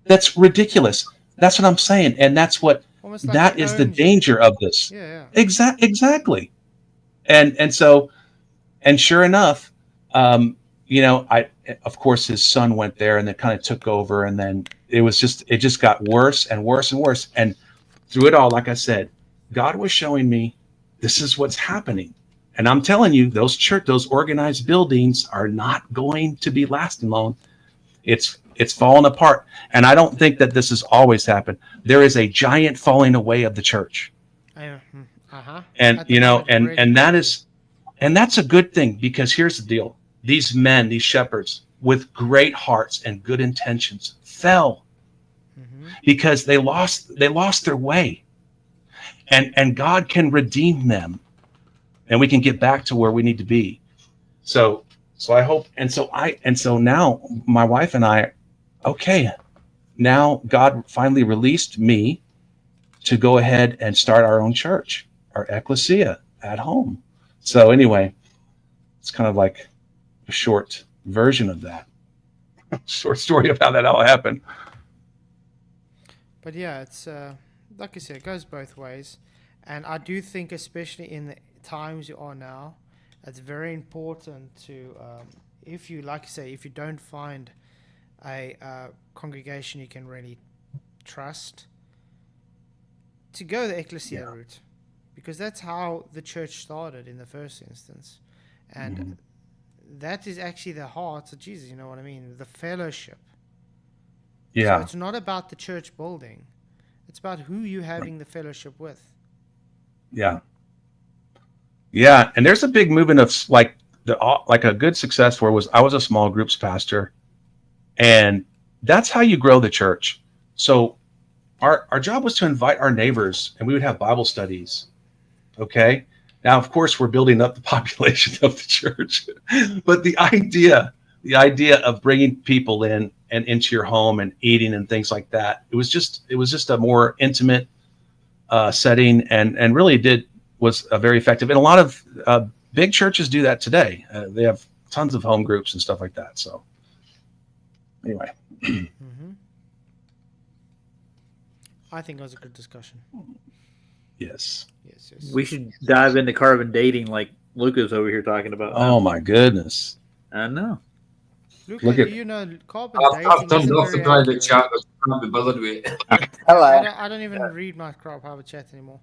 That's ridiculous. That's what I'm saying. And that's what, that is the danger of this. Yeah. Exactly. And so, and sure enough, of course, his son went there and then kind of took over, and then it just got worse and worse and worse. And through it all, like I said, God was showing me this is what's happening. And I'm telling you, those organized buildings are not going to be lasting long. It's falling apart. And I don't think that this has always happened. There is a giant falling away of the church. And that's a good thing, because here's the deal. These men, these shepherds with great hearts and good intentions fell because they lost their way. And God can redeem them, and we can get back to where we need to be. So I hope, and so now my wife and I, okay, now God finally released me to go ahead and start our own church, our ecclesia at home. So anyway, it's kind of like a short version of that. Short story of how that all happened. But yeah, it's like I said, it goes both ways. And I do think, especially in the times you are now, it's very important to, if you don't find a congregation you can really trust, to go the ecclesia route, because that's how the church started in the first instance. And that is actually the heart of Jesus, you know what I mean? The fellowship. Yeah. So it's not about the church building. It's about who you're having the fellowship with. Yeah. Yeah. And there's a big movement of like a good success where I was a small groups pastor, and that's how you grow the church. So our job was to invite our neighbors, and we would have Bible studies. Okay. Now, of course, we're building up the population of the church, but the idea of bringing people in and into your home and eating and things like that, it was just a more intimate setting, and really was very effective. And a lot of big churches do that today. They have tons of home groups and stuff like that. So anyway. I think it was a good discussion. Yes. We should dive into carbon dating like Lucas over here talking about. Oh my goodness. I know. Luca, do you know carbon dating? I've turned off the private chat. I can't be bothered with it. Hello. I don't even read my private chat anymore.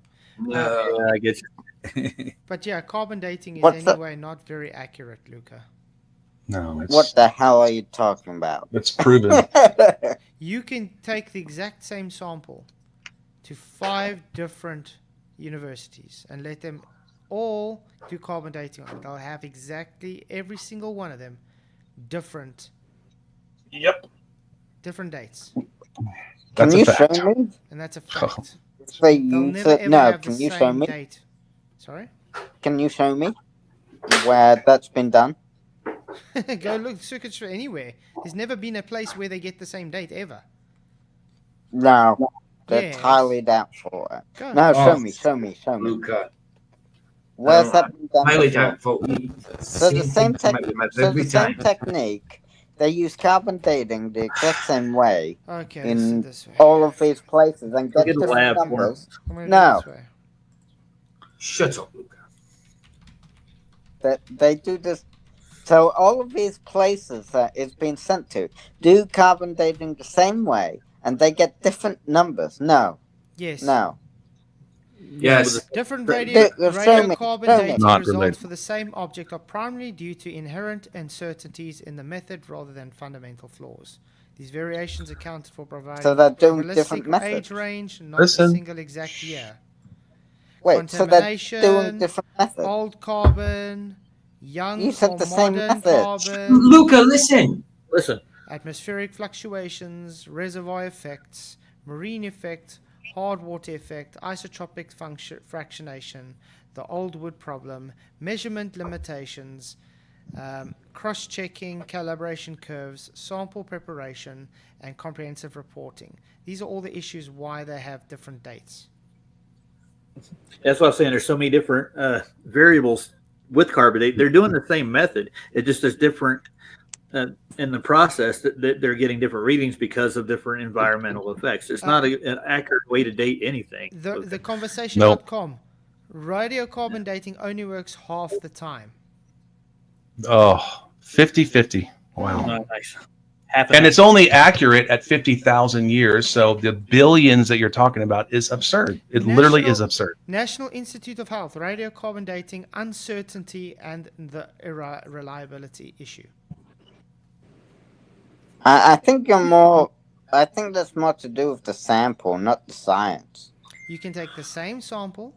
Yeah, I get you. But yeah, carbon dating is not very accurate, Luca. No. What the hell are you talking about? It's proven. You can take the exact same sample to 5 different universities and let them all do carbon dating on it. They'll have exactly every single one of them different dates. Can you show me? And that's a fact. They'll never ever have the same date. Sorry? Can you show me where that's been done? Go look circuits anywhere. There's never been a place where they get the same date ever. No. That's highly doubtful. No, show me. Luca. Where's that been done? Highly doubtful. So the same technique, they use carbon dating the exact same way in all of these places and get different numbers. No. Shut up, Luca. They do this. So all of these places that it's been sent to do carbon dating the same way, and they get different numbers. No. Yes. No. Yes. Different radiocarbon dating results for the same object are primarily due to inherent uncertainties in the method rather than fundamental flaws. These variations accounted for providing so they're doing different methods. Age range, not a single exact year. Wait, so they're doing different methods. Old carbon, young you said or the same modern method. carbon. Luca, listen. Atmospheric fluctuations, reservoir effects, marine effect, hard water effect, isotropic fractionation, the old wood problem, measurement limitations, cross-checking, calibration curves, sample preparation, and comprehensive reporting. These are all the issues why they have different dates. That's what I'm saying. There's so many different variables with carbon dating. They're doing the same method. It just is different in the process that they're getting different readings because of different environmental effects. It's not an accurate way to date anything. The conversation.com, radiocarbon dating only works half the time. Oh, 50-50. Wow. Oh, nice. Half And it's only accurate at 50,000 years. So the billions that you're talking about is absurd. It literally is absurd. National Institute of Health, radiocarbon dating, uncertainty, and the reliability issue. I think you're more. I think that's more to do with the sample, not the science. You can take the same sample,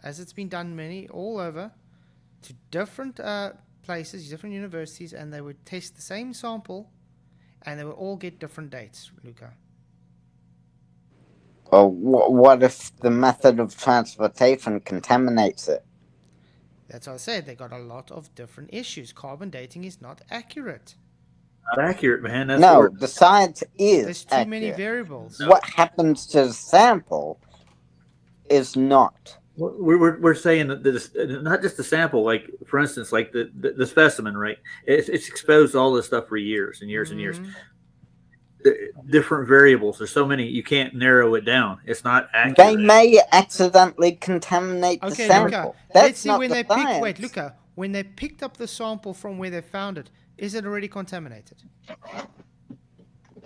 as it's been done all over, to different places, different universities, and they would test the same sample, and they would all get different dates, Luca. Well, what if the method of transportation contaminates it? That's what I said. They got a lot of different issues. Carbon dating is not accurate. Not accurate, man. That's No, where- the science is There's too many variables. What happens to the sample is not. We're saying that this, not just the sample, like for instance, like the specimen, right? It's exposed to all this stuff for years and years and years. Different variables. There's so many you can't narrow it down. It's not accurate. They may accidentally contaminate the sample. Luca, That's let's see not when the they science. Wait, Luca. When they picked up the sample from where they found it, is it already contaminated?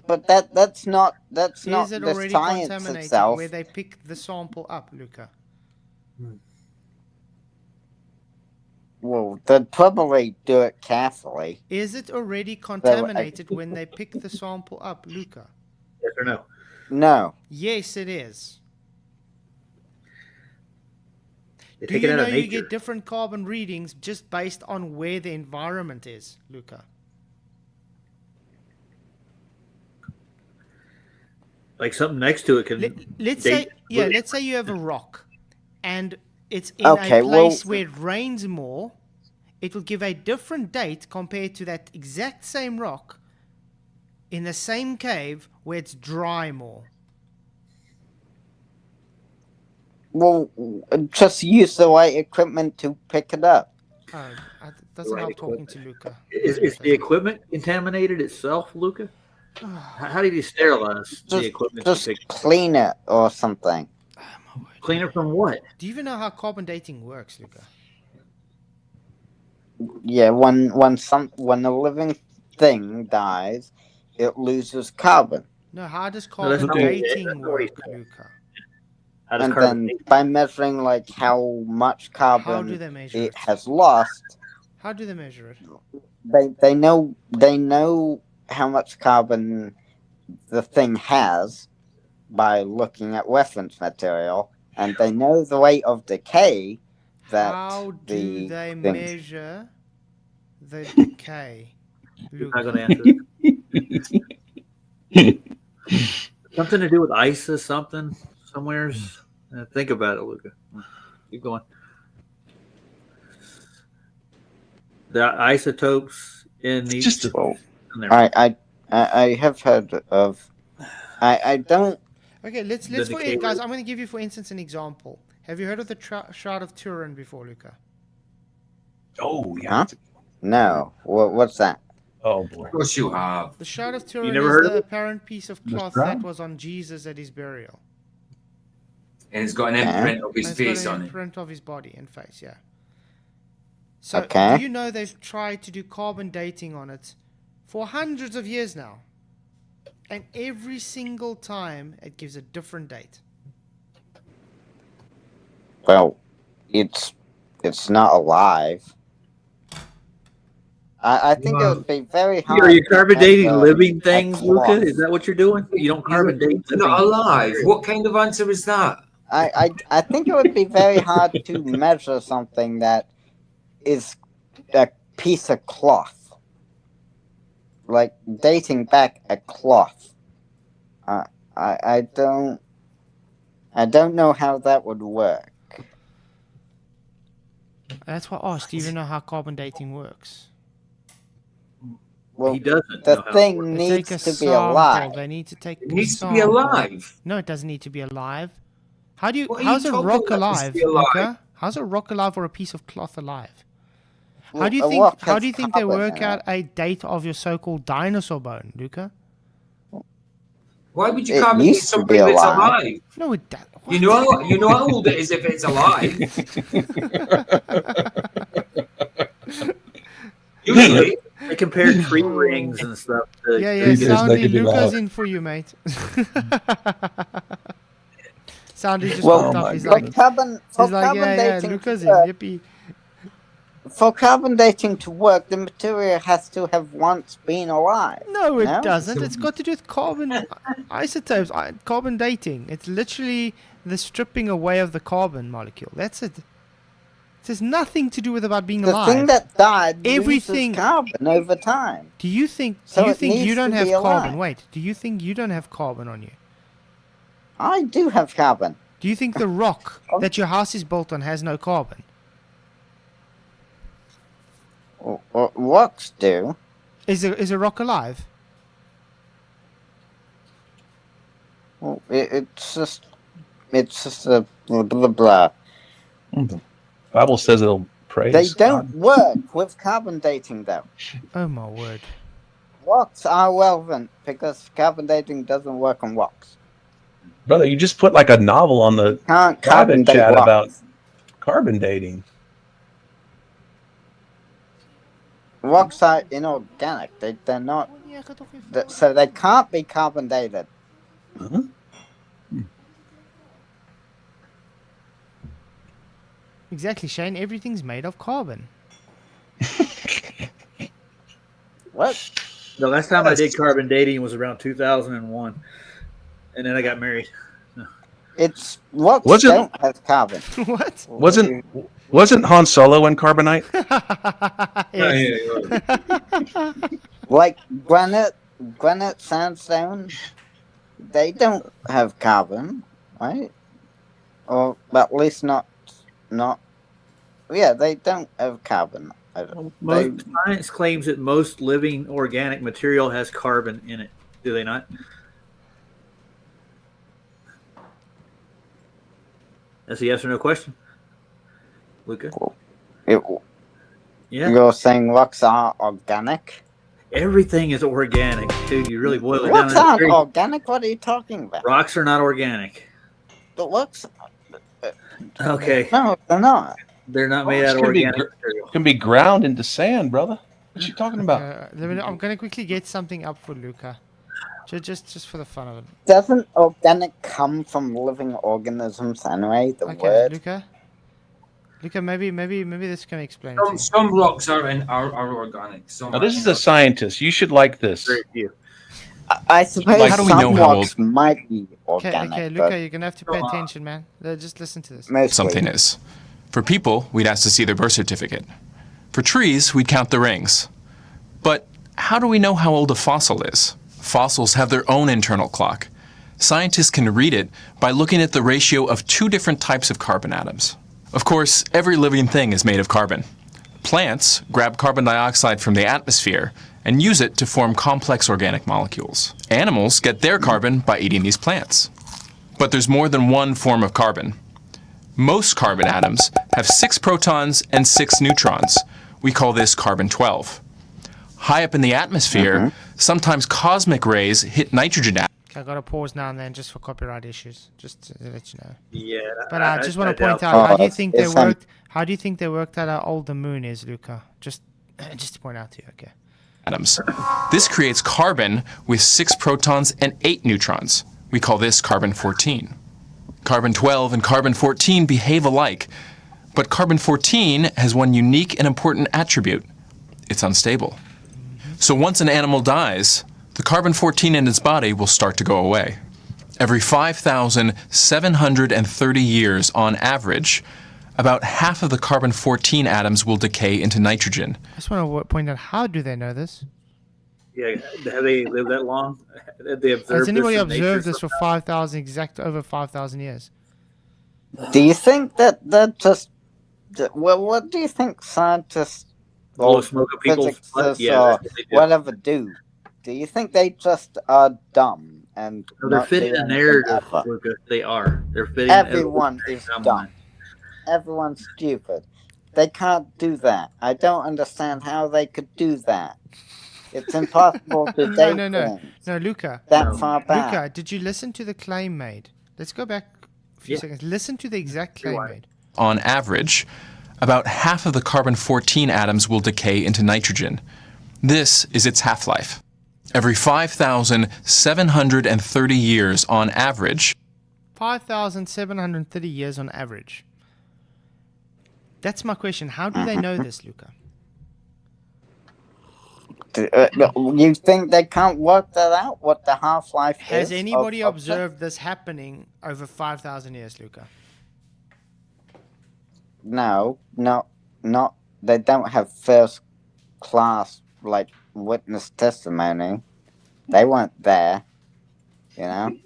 But that's not Is the it already science contaminated itself. where they picked the sample up, Luca? Well, they'd probably do it carefully. Is it already contaminated when they pick the sample up, Luca? Yes or no? No. Yes, it is. They Do take you it out know of you nature. get different carbon readings just based on where the environment is, Luca? Like something next to it can. Let's date- say you have a rock, and it's in Okay, a place well- where it rains more. It will give a different date compared to that exact same rock in the same cave where it's dry more. Well, just use the right equipment to pick it up. It doesn't help talking to Luca. Is the equipment contaminated itself, Luca? How did you sterilize the equipment? Just clean it or something. Clean it from what? Do you even know how carbon dating works, Luca? Yeah, when a living thing dies, it loses carbon. No, how does that's carbon not- dating that's not what he work, Luca? How does And carbon then by measuring like how much How do carbon they measure it it? has lost, How do they measure it? they know how much carbon the thing has by looking at reference material, and they know the rate of decay that How do the they thing- measure the decay, You're not Luca? going to answer. Something to do with ISIS, something somewheres. Think about it, Luca. Keep going. The isotopes in the. Just I have heard of. I don't. Okay, let's The for decay guys. rate. I'm going to give you, for instance, an example. Have you heard of the Shroud of Turin before, Luca? Oh, yeah. Huh? No. What's that? Oh, boy. Of course you have. The Shroud of Turin never is heard of the it? apparent piece of The cloth Shroud? that was on Jesus at his burial. And it's got an imprint of his And it's got face an on it. imprint of his body and face, yeah. So, Okay. do you know they've tried to do carbon dating on it for hundreds of years now? And every single time it gives a different date. Well, it's not alive. I think it would be very hard. Are you to carbon dating measure living a things, cloth. Luca? Is that what you're doing? You don't carbon date It's not living- alive. What kind of answer is that? I think it would be very hard to measure something that is a piece of cloth, like dating back a cloth. I don't know how that would work. That's why I asked. Do you even know how carbon dating works? Well, He doesn't. the know how it thing works. They needs take a to be sample. alive. They need to take It a needs to be sample. alive. No, it doesn't need to be alive. How do you? What are you How's a talking rock about? Needs to alive, be alive? Luca? How's a rock alive or a piece of cloth alive? How Well, do you a think? rock How has do you think they carbon work in out it. a date of your so-called dinosaur bone, Luca? Why would you It carbon date used to something be that's alive. alive? No, it doesn't. You know how old it is if it's alive. Usually, They compared tree rings and stuff. Yeah, Soundy, Luca's in for you, mate. Soundy just popped up. He's like, yeah, Luca's in. Yippee. For carbon dating to work, the material has to have once been alive. No, it doesn't. It's got to do with carbon isotopes, carbon dating. It's literally the stripping away of the carbon molecule. That's it. It has nothing to do with about being alive. The thing that died everything loses carbon over time. Do you think you don't have carbon? Wait, do you think you don't have carbon on you? I do have carbon. Do you think the rock that your house is built on has no carbon? Rocks do. Is a rock alive? Well, it's just a blah blah blah. The Bible says it'll praise. They don't work with carbon dating, though. Oh my word! Rocks are relevant because carbon dating doesn't work on rocks. Brother, you just put like a novel on the private chat about carbon dating. Rocks are inorganic. They're not. So they can't be carbon dated. Exactly, Shane. Everything's made of carbon. What? The last time I did carbon dating was around 2001, and then I got married. It's rocks don't have carbon. What? Wasn't Han Solo in carbonite? Like granite, sandstone, they don't have carbon, right? Or at least not. Yeah, they don't have carbon. Science claims that most living organic material has carbon in it. Do they not? That's a yes or no question. Luca? Yeah. You're saying rocks are organic? Everything is organic, dude. You really boil it down. Rocks aren't organic? What are you talking about? Rocks are not organic. The rocks... Okay. No, they're not. They're not made out of organic material. Can be ground into sand, brother. What you talking about? I'm going to quickly get something up for Luca. Just for the fun of it. Doesn't organic come from living organisms anyway? The word. Luca, maybe this can explain it. Some rocks are organic. Now, this is a scientist. You should like this. I suppose some rocks might be organic. Okay, Luca, you're gonna have to pay attention, man. Just listen to this. Mostly. Something is. For people, we'd ask to see their birth certificate. For trees, we'd count the rings. But how do we know how old a fossil is? Fossils have their own internal clock. Scientists can read it by looking at the ratio of two different types of carbon atoms. Of course, every living thing is made of carbon. Plants grab carbon dioxide from the atmosphere and use it to form complex organic molecules. Animals get their carbon by eating these plants. But there's more than one form of carbon. Most carbon atoms have 6 protons and 6 neutrons. We call this carbon-12. High up in the atmosphere, sometimes cosmic rays hit nitrogen atoms. I gotta pause now and then just for copyright issues, just to let you know. Yeah. But I just want to point out, how do you think they worked? How do you think they worked out how old the moon is, Luca? Just to point out to you, okay. Atoms. This creates carbon with 6 protons and 8 neutrons. We call this carbon-14. Carbon-12 and carbon-14 behave alike, but carbon-14 has one unique and important attribute. It's unstable. So once an animal dies, the carbon-14 in its body will start to go away. Every 5,730 years on average, about half of the carbon-14 atoms will decay into nitrogen. I just want to point out, how do they know this? Yeah, have they lived that long? Have they observed Has anybody this observed this for 5,000, over 5,000 years? Do you think that they're just... Well, what do you think scientists blow smoke at people's butt? Yeah, whatever do? Do you think they just are dumb and they're fitting a narrative, Luca? They are. They're fitting. Everyone is dumb. Everyone's stupid. They can't do that. I don't understand how they could do that. It's impossible to date No, Luca. That far back. Luca, did you listen to the claim made? Let's go back a few seconds. Listen to the exact claim made. On average, about half of the carbon-14 atoms will decay into nitrogen. This is its half-life. Every 5,730 years on average. 5,730 years on average. That's my question. How do they know this, Luca? You think they can't work that out? What the half-life is? Has anybody of observed this happening over 5,000 years, Luca? No, not. They don't have first class like witness testimony. They weren't there, you know.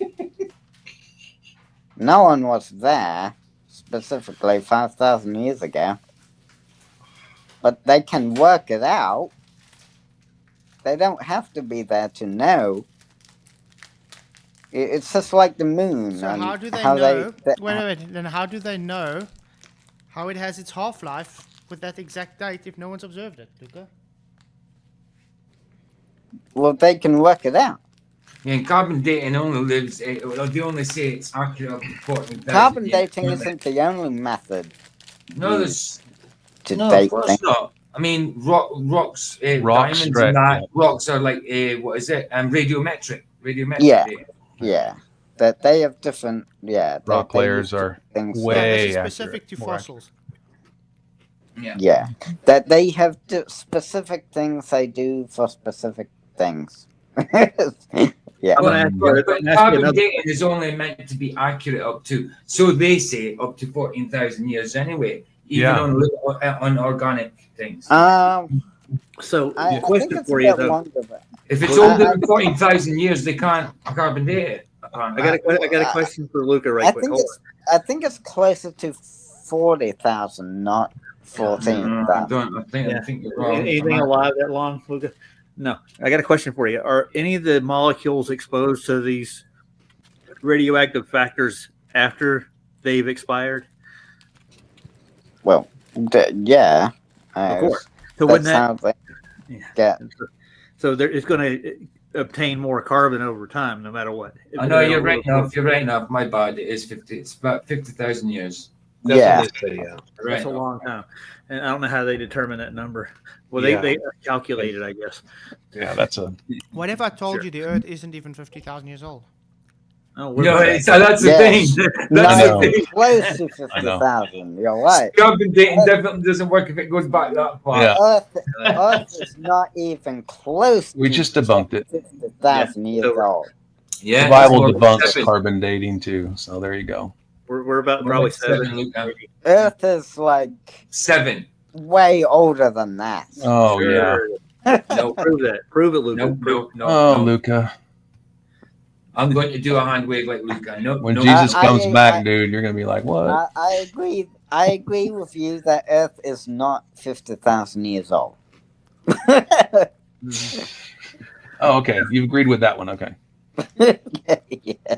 No one was there specifically 5,000 years ago. But they can work it out. They don't have to be there to know. It's just like the moon. So and how do they how know? they- Wait. Then how do they know how it has its half-life with that exact date if no one's observed it, Luca? Well, they can work it out. Yeah, and carbon dating only lives. They only say it's accurate up to 14,000 Carbon years. dating isn't the only method No, there's to no, date of course things. not. I mean, rocks, Rocks, diamonds, right, and that. yeah. Rocks are like what is it? Radiometric. Yeah. dating. Yeah, that they have different. Yeah, Rock they layers use are things. Yeah, way this is specific accurate, to more fossils. Yeah, that they have specific things they do for specific things. Yeah. I'm gonna ask you, But I'm gonna ask you carbon another. dating is only meant to be accurate up to, so they say, up to 14,000 years anyway, even Yeah. on organic things. So, I think question it's for a you bit though. longer than. If it's Well, older I- than 14,000 years, they can't carbon date it. I got a question for Luca right I quick. think Hold it's. I think it's closer to 40,000, not I 14,000. don't. I Yeah. think you're on. wrong. Anything alive that long, Luca? No. I got a question for you. Are any of the molecules exposed to these radioactive factors after they've expired? Well, yeah. Of course. So That's wouldn't that? how they Yeah. get. So it's going to obtain more carbon over time, no matter what. I know you're right enough. You're right enough. My bad. It is 50. It's about 50,000 years. Yeah. Right. That's a long time, and I don't know how they determine that number. Well, Yeah. they calculate it, I guess. Yeah, that's a. What if I told you the Earth isn't even 50,000 years old? Oh, No, so that's the Yes. thing. That's Not the even thing. close to I know. 50,000. You're right. Carbon dating definitely doesn't work if it goes back that far. Yeah. Earth is not even close. We to just debunked it. 50,000 years old. Yeah. The Bible it's debunks 7. carbon dating too. So there you go. We're about We're probably like 7, 7. Luca. Earth is like 7. way older than that. Oh yeah. No, Prove that. Prove it, Luca. no. Oh no. Luca. I'm going to do a hand wave like Luca. No, When no. Jesus comes I- back, dude, you're gonna be like, what? I agree. I agree with you that Earth is not 50,000 years old. Oh, okay. You've agreed with that one. Okay. Yeah.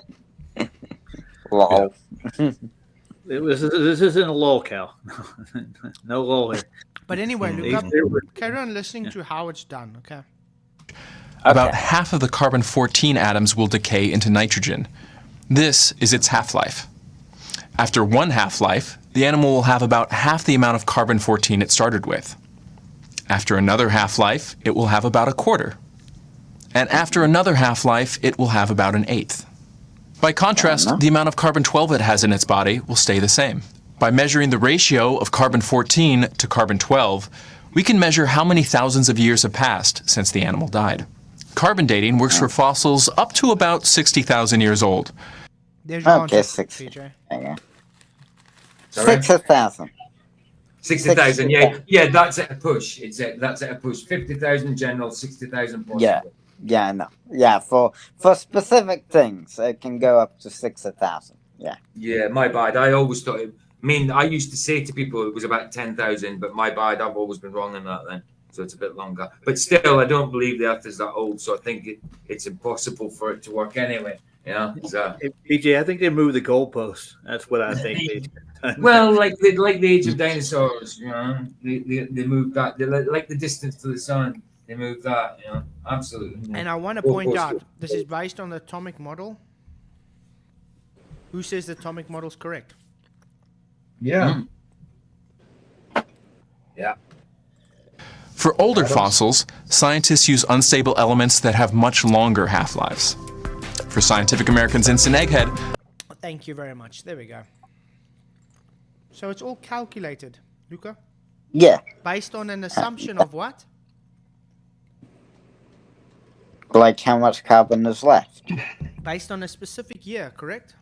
Lol. This isn't a lol, Cal. No lol here. But anyway, Luca, carry on listening to how it's done, okay? About half of the carbon-14 atoms will decay into nitrogen. This is its half-life. After one half-life, the animal will have about half the amount of carbon-14 it started with. After another half-life, it will have about a quarter. And after another half-life, it will have about an eighth. By contrast, the amount of carbon-12 it has in its body will stay the same. By measuring the ratio of carbon-14 to carbon-12, we can measure how many thousands of years have passed since the animal died. Carbon dating works for fossils up to about 60,000 years old. There's your Okay, answer, 60. PJ. Okay. Sorry? 60,000. 60,000. Yeah. That's at a push. That's at a push. 50,000 general, 60,000 possible. Yeah. Yeah, no. Yeah, for specific things, it can go up to 60,000. Yeah. Yeah, my bad. I always thought. I used to say to people it was about 10,000, but my bad. I've always been wrong on that then. So it's a bit longer. But still, I don't believe the Earth is that old. So I think it's impossible for it to work anyway. You know. So. Hey, PJ, I think they moved the goalposts. That's what I think. Well, like the age of dinosaurs, you know, they moved that. They like the distance to the sun. They moved that, you know, absolutely. And I want to point out, this is based on the atomic model. Who says the atomic model is correct? Yeah. Yeah. For older fossils, scientists use unstable elements that have much longer half-lives. For Scientific American's Instant Egghead... Thank you very much. There we go. So it's all calculated, Luca? Yeah. Based on an assumption of what? Like how much carbon is left. Based on a specific year, correct?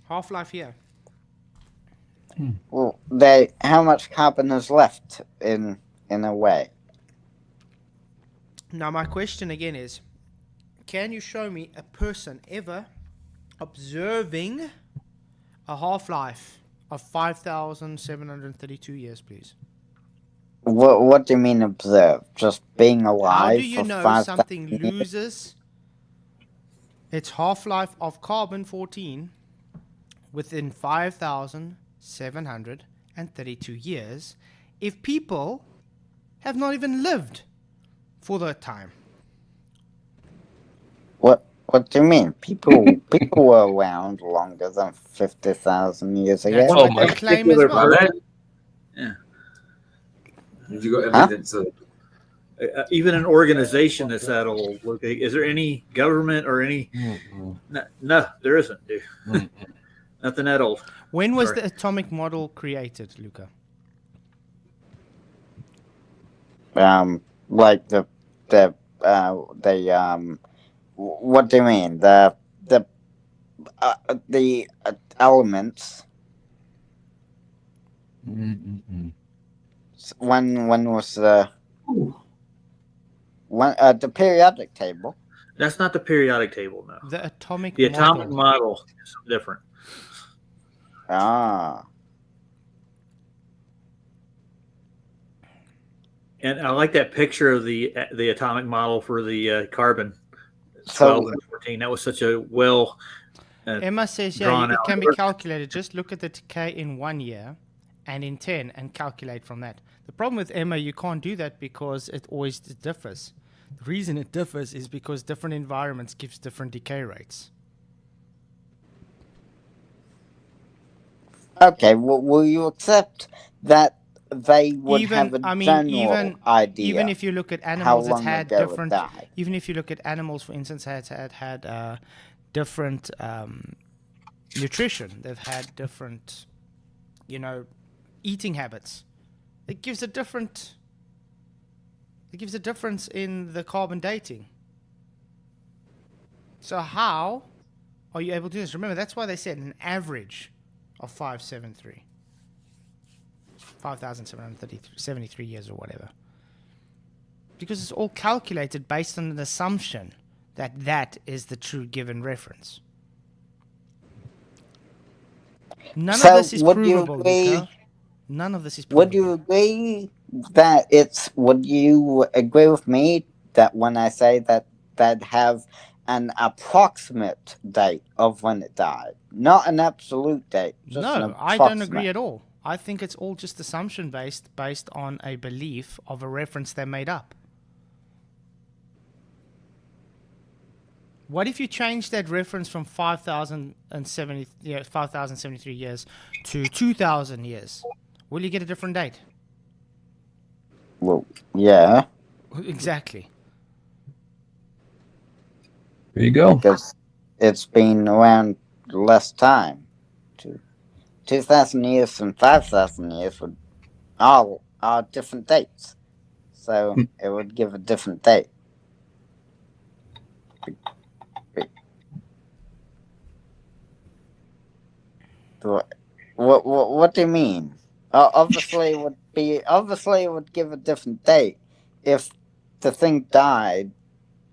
Half-life year. Well, how much carbon is left in a way. Now my question again is, can you show me a person ever observing a half-life of 5,732 years, please? What do you mean observe? Just being alive? How do you know something loses its half-life of carbon-14 within 5,732 years if people have not even lived for that time? What do you mean? People were around longer than 50,000 years ago. That's what they claim as well. Yeah. Have you got evidence of even an organization that's that old? Is there any government or any? No, there isn't, dude. Nothing that old. When was the atomic model created, Luca? Like what do you mean? The elements. When was the periodic table? That's not the periodic table, no. The atomic model is different. Ah. And I like that picture of the atomic model for the carbon 12 and 14. That was such a well Emma says, yeah, it can be calculated. Just look at the decay in 1 year and in 10 and calculate from that. The problem with Emma, you can't do that because it always differs. The reason it differs is because different environments gives different decay rates. Okay, well, will you accept that they would have a general idea? Even if you look at animals that had different, even if you look at animals, for instance, had different nutrition, they've had different, eating habits. It gives a difference in the carbon dating. So how are you able to do this? Remember, that's why they said an average of 5,773 years or whatever. Because it's all calculated based on an assumption that is the true given reference. None of this is provable, Luca. None of this is provable. Would you agree would you agree with me that when I say that they'd have an approximate date of when it died, not an absolute date? No, I don't agree at all. I think it's all just assumption based on a belief of a reference they made up. What if you change that reference from 5,073 years to 2,000 years? Will you get a different date? Well, yeah. Exactly. There you go. Because it's been around less time. 2,000 years and 5,000 years would all are different dates. So it would give a different date. What do you mean? Obviously it would give a different date if the thing died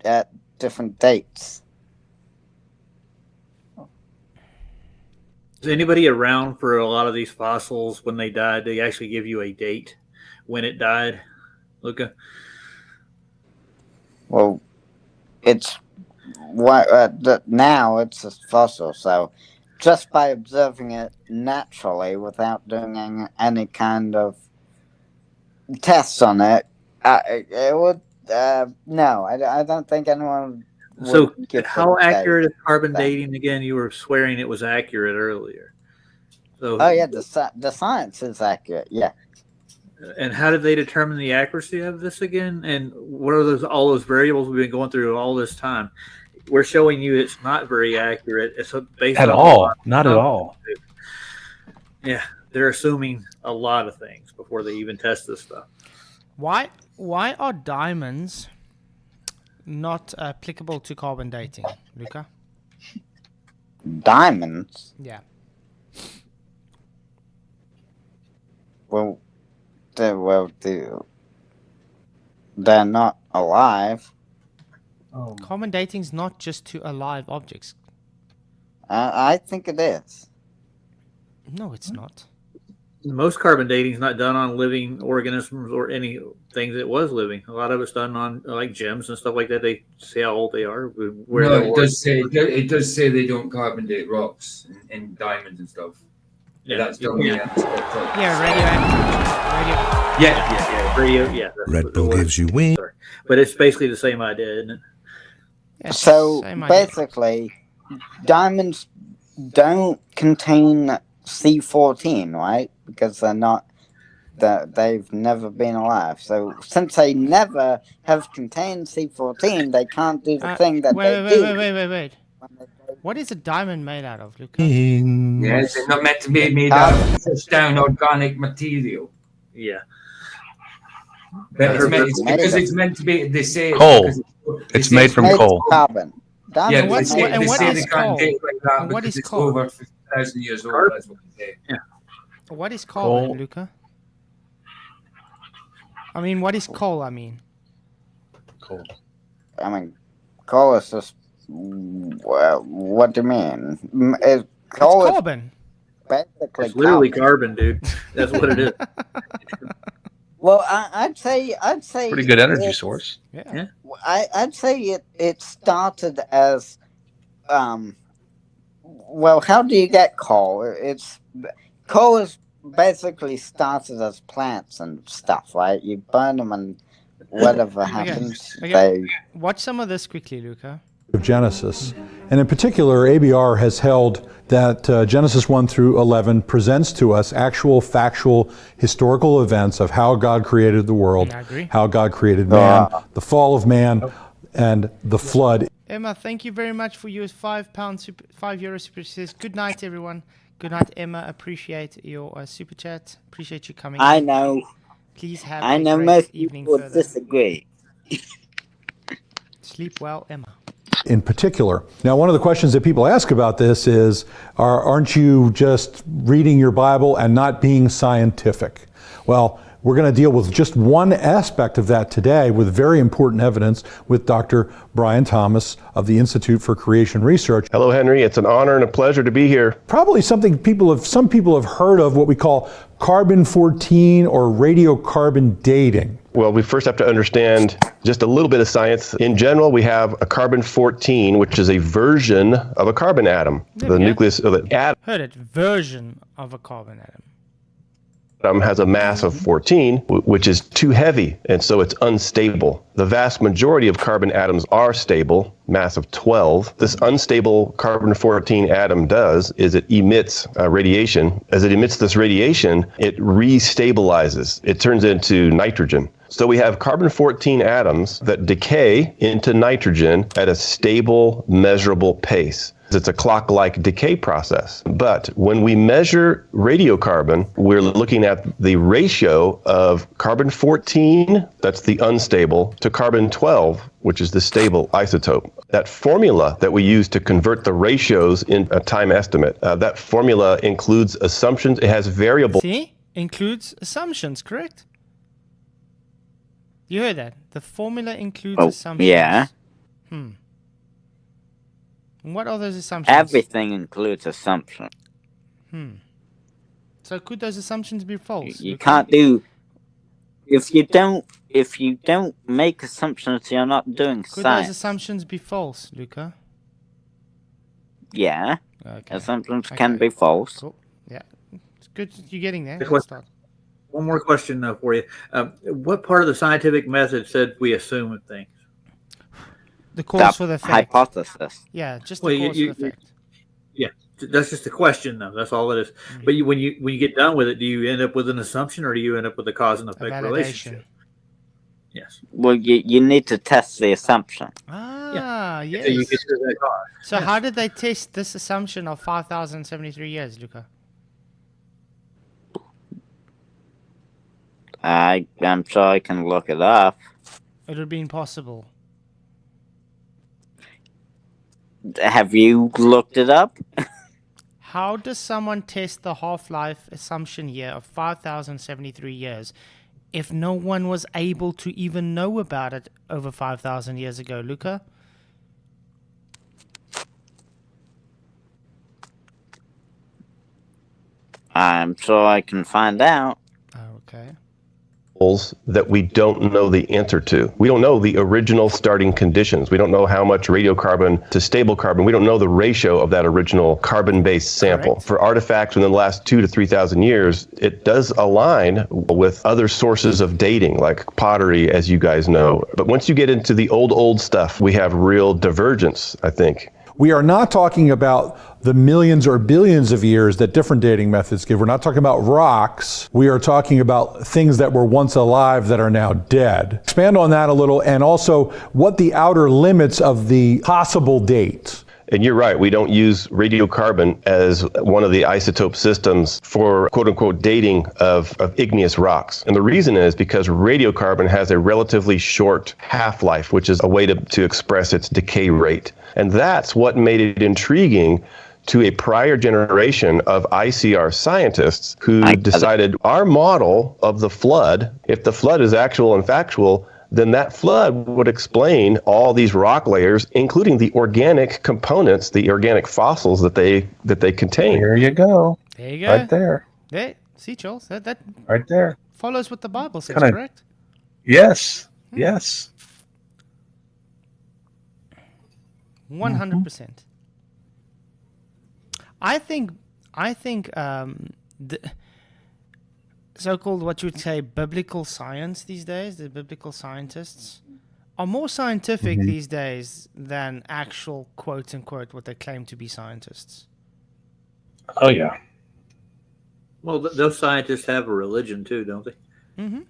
at different dates. Is anybody around for a lot of these fossils when they died? They actually give you a date when it died, Luca? Well, it's now it's a fossil, so just by observing it naturally without doing any kind of tests on it, it would no. I don't think anyone. So, how accurate is carbon dating again? You were swearing it was accurate earlier. So, yeah, the science is accurate. Yeah. And how did they determine the accuracy of this again? And what are all those variables we've been going through all this time? We're showing you it's not very accurate. It's based At on all. Not at all. Yeah, they're assuming a lot of things before they even test this stuff. Why are diamonds not applicable to carbon dating, Luca? Diamonds? Yeah. Well, they're not alive. Carbon dating's not just to alive objects. I think it is. No, it's not. Most carbon dating is not done on living organisms or anything that was living. A lot of it's done on like gems and stuff like that. They see how old they are. It does say they don't carbon date rocks and diamonds and stuff. Yeah, That's done. Yeah, radioactive. Radio. Yeah. Red Bull gives you wings. But it's basically the same idea, isn't it? Yeah, So same idea. basically, diamonds don't contain C14, right? Because they've never been alive. So since they never have contained C14, they can't do the thing that they do. Wait. What is a diamond made out of, Luca? Yes, it's not meant to be made out of pushed down organic material. Yeah. But it's meant to be. They say Coal. It's made from coal. Carbon. Yeah, Diamond what's- they and say what they is can't coal? date like that And what because is it's coal? over 50,000 years old. That's what they say. Yeah. What is coal, Coal. Luca? I mean, what is coal? I mean, Coal. I mean, coal is just. Well, what do you mean? Coal it's is carbon. basically It's literally carbon. carbon, dude. That's what it is. Well, I'd say Pretty good energy it's- source. Yeah. I'd say it started as, well, how do you get coal? Coal is basically started as plants and stuff, right? You burn them and whatever happens, they. Watch some of this quickly, Luca. Of Genesis. And in particular, ABR has held that Genesis 1 through 11 presents to us actual, factual, historical events of how God created the world, I agree. how God created man, the fall of man, and the flood. Emma, thank you very much for your €5 super chat. Good night, everyone. Good night, Emma. Appreciate your super chat. Appreciate you coming. I know. Please have I a know great most evening people further. disagree. Sleep well, Emma. In particular. Now, one of the questions that people ask about this is, aren't you just reading your Bible and not being scientific? Well, we're going to deal with just one aspect of that today with very important evidence with Dr. Brian Thomas of the Institute for Creation Research. Hello, Henry. It's an honor and a pleasure to be here. Probably something some people have heard of, what we call carbon-14 or radiocarbon dating. Well, we first have to understand just a little bit of science. In general, we have a carbon-14, which is a version of a carbon atom. The nucleus of the atom Heard it. Version of a carbon atom. has a mass of 14, which is too heavy, and so it's unstable. The vast majority of carbon atoms are stable, mass of 12. This unstable carbon-14 atom does is it emits radiation. As it emits this radiation, it restabilizes. It turns into nitrogen. So we have carbon-14 atoms that decay into nitrogen at a stable, measurable pace. It's a clock-like decay process. But when we measure radiocarbon, we're looking at the ratio of carbon-14, that's the unstable, to carbon-12, which is the stable isotope. That formula that we use to convert the ratios in a time estimate, that formula includes assumptions. It has variables. See? Includes assumptions, correct? You heard that. The formula includes assumptions. Yeah. What are those assumptions? Everything includes assumption. So could those assumptions be false? You can't do. If you don't make assumptions, you're not doing Could science. those assumptions be false, Luca? Yeah. Okay. Assumptions can be false. Cool. Yeah. It's good you're getting there. Good Let's question. start. One more question for you. What part of the scientific method said we assume things? The cause for the effect. Hypothesis. Yeah, just Well, the cause for the effect. Yeah. That's just a question, though. That's all it is. Mm-hmm. But when you get done with it, do you end up with an assumption, or do you end up with a cause and effect relationship? Yes. Well, you need to test the assumption. Yes. So you get to that cause. So how did they test this assumption of 5,073 years, Luca? I'm sure I can look it up. It would be impossible. Have you looked it up? How does someone test the half-life assumption here of 5,073 years if no one was able to even know about it over 5,000 years ago, Luca? I'm sure I can find out. Okay. That we don't know the answer to. We don't know the original starting conditions. We don't know how much radiocarbon to stable carbon. We don't know the ratio of that original carbon-based sample. Correct. For artifacts within the last 2,000 to 3,000 years, it does align with other sources of dating, like pottery, as you guys know. But once you get into the old stuff, we have real divergence, I think. We are not talking about the millions or billions of years that different dating methods give. We're not talking about rocks. We are talking about things that were once alive that are now dead. Expand on that a little, and also what the outer limits of the possible date. And you're right, we don't use radiocarbon as one of the isotope systems for quote-unquote dating of igneous rocks. And the reason is because radiocarbon has a relatively short half-life, which is a way to express its decay rate. And that's what made it intriguing to a prior generation of ICR scientists who decided our model of the flood, if the flood is actual and factual, then that flood would explain all these rock layers, including the organic components, the organic fossils that they contain. There you go. There you go. Right there. There. See, Charles, that Right there. follows what the Bible says, Kinda- correct? Yes. Yes. 100%. I think the so-called, what you would say, biblical science these days, the biblical scientists, are more scientific these days than actual quote-unquote what they claim to be scientists. Oh, yeah. Well, those scientists have a religion too, don't they? Mm-hmm.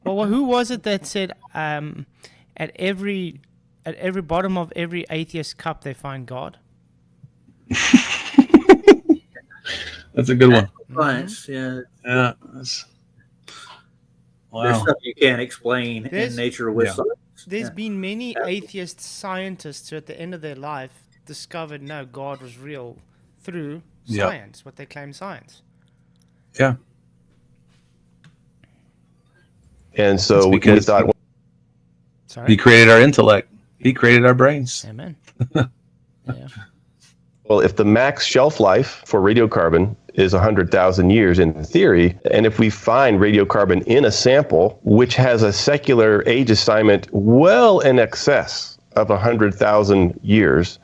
Well, who was it that said at every bottom of every atheist cup they find God? That's a good one. Science, yeah. Yeah. Wow. There's stuff you can't explain in nature with science. There's been many atheist scientists who at the end of their life discovered no, God was real through science, what they claim science. Yeah. And so we thought... He created our intellect. He created our brains. Amen. Yeah. Well, if the max shelf life for radiocarbon is 100,000 years in theory, and if we find radiocarbon in a sample which has a secular age assignment well in excess of 100,000 years,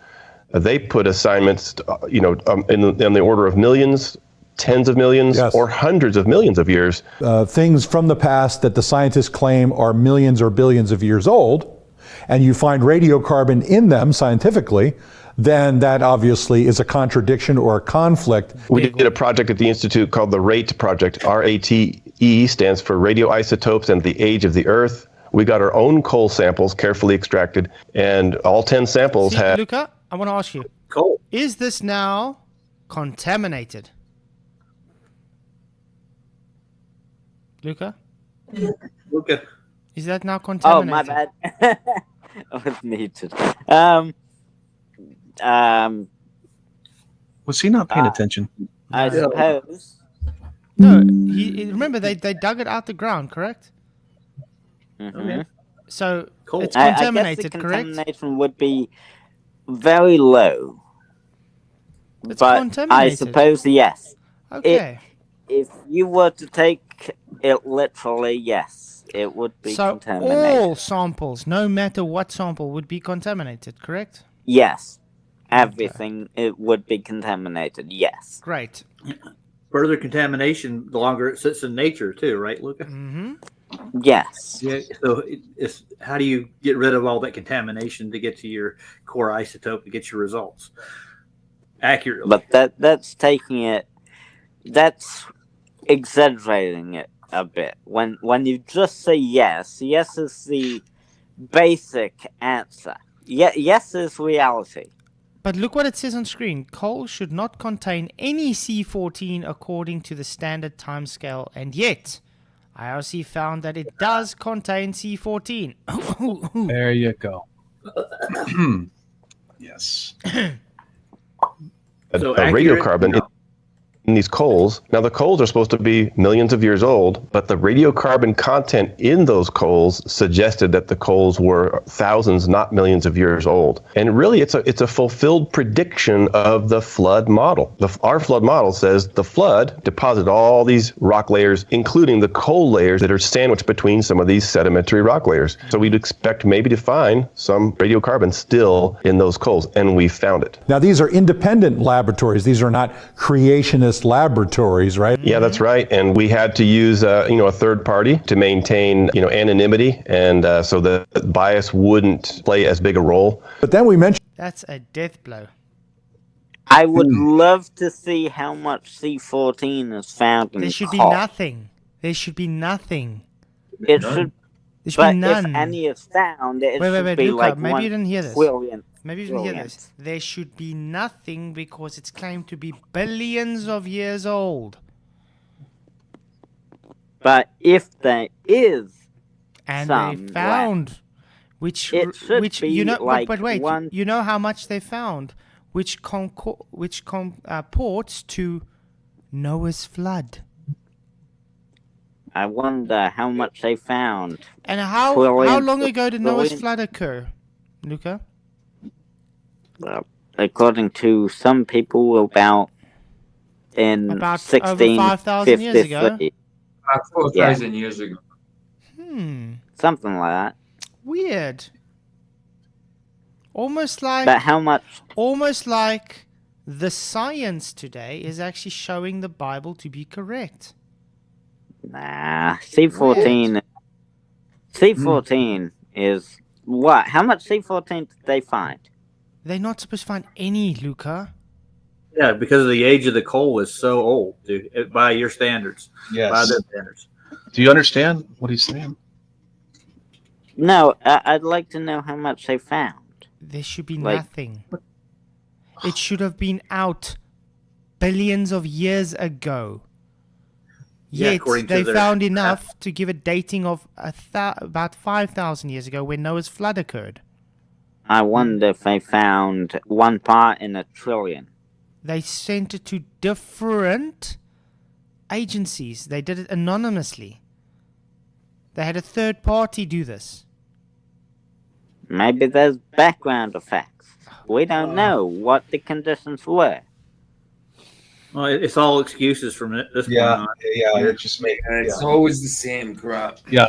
they put assignments, in the order of millions, tens of millions, or hundreds of millions of years. Things from the past that the scientists claim are millions or billions of years old, and you find radiocarbon in them scientifically, then that obviously is a contradiction or a conflict. We did a project at the Institute called the RATE project. RATE stands for radioisotopes and the age of the Earth. We got our own coal samples carefully extracted, and all 10 samples had... Luca, I want to ask you, coal. Is this now contaminated? Luca? Luca. Is that now contaminated? Oh, my bad. I was muted. Was he not paying attention? I suppose. No, remember they dug it out the ground, correct? Mm-hmm. So cool. It's contaminated, I guess the correct? contamination would be very low. It's but contaminated. I suppose yes. Okay. If you were to take it literally, yes, it would be contaminated. All samples, no matter what sample, would be contaminated, correct? Yes. Everything it would be contaminated, yes. Great. Further contamination, the longer it sits in nature too, right, Luca? Mm-hmm. Yes. Yeah. So it's how do you get rid of all that contamination to get to your core isotope to get your results? accurately. But that's taking it. That's exaggerating it a bit. When you just say yes is the basic answer. Yes is reality. But look what it says on screen. Coal should not contain any C14 according to the standard timescale, and yet IRC found that it does contain C14. There you go. Yes. So a radiocarbon in these coals. Now, the coals are supposed to be millions of years old, but the radiocarbon content in those coals suggested that the coals were thousands, not millions of years old. And really, it's a fulfilled prediction of the flood model. Our flood model says the flood deposited all these rock layers, including the coal layers that are sandwiched between some of these sedimentary rock layers. So we'd expect maybe to find some radiocarbon still in those coals, and we found it. Now, these are independent laboratories. These are not creationist laboratories, right? Yeah, that's right. And we had to use a third party to maintain anonymity, and so the bias wouldn't play as big a role. But then we mentioned That's a death blow. I would love to see how much C14 is found in There should be coal. nothing. There should be nothing. It should, There should but be none. if any is found, it Wait, should be Luca, like maybe 1 you didn't hear this. trillion. Maybe you didn't hear this. There should be nothing because it's claimed to be billions of years old. But if there is And some they found, which it should which be you know, like but wait, one- you know how much they found, which ports to Noah's flood. I wonder how much they found. And how Trillions long of ago did Noah's trillions. flood occur, Luca? Well, according to some people, about About over 5,000 years ago? 1653. 4,000 years ago. Something like that. Weird. Almost like But how much? Almost like the science today is actually showing the Bible to be correct. Nah, C14. C14 is what? How much C14 did they find? They're not supposed to find any, Luca. Yeah, because the age of the coal is so old, dude, by your standards. Yes. By their standards. Do you understand what he's saying? No, I'd like to know how much they found. There should be Like- nothing. It should have been out billions of years ago. Yeah, Yet according to they their- found enough to give a dating of about 5,000 years ago when Noah's flood occurred. I wonder if they found 1 part in a trillion. They sent it to different agencies. They did it anonymously. They had a third party do this. Maybe there's background effects. We don't know what the conditions were. Well, it's all excuses from this point on. It's just making it's always the same crap. Yeah.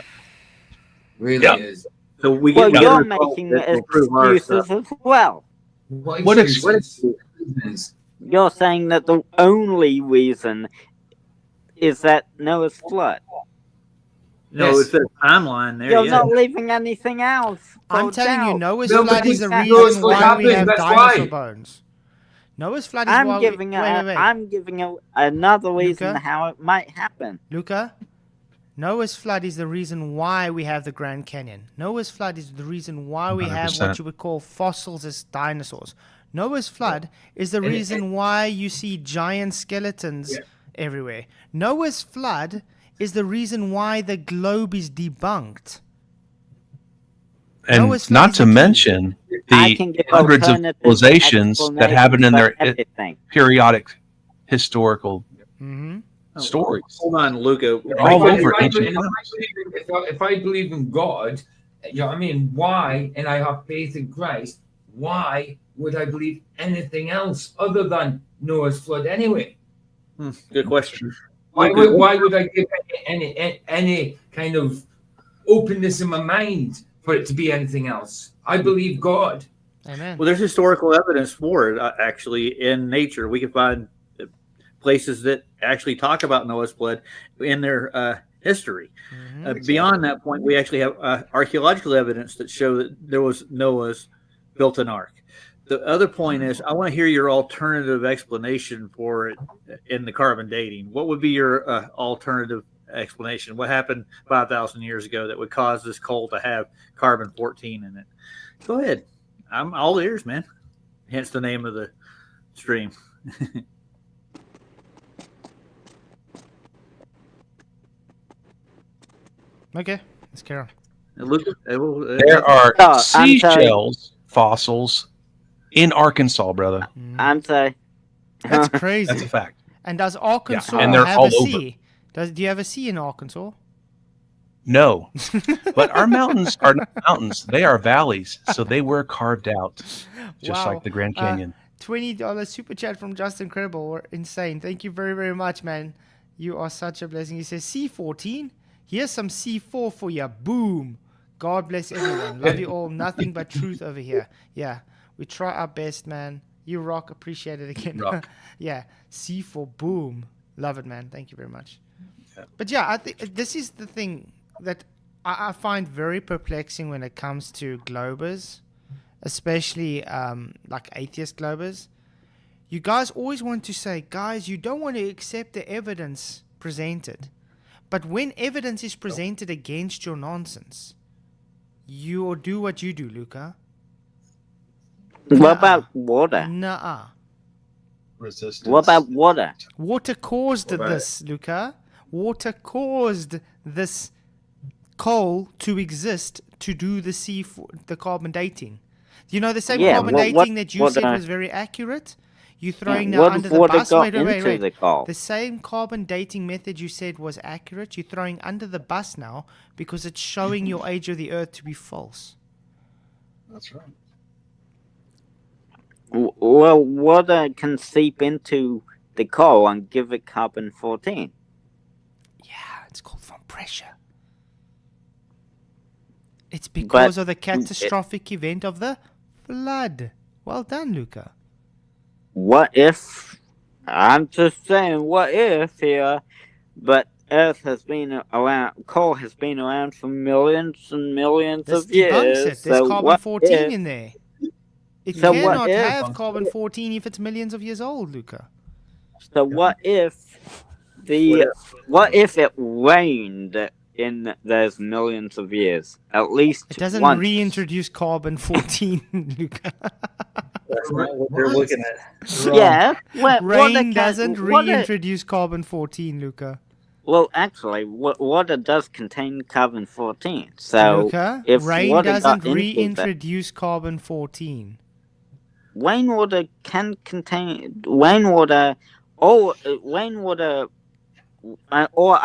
Really Yeah. is. So we Well, get you're together making that will prove our excuses stuff. as well. What excuses? You're saying that the only reason is that Noah's flood. No, Yes. it's a timeline there. You're Yeah. not leaving anything else. I'm for telling you, doubt. Noah's No, flood but is the it's- reason what why we happened, have that's dinosaur why. bones. Noah's flood is I'm why giving we... a, Wait, wait, wait. I'm giving another reason Luca? how it might happen. Luca, Noah's flood is the reason why we have the Grand Canyon. Noah's flood is the reason why we have 100%. what you would call fossils as dinosaurs. Noah's flood is the reason why you see giant skeletons everywhere. Noah's flood is the reason why the globe is debunked. And Noah's flood not is to the key. mention I the can give hundreds of alternative civilizations that happen in their explanations for everything. periodic historical Mm-hmm. stories. Hold on, Luca. They're all If over I ancient believe- if I believe in God, you know what I mean? Why, and I have faith in Christ, why would I believe anything else other than Noah's flood anyway? Good question. Why would I give any kind of openness in my mind for it to be anything else? I believe God. Amen. Well, there's historical evidence for it, actually, in nature. We can find places that actually talk about Noah's flood in their history. Beyond that point, we actually have archaeological evidence that show that there was Noah's built an ark. The other point is, I want to hear your alternative explanation for it in the carbon dating. What would be your alternative explanation? What happened 5,000 years ago that would cause this coal to have carbon-14 in it? Go ahead. I'm all ears, man. Hence the name of the stream. Okay, let's carry on. There are seashells fossils in Arkansas, brother. I'm sorry. That's crazy. That's a fact. And does Arkansas and they're have all a sea? Do you have a sea in Arkansas? No, but our mountains are not mountains; they are valleys, so they were carved out, just like the Grand Canyon. $20 super chat from Just Incredible. We're insane. Thank you very, very much, man. You are such a blessing. He says C14. Here's some C4 for you. Boom. God bless everyone. Love you all. Nothing but truth over here. Yeah, we try our best, man. You rock. Appreciate it again. Rock. Yeah, C4. Boom. Love it, man. Thank you very much. Yeah. But yeah, I think this is the thing that I find very perplexing when it comes to globers, especially like atheist globers. You guys always want to say, guys, you don't want to accept the evidence presented. But when evidence is presented against your nonsense, you do what you do, Luca. What about water? Nuh-uh. Resistance. What about water? Water caused this, Luca. Water caused this coal to exist to do the carbon dating. You know, the same carbon dating that you said was very accurate? You're throwing now under the bus. Wait. The same carbon dating method you said was accurate, you're throwing under the bus now because it's showing your age of the Earth to be false. That's right. Well, water can seep into the coal and give it carbon-14. Yeah, it's called from pressure. It's because of the catastrophic event of the flood. Well done, Luca. What if, I'm just saying, what if here, but Earth has been around, coal has been around for millions and millions of years. There's carbon-14 in there. It cannot have carbon-14 if it's millions of years old, Luca. So what if it rained in those millions of years? At least it doesn't once. Reintroduce carbon-14, Luca. That's not what they're looking at. Yeah. Rain doesn't reintroduce carbon-14, Luca. Well, actually, water does contain carbon-14. So Luca, if rain doesn't reintroduce carbon-14. Rainwater can contain rainwater or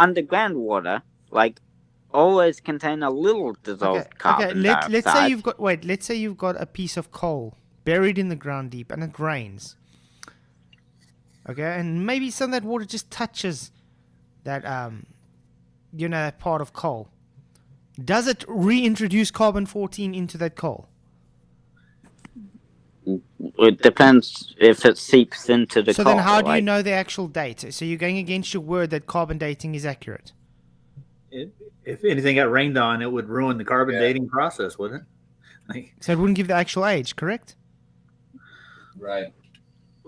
underground water, like, always contain a little dissolved carbon dioxide. Let's say you've got a piece of coal buried in the ground deep and it rains. Okay, and maybe some of that water just touches that that part of coal. Does it reintroduce carbon-14 into that coal? It depends if it seeps into the coal. So then how do you know the actual date? So you're going against your word that carbon dating is accurate. If anything got rained on, it would ruin the carbon dating process, wouldn't it? So it wouldn't give the actual age, correct? Right.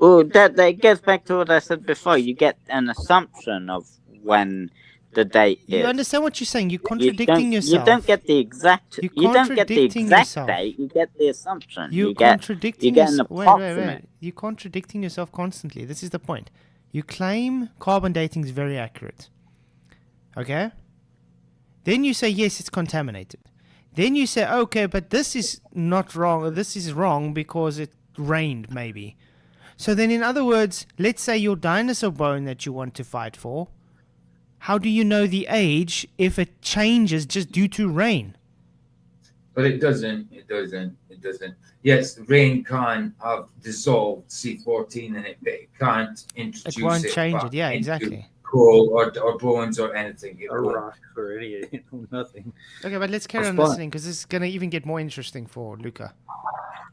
Oh, that gets back to what I said before. You get an assumption of when the date is. You understand what you're saying? You're contradicting yourself. You don't get the exact. You don't get the exact date. You get the assumption. You get an approximate. Wait. You're contradicting yourself constantly. This is the point. You claim carbon dating is very accurate. Okay. Then you say yes, it's contaminated. Then you say okay, but this is not wrong. Or this is wrong because it rained maybe. So then, in other words, let's say your dinosaur bone that you want to fight for. How do you know the age if it changes just due to rain? But it doesn't. Yes, rain can have dissolved C14 in it, but it can't introduce it. It won't change back it. Yeah, into exactly. Coal or bones or anything. Or rock or any nothing. Okay, but let's carry on listening because this is going to even get more interesting for Luca.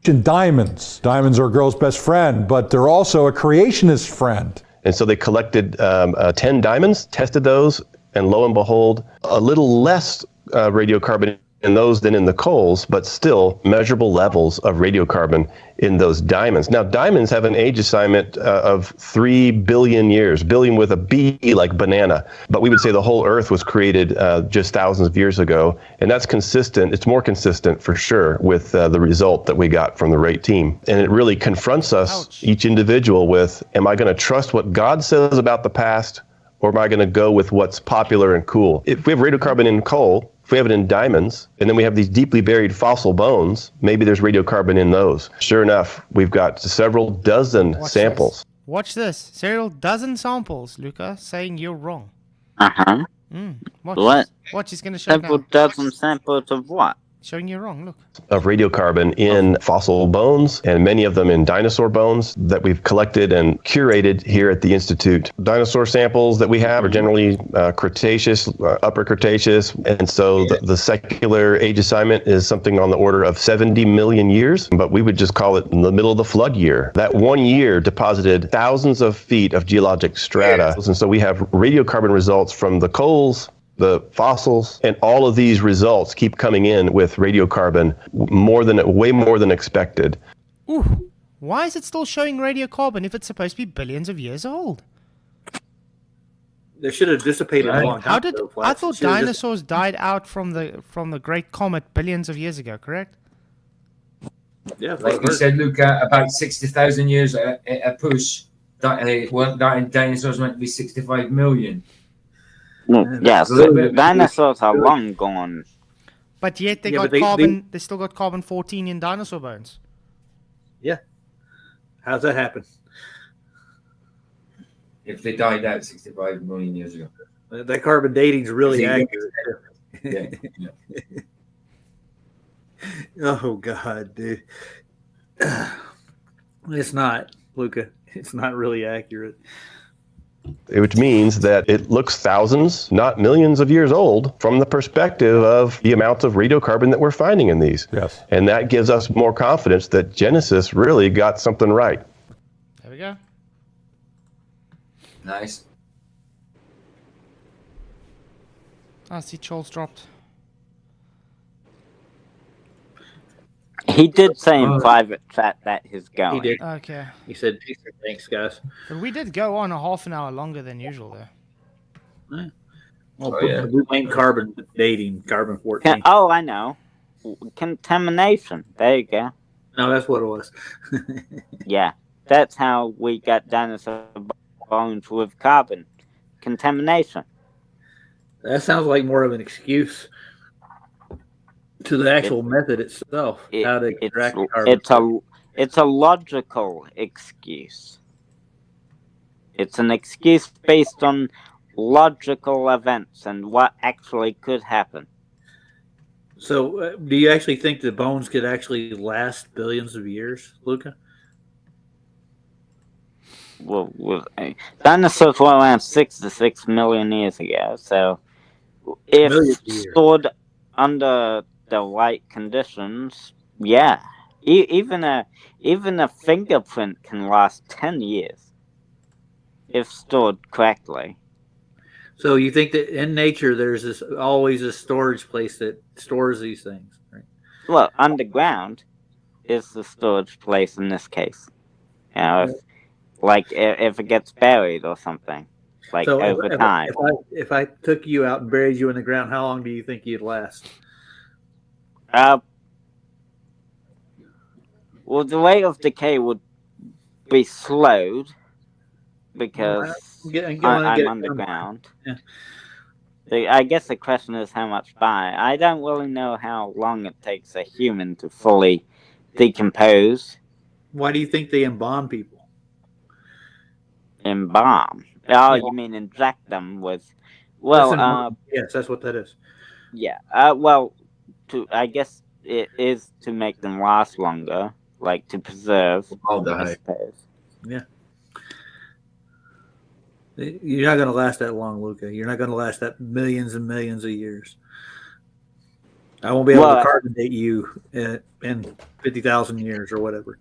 Diamonds. Diamonds are a girl's best friend, but they're also a creationist friend. And so they collected 10 diamonds, tested those, and lo and behold, a little less radiocarbon in those than in the coals, but still measurable levels of radiocarbon in those diamonds. Now, diamonds have an age assignment of 3 billion years, billion with a B like banana. But we would say the whole Earth was created just thousands of years ago. And that's consistent. It's more consistent for sure with the result that we got from the RATE team. And it really confronts us, each individual, with, am I going to trust what God says about the past, or am I going to go with what's popular and cool? If we have radiocarbon in coal, if we have it in diamonds, and then we have these deeply buried fossil bones, maybe there's radiocarbon in those. Sure enough, we've got several dozen samples. Watch this. Several dozen samples, Luca, saying you're wrong. Uh-huh. Watch. Watch, he's going to show Several now. dozen samples of what? Showing you wrong, look. Of radiocarbon in fossil bones, and many of them in dinosaur bones that we've collected and curated here at the Institute. Dinosaur samples that we have are generally Cretaceous, Upper Cretaceous, and so the secular age assignment is something on the order of 70 million years, but we would just call it in the middle of the flood year. That 1 year deposited thousands of feet of geologic strata, and so we have radiocarbon results from the coals, the fossils, and all of these results keep coming in with radiocarbon way more than expected. Ooh, why is it still showing radiocarbon if it's supposed to be billions of years old? They should have dissipated a long time ago. I thought dinosaurs died out from the great comet billions of years ago, correct? Yeah, like you said, Luca, about 60,000 years a push. Dinosaurs went to be 65 million. Yes, dinosaurs are long gone. But yet they got carbon. They still got carbon-14 in dinosaur bones. Yeah. How's that happen? If they died out 65 million years ago. That carbon dating's really accurate. Yeah. Oh God, dude. It's not, Luca. It's not really accurate. Which means that it looks thousands, not millions of years old from the perspective of the amount of radiocarbon that we're finding in these. Yes. And that gives us more confidence that Genesis really got something right. There we go. Nice. I see Charles dropped. He did say in private chat that he's going. He did. Okay. He said, thanks, guys. But we did go on a half an hour longer than usual, though. Yeah. Well, we blame carbon dating, carbon-14. I know. Contamination. There you go. No, that's what it was. Yeah. That's how we got dinosaur bones with carbon. Contamination. That sounds like more of an excuse to the actual method itself. How to extract carbon. It's a logical excuse. It's an excuse based on logical events and what actually could happen. So, do you actually think the bones could actually last billions of years, Luca? Well, dinosaurs were around 6 to 6 million years ago. So, if stored under the right conditions, yeah, even a fingerprint can last 10 years if stored correctly. So you think that in nature there's always a storage place that stores these things, right? Well, underground is the storage place in this case. You know, if it gets buried or something, so over time. If I took you out and buried you in the ground, how long do you think you'd last? Well, the rate of decay would be slowed because I'm underground. Yeah. I guess the question is how much by. I don't really know how long it takes a human to fully decompose. Why do you think they embalm people? Embalm? Oh, you mean inject them with... Well, yes, that's what that is. Yeah. I guess it is to make them last longer, like to preserve. I suppose. Yeah. You're not going to last that long, Luca. You're not going to last that millions and millions of years. I won't be able to carbon date you in 50,000 years or whatever.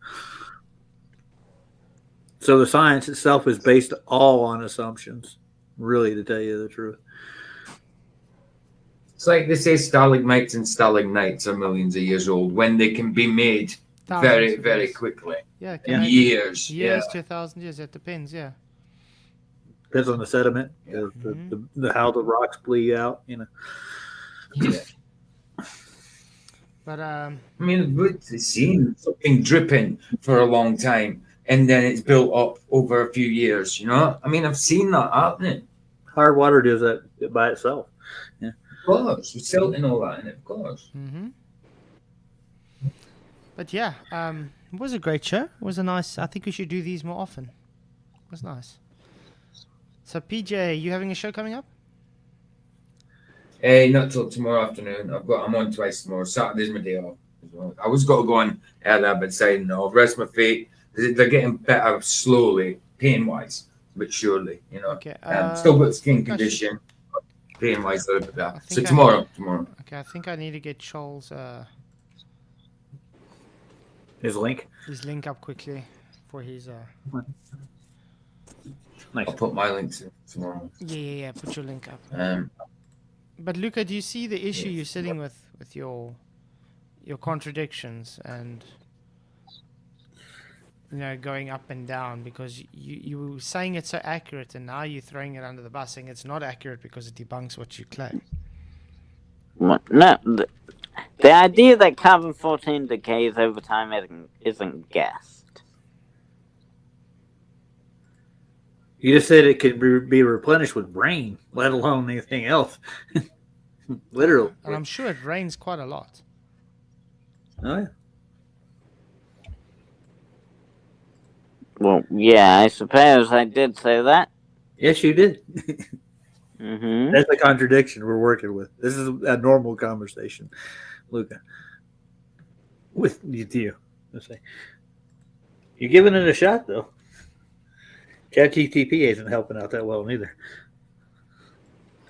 So the science itself is based all on assumptions, really, to tell you the truth. It's like they say stalagmites and stalagmites are millions of years old when they can be made very, very quickly. Yeah, years to 1,000 years. It depends. Yeah. Depends on the sediment, the how the rocks bleed out. You know. Yeah. But I mean, we've seen something dripping for a long time, and then it's built up over a few years. You know, I mean, I've seen that happening. Hard water does that by itself. Yeah. Of course, with silt and all that in it, of course. Mm-hmm. But yeah, it was a great show. It was a nice. I think we should do these more often. It was nice. So PJ, you having a show coming up? Not till tomorrow afternoon. I'm on twice tomorrow. Saturday's my day off as well. I was got to go on earlier, but decided no, rest my feet. They're getting better slowly, pain wise, but surely, you know. Okay. Still got skin condition, pain wise a little bit better. So tomorrow. Okay, I think I need to get Charles his link up quickly for his Nice. I'll put my link to tomorrow. Yeah. Put your link up. But Luca, do you see the issue you're sitting with your contradictions and going up and down because you were saying it's so accurate and now you're throwing it under the bus saying it's not accurate because it debunks what you claim? No, the idea that carbon-14 decays over time isn't guessed. You just said it could be replenished with rain, let alone anything else. Literally. And I'm sure it rains quite a lot. Oh, yeah. Well, yeah, I suppose I did say that. Yes, you did. Mm-hmm. That's the contradiction we're working with. This is a normal conversation, Luca. With you. Let's say. You're giving it a shot, though. ChatGPT isn't helping out that well, neither.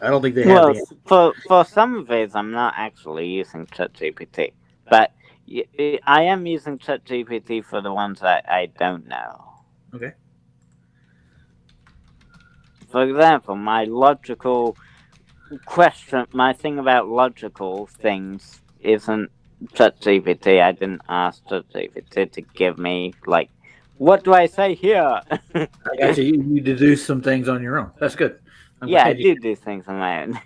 I don't think they have. Well, for some of these, I'm not actually using ChatGPT, but I am using ChatGPT for the ones I don't know. Okay. For example, my logical question, my thing about logical things isn't ChatGPT. I didn't ask ChatGPT to give me, like, what do I say here? I got you. You deduce some things on your own. That's good. I do things on my own.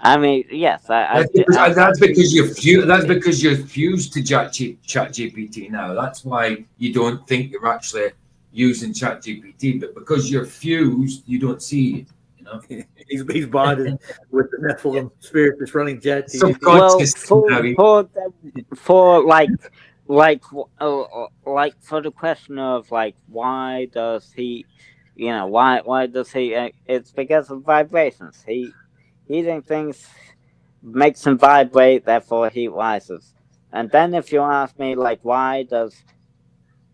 I mean, yes, that's because you're fused to ChatGPT now. That's why you don't think you're actually using ChatGPT, but because you're fused, you don't see it. You know, he's bonded with the Nephilim spirit that's running ChatGPT. Well, for the question of why does he, why does he? It's because of vibrations. Heating things makes them vibrate, therefore heat rises. And then if you ask me, why does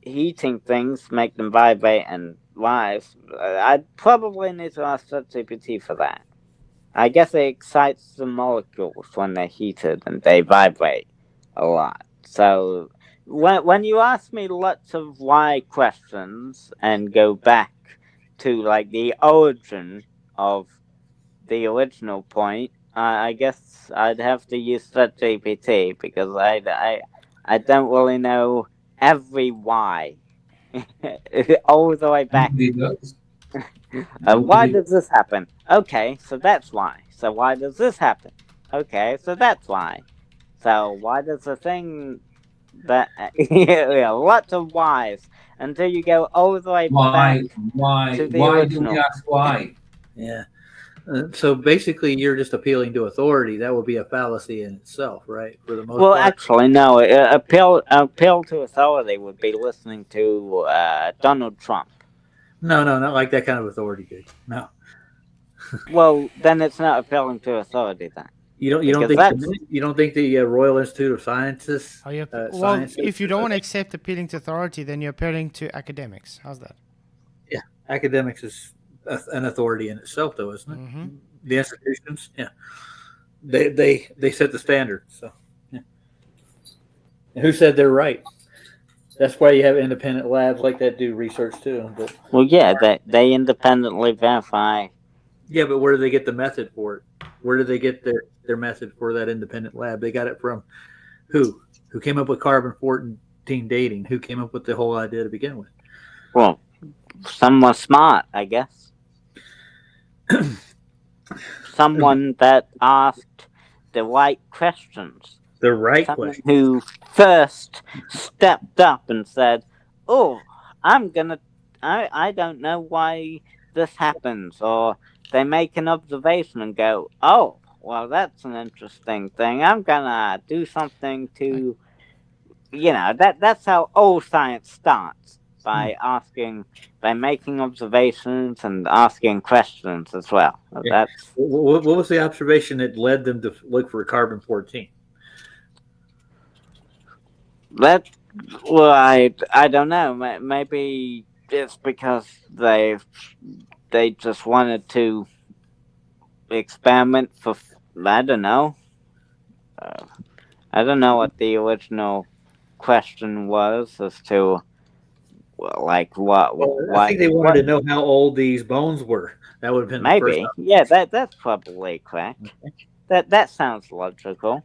heating things make them vibrate and rise, I'd probably need to ask ChatGPT for that. I guess it excites the molecules when they're heated and they vibrate a lot. So when you ask me lots of why questions and go back to the origin of the original point, I guess I'd have to use ChatGPT because I don't really know every why all the way back. Why does this happen? Okay, so that's why. So why does this happen? Okay, so that's why. So why does the thing that lots of whys until you go all the way back to the original. Do we ask why? Yeah. So basically, you're just appealing to authority. That would be a fallacy in itself, right? For the most part. Actually, no. Appeal to authority would be listening to Donald Trump. No, not like that kind of authority, dude. No. Well, then it's not appealing to authority. Then you don't think the Royal Institute of Sciences? If you don't want to accept appealing to authority, then you're appealing to academics. How's that? Yeah, academics is an authority in itself, though, isn't it? Mm-hmm. The institutions, yeah, they set the standard. So, yeah. And who said they're right? That's why you have independent labs like that do research too. But they independently verify Yeah, but where do they get the method for it? Where do they get their method for that independent lab? They got it from who? Who came up with carbon-14 dating? Who came up with the whole idea to begin with? Well, someone smart, I guess. Someone that asked the right questions. The right Someone question. who first stepped up and said, "Oh, I don't know why this happens," or they make an observation and go, "Oh, well, that's an interesting thing. I'm gonna do something to," that's how old science starts, by making observations and asking questions as well. Yeah. What was the observation that led them to look for carbon-14? I don't know. Maybe it's because they just wanted to experiment for. I don't know. I don't know what the original question was as to, like, what. I think they wanted to know how old these bones were. That would have been maybe. The first yeah, that's probably correct. That sounds logical.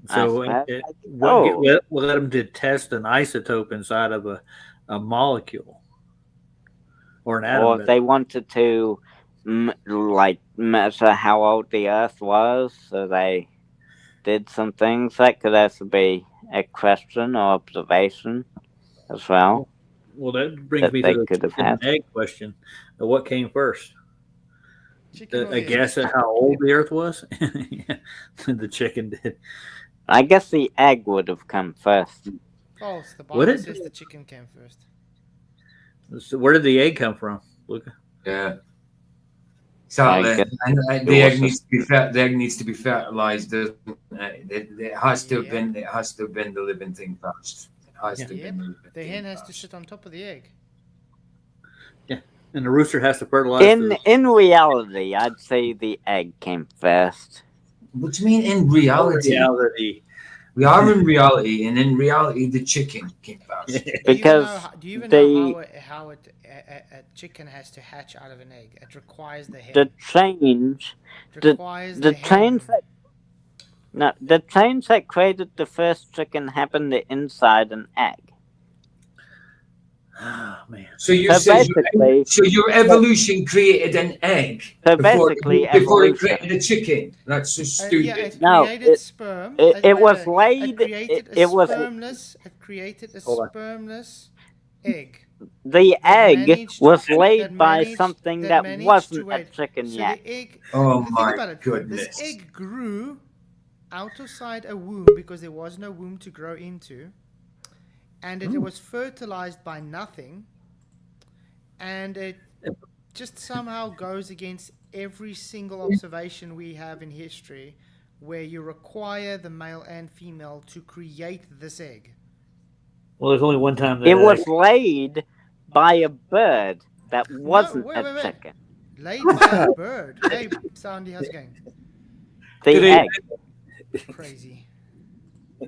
So what led them to test an isotope inside of a molecule or an atom? Or they wanted to measure how old the Earth was, so they did some things. That could also be a question or observation as well. Well, that brings me to the chicken and egg question. What came first? I guess at how old the Earth was? The chicken did. I guess the egg would have come first. False. The Bible says the chicken came first. So where did the egg come from, Luca? Yeah. Exactly. And the egg needs to be the egg needs to be fertilized. It has to have been. It has to have been the living thing first. It has to have been the hen has to sit on top of the egg. Yeah, and the rooster has to fertilize. In reality, I'd say the egg came first. What do you mean in reality? We are in reality, and in reality, the chicken came first. Because do you even know how a chicken has to hatch out of an egg? It requires the hen. The change that created the first chicken happened inside an egg. Oh man! So your evolution created an egg before it created a chicken. That's so stupid. It created sperm. It was laid. It was spermless. It created a spermless egg. The egg was laid by something that wasn't a chicken yet. Oh my goodness! This egg grew outside a womb because there was no womb to grow into. And it was fertilized by nothing, and it just somehow goes against every single observation we have in history, where you require the male and female to create this egg. Well, there's only one time that it was laid by a bird that wasn't a chicken. Laid by a bird. Hey, Sandy, how's it going? The egg. Crazy.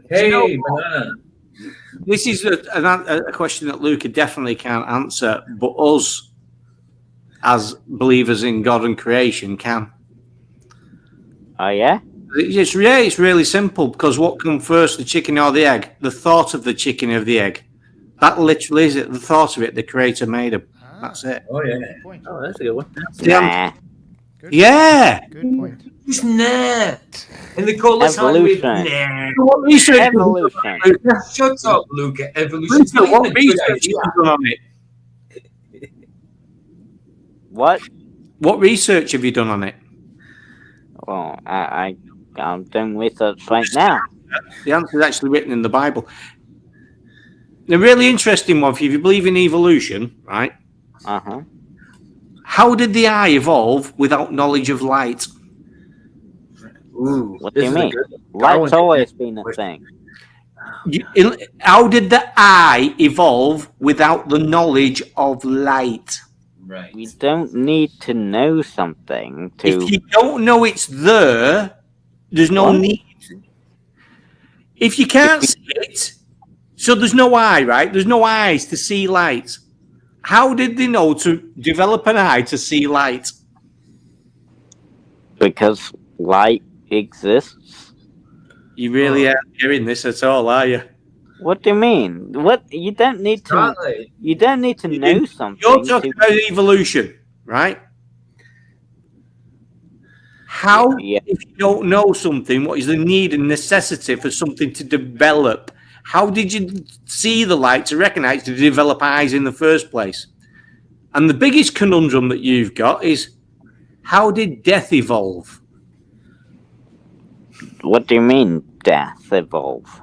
Hey, banana. This is a question that Luca definitely can't answer, but us, as believers in God and creation, can. Oh, yeah? It's really simple, because what comes first, the chicken or the egg? The thought of the chicken or the egg. That literally is it. The thought of it, the creator made them. That's it. Oh, yeah. Oh, that's a good one. Yeah. Good point. It's not. And they call us evolution. What research? Evolution. Shut up, Luca. Evolution. What research have you done on it? What? What research have you done on it? Well, I'm doing research right now. The answer is actually written in the Bible. The really interesting one, if you believe in evolution, right? Uh-huh. How did the eye evolve without knowledge of light? Ooh, what do you mean? Light's always been a thing. How did the eye evolve without the knowledge of light? Right. We don't need to know something to... If you don't know it's there, there's no need. If you can't see it, so there's no eye, right? There's no eyes to see light. How did they know to develop an eye to see light? Because light exists. You really aren't hearing this at all, are you? What do you mean? What you don't need to. Exactly. You don't need to know something. You're talking about evolution, right? How, if you don't know something, what is the need and necessity for something to develop? How did you see the light to recognize to develop eyes in the first place? And the biggest conundrum that you've got is, how did death evolve? What do you mean, death evolve?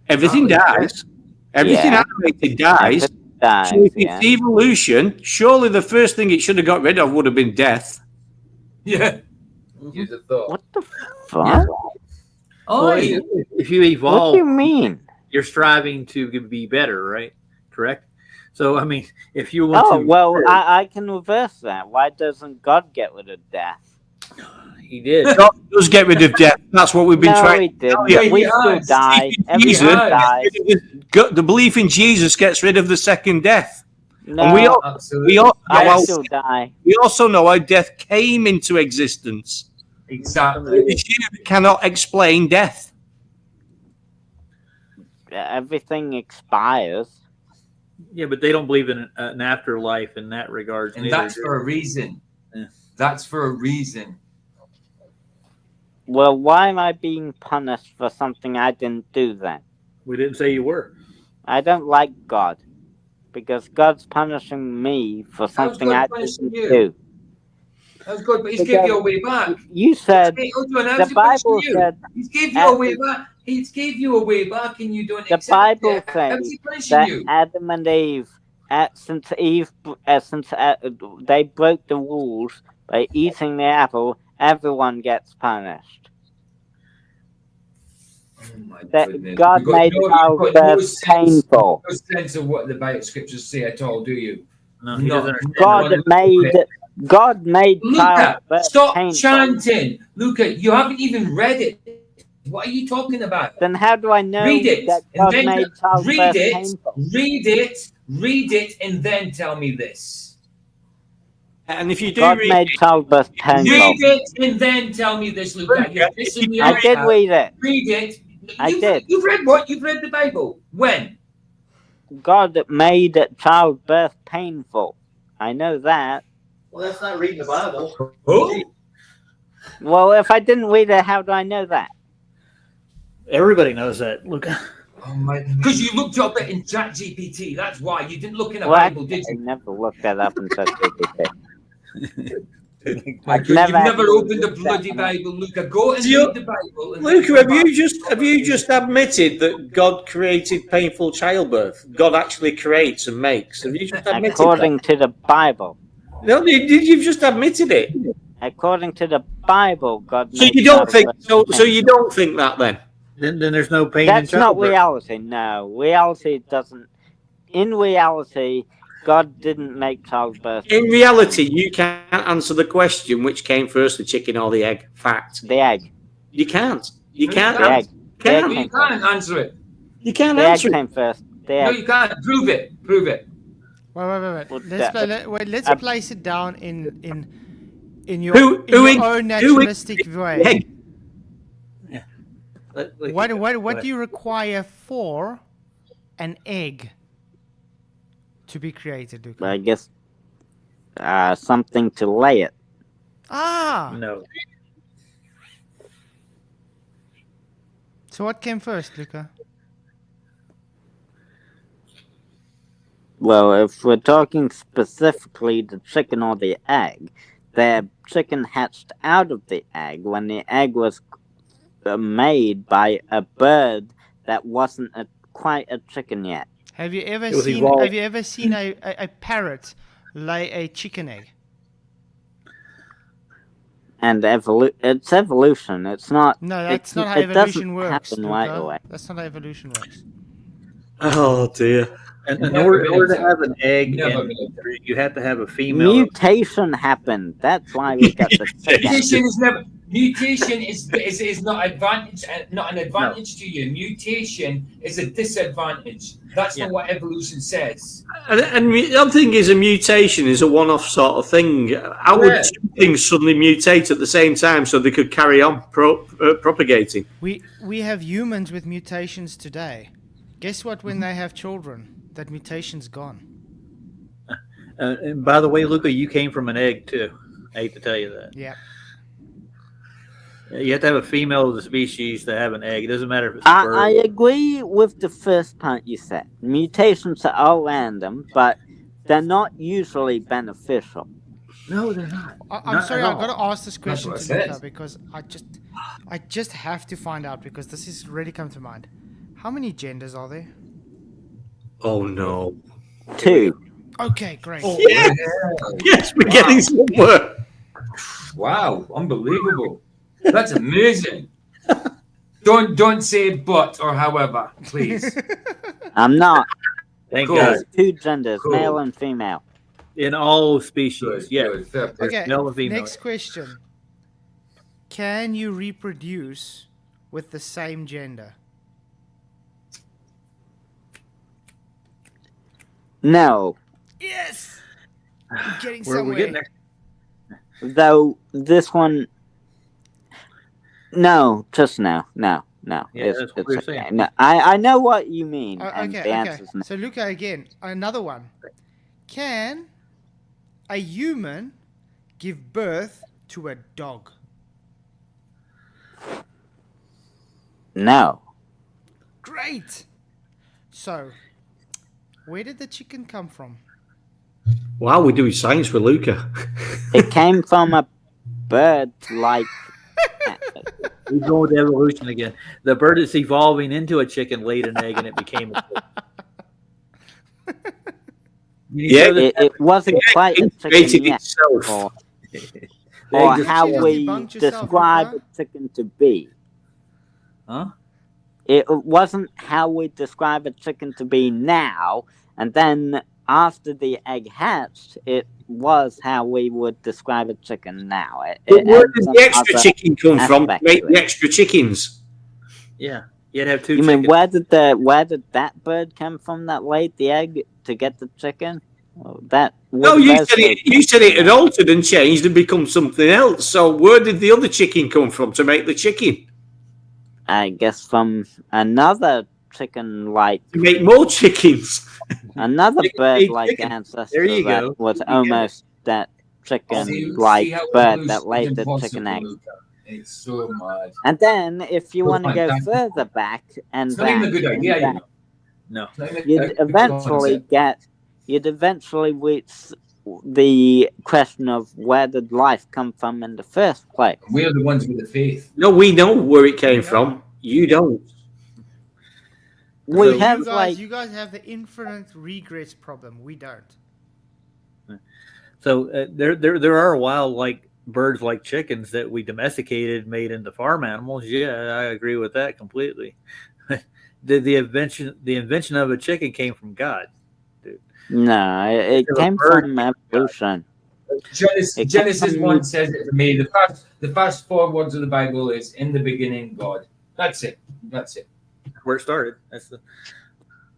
Everything dies. Everything animated dies. So if it's evolution, surely the first thing it should have got rid of would have been death. Yeah. You'd have thought. What the fuck? Well, if you evolve, what do you mean? You're striving to be better, right? Correct. So, I mean, if you want to... Oh, well, I can reverse that. Why doesn't God get rid of death? He did. God does get rid of death. That's what we've been trying to tell you. We still die. Everyone dies. The belief in Jesus gets rid of the second death. No, and I still die. We also know how death came into existence. Exactly. You cannot explain death. Everything expires. Yeah, but they don't believe in an afterlife in that regard. And that's for a reason. Yeah. That's for a reason. Well, why am I being punished for something I didn't do then? We didn't say you were. I don't like God. Because God's punishing me for something I didn't do. That was good, but he's gave you a way back. You said the Bible said he's gave you a way back. He's gave you a way back, and you don't. The Bible says that Adam and Eve, since they broke the rules by eating the apple, everyone gets punished. That God made childbirth painful. No sense of what the Bible scriptures say at all, do you? No, God made Luca, childbirth stop painful. chanting. Luca, you haven't even read it. What are you talking about? Then how do I know read it, that God made childbirth painful? Read it, and then tell me this. And if you do God made childbirth painful. Read it and then tell me this, Luca. I did read it. Read it. I did. You've read what? You've read the Bible. When? God made childbirth painful. I know that. Well, that's not reading the Bible. Oh. Well, if I didn't read it, how do I know that? Everybody knows that. Look. Oh my! Because you looked up it in ChatGPT. That's why you didn't look in the Bible, did you? I never looked that up in ChatGPT. You've never opened the bloody Bible, Luca. Go and read the Bible. Luca, have you just admitted that God created painful childbirth? God actually creates and makes. Have you just admitted According to the Bible. No, you've just admitted it. According to the Bible, God. So you don't think so? So you don't think that then? Then there's no pain. That's in not childbirth. reality. No, reality doesn't. In reality, God didn't make childbirth. In reality, you can't answer the question which came first, the chicken or the egg. Fact. The egg. You can't. You can't. The egg. You can't answer it. You can't the answer egg it. came first. The No, egg. you can't. Prove it. Prove it. Wait. Let's place it down in your own naturalistic way. Yeah. What do you require for an egg to be created, Luca? I guess something to lay it. No. So what came first, Luca? Well, if we're talking specifically the chicken or the egg, the chicken hatched out of the egg when the egg was made by a bird that wasn't quite a chicken yet. Have you ever seen a parrot lay a chicken egg? And it's evolution. It's not. No, that's not how evolution works. Happen right away. That's not how evolution works. Oh dear. And in order to have an egg, you have to have a female. Mutation happened. That's why we got the chicken. Mutation is not advantage, not an advantage to you. Mutation is a disadvantage. That's not what evolution says. And the other thing is, a mutation is a one-off sort of thing. How would two things suddenly mutate at the same time so they could carry on propagating? We have humans with mutations today. Guess what? When they have children, that mutation's gone. And by the way, Luca, you came from an egg too. I hate to tell you that. Yeah. You have to have a female of the species to have an egg. It doesn't matter if it's I, a bird. I agree with the first part you said. Mutations are all random, but they're not usually beneficial. No, they're not. I'm sorry, I've got to ask this question That's to what I Luca said. because I just have to find out because this has really come to mind. How many genders are there? Oh no! 2. Okay, great. Oh, yes, we're getting somewhere. Wow, unbelievable. That's amazing. Don't say but or however, please. I'm not. Thank Cool. God. There's 2 genders, Cool. male and female. In all species, Good, yeah. good, fair play. Okay, Male and female. next question. Can you reproduce with the same gender? No. Yes! We're getting We're somewhere. getting there. Though this one... No, just no. No. Yeah, it's that's what we're okay. saying. No, I know what you mean, and Okay, the answer's no. So Luca again, another one. Can a human give birth to a dog? No. Great! So, where did the chicken come from? Wow, we're doing science with Luca. It came from a bird like... We're going with evolution again. The bird is evolving into a chicken, laid an egg, and it became a chicken. Yeah, it wasn't quite a chicken created yet. itself. Or Egg how just- we Debunked yourself, describe Luca. a chicken to be. Huh? It wasn't how we describe a chicken to be now, and then after the egg hatched, it was how we would describe a chicken now. But where had did some the extra other chicken come from to aspect make to the it. extra chickens? Yeah. You'd have 2 You chickens. mean where did that bird come from that laid the egg to get the chicken? Well, that No, was you those said it. birds You said it had from. altered and changed and become something else. So where did the other chicken come from to make the chicken? I guess from another chicken like To make more chickens. another Chicken bird ate like chicken. ancestor There you that go. was You get almost that chicken like how bird evolution that laid is the impossible, chicken egg. Luca. It's so mad. And then, if you Oh want to my go God. further back and It's not even back, a good and idea, you back, know. No. It's not even a you'd good eventually concept. you'd eventually reach the question of where did life come from in the first place? We're the ones with the faith. No, we know where it came from. You don't. We So have You guys have the infinite regrets problem. We don't. So there are wild like birds like chickens that we domesticated, made into farm animals. Yeah, I agree with that completely. the invention of a chicken came from God. no, it There's a came bird from evolution. Genesis came 1 from- says it for me. The first 4 words of the Bible is in the beginning God. That's it. That's it. Where it started. That's the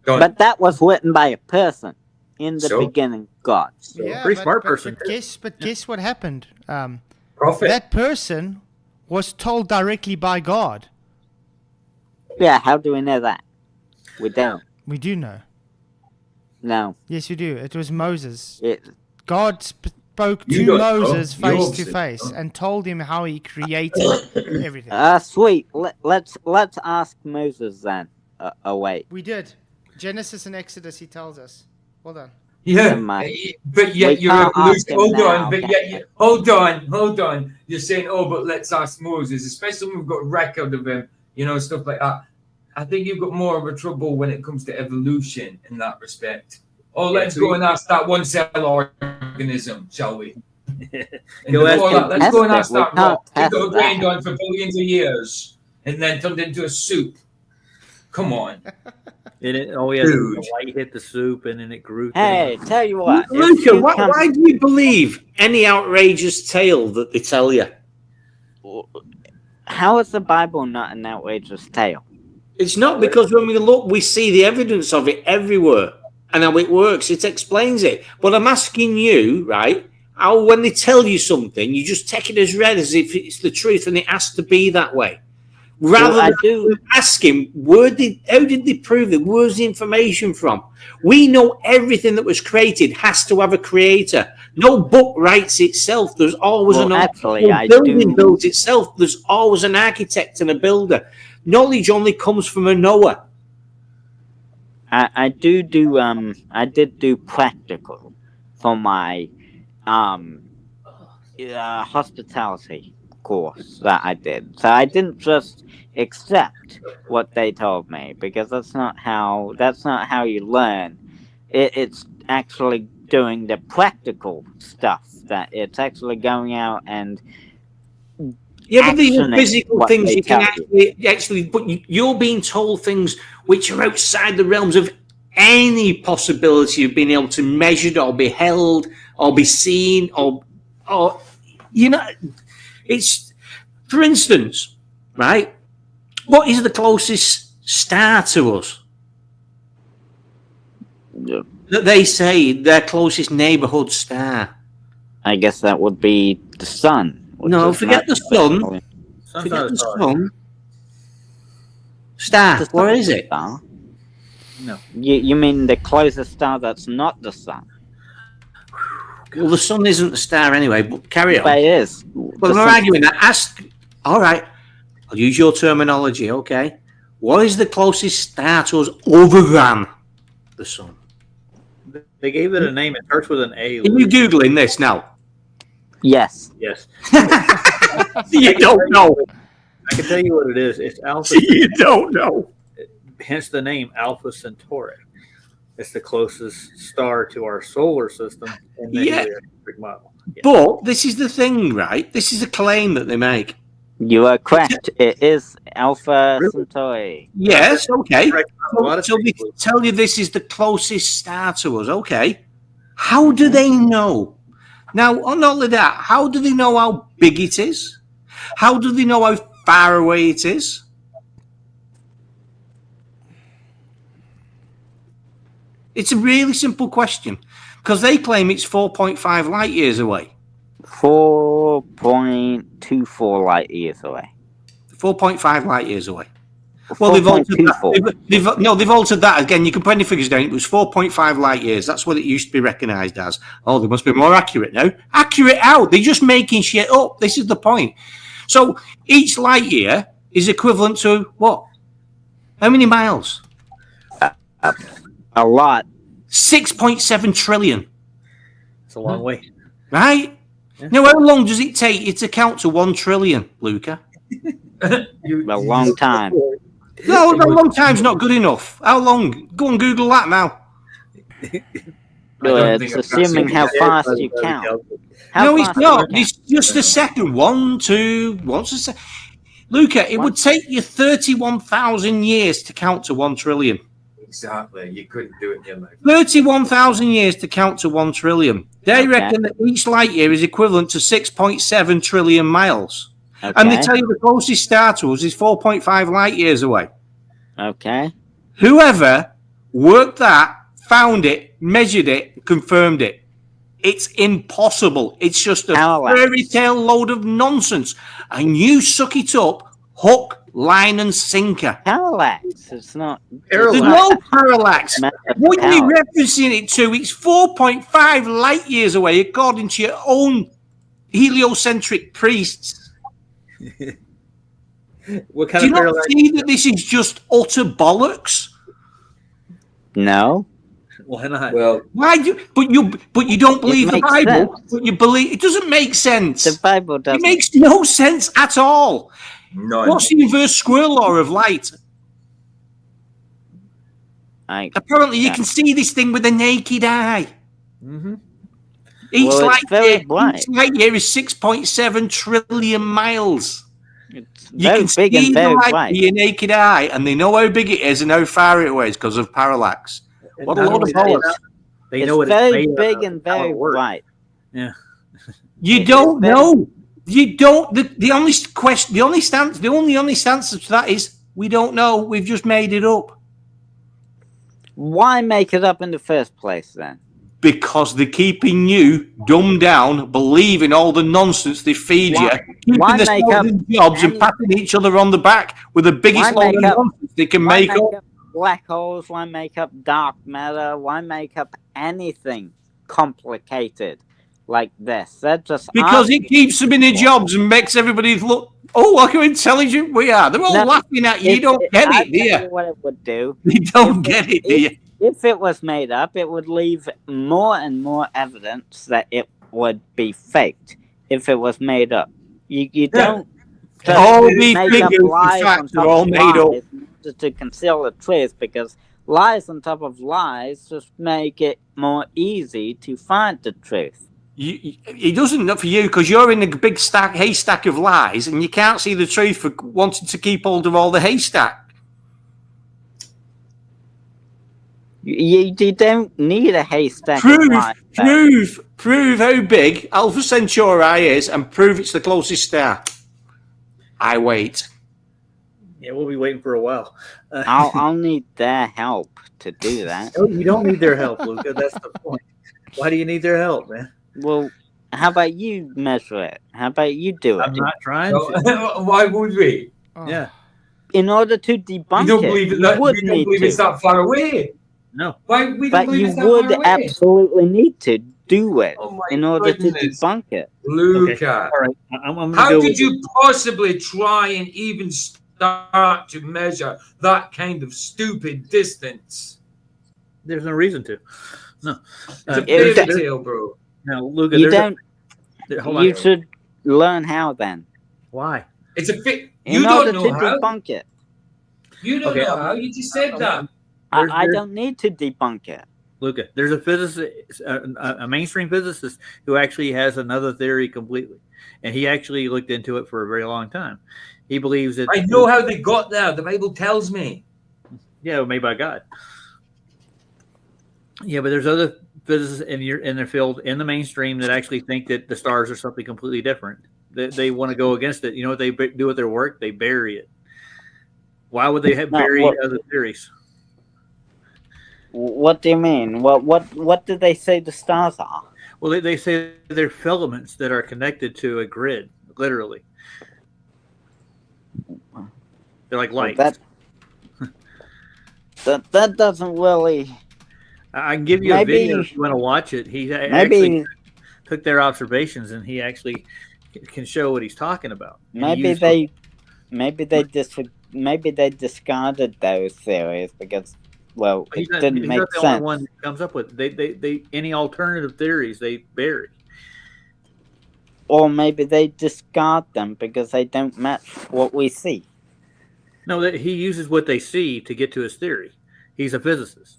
Done. But that was written by a person in the So? beginning, God. pretty smart person. But guess what happened? Prophet. That person was told directly by God. Yeah, how do we know that? We don't. We do know. No. Yes, we do. It was Moses. It, God spoke You to don't know. Moses You face to obviously face don't. and told him how he created everything. sweet. Let's ask Moses then. Wait. We did. Genesis and Exodus, he tells us. Well done. Yeah, Never mind. but yet We you're can't ask him hold now, on, but can yet we? hold on. You're saying, oh, but let's ask Moses, especially when we've got record of him, stuff like that. I think you've got more of a trouble when it comes to evolution in that respect. Oh, let's go and ask that one cell organism, shall we? Let's go and ask that rock. It got rained on for billions of years and then turned into a soup. Come on. the light hit the soup and then it grew. Hey, tell you what. Luca, why do you believe any outrageous tale that they tell you? how is the Bible not an outrageous tale? It's not, because when we look, we see the evidence of it everywhere and how it works. It explains it. But I'm asking you, right, how when they tell you something, you just take it as read as if it's the truth and it has to be that way. Rather than asking, how did they prove it? Where's the information from? We know everything that was created has to have a creator. No book writes itself. There's always building builds itself. There's always an architect and a builder. Knowledge only comes from a knower. I did do practical for my hospitality course that I did. So I didn't just accept what they told me, because that's not how you learn. It's actually doing the practical stuff, that it's actually going out and but these are physical things you can actually but you're being told things which are outside the realms of any possibility of being able to measure or be held or be seen or it's, for instance, right, what is the closest star to us? That they say their closest neighborhood star. I guess that would be the sun. No, forget the sun. Forget the sun. Star. Where is it? Star? No. You mean the closest star that's not the sun? Well, the sun isn't a star anyway, but carry on. But it is. Well, I'm not arguing that. All right, I'll use your terminology, okay? What is the closest star to us other than the sun? They gave it a name. It starts with an A. Are you Googling this now? Yes. Yes. You don't know. I can tell you what it is. It's Alpha. You don't know. Hence the name Alpha Centauri. It's the closest star to our solar system in the heliocentric model. Yeah. But this is the thing, right? This is a claim that they make. You are correct. It is Alpha Centauri. Yes, okay. So they tell you this is the closest star to us, okay. How do they know? Now, not only that, how do they know how big it is? How do they know how far away it is? It's a really simple question, because they claim it's 4.5 light years away. 4.24 light years away. 4.5 light years away. Well, they've altered that. They've altered that again. You can put any figures down. It was 4.5 light years. That's what it used to be recognised as. Oh, they must be more accurate now. Accurate how? They're just making shit up. This is the point. So each light year is equivalent to what? How many miles? A lot. 6.7 trillion. It's a long way. Right? Yeah. Now, how long does it take you to count to 1 trillion, Luca? A long time. No, a long time's not good enough. How long? Go and Google that now. It's assuming how fast you count. No, it's not. It's just a second. 1, 2, once a second. Luca, it would take you 31,000 years to count to 1 trillion. Exactly. You couldn't do it in your life. 31,000 years to count to 1 trillion. They reckon that each light year is equivalent to 6.7 trillion miles. Okay. And they tell you the closest star to us is 4.5 light years away. Okay. Whoever worked that, found it, measured it, confirmed it. It's impossible. It's just a fairy tale load of nonsense. And you suck it up, hook, line, and sinker. Parallax. It's not. There's no parallax. What are you referencing it to? It's 4.5 light years away, according to your own heliocentric priests. What kind Do you of not see that this is just utter bollocks? No. Why not? Well, why do? But you don't believe the Bible. But you believe it doesn't make sense. The Bible doesn't. It makes no sense at all. None. What's the inverse square law of light? Apparently, you can see this thing with the naked eye. Mm-hmm. Each light year is 6.7 trillion miles. It's very big and very bright. With your naked eye, and they know how big it is and how far it is because of parallax. What a load of bollocks! They know it's very big and very bright. Yeah. You don't know. You don't. The only question, the only honest answer to that is we don't know. We've just made it up. Why make it up in the first place then? Because they're keeping you dumbed down, believing all the nonsense they feed you, keeping themselves in jobs and patting each other on the back with the biggest load of nonsense they can make up. Black holes, why make up dark matter? Why make up anything complicated like this? They're just because it keeps them in their jobs and makes everybody look, oh, look how intelligent we are. They're all laughing at you. You don't get it, do you? What it would do. You don't get it, do you? If it was made up, it would leave more and more evidence that it would be faked. If it was made up, you don't. All these make figures up lies and facts on are all top made of up. lies to conceal the truth, because lies on top of lies just make it more easy to find the truth. It doesn't for you because you're in a big haystack of lies and you can't see the truth for wanting to keep hold of all the haystack. You don't need a haystack. Prove how big Alpha Centauri is and prove it's the closest star. I wait. Yeah, we'll be waiting for a while. I'll need their help to do that. No, you don't need their help, Luca. That's the point. Why do you need their help, man? Well, how about you measure it? How about you do it? I'm not trying to. Why would we? Yeah. In order to debunk You don't believe it, you don't believe it's that far away. No. Why we don't but believe you it's that would far away? absolutely need to do it in order goodness. to debunk it. Luca, Okay. All right. I'm gonna how go could with you possibly try and even start to measure that kind of stupid distance? There's no reason to. No. It's a fairy tale, bro. No, Luca. You don't. Hold on. You should learn how then. Why? It's a fit. In You order don't to know how. debunk it. You don't know how. You just said that. I don't need to debunk it. Luca, there's a physicist, a mainstream physicist who actually has another theory completely, and he actually looked into it for a very long time. He believes that I know how they got there. The Bible tells me. Yeah, made by God. Yeah, but there's other physicists in their field in the mainstream that actually think that the stars are something completely different. They want to go against it. You know what they do with their work? They bury it. Why would they bury other theories? What do you mean? What do they say the stars are? Well, they say they're filaments that are connected to a grid, literally. They're like lights. That doesn't really. I can give you a video if you want to watch it. He actually took their observations, and he actually can show what he's talking about. Maybe they discarded those theories because, well, it didn't make sense. The only one that comes up with they any alternative theories they bury. Or maybe they discard them because they don't match what we see. No, he uses what they see to get to his theory. He's a physicist.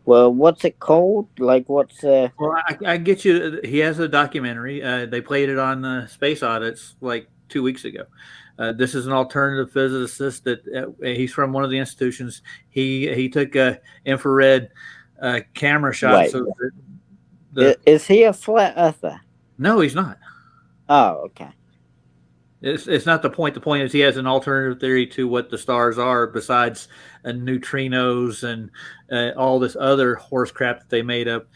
Well, what's it called? Like, what's Well, I get you. He has a documentary. They played it on Space Audits like 2 weeks ago. This is an alternative physicist that he's from one of the institutions. He took infrared camera shots. Right. Is he a flat earther? No, he's not. Oh, okay. It's not the point. The point is he has an alternative theory to what the stars are besides neutrinos and all this other horse crap that they made up.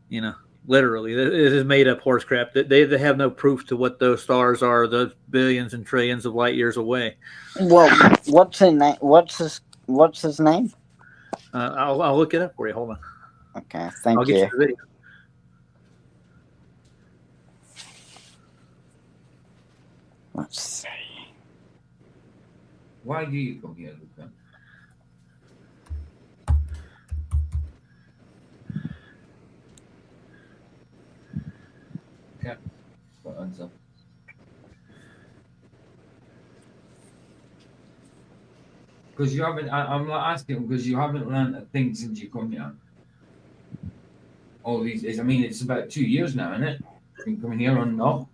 You know, literally, it is made up horse crap. They have no proof to what those stars are, those billions and trillions of light years away. Well, what's his name? What's his name? I'll look it up for you. Hold on. Okay, thank I'll get you the video. Let's see. Why do you come here, Luca? Okay. What answer? Because you haven't. I'm not asking because you haven't learned a thing since you come here. All these. I mean, it's about 2 years now, isn't it? Been coming here or not?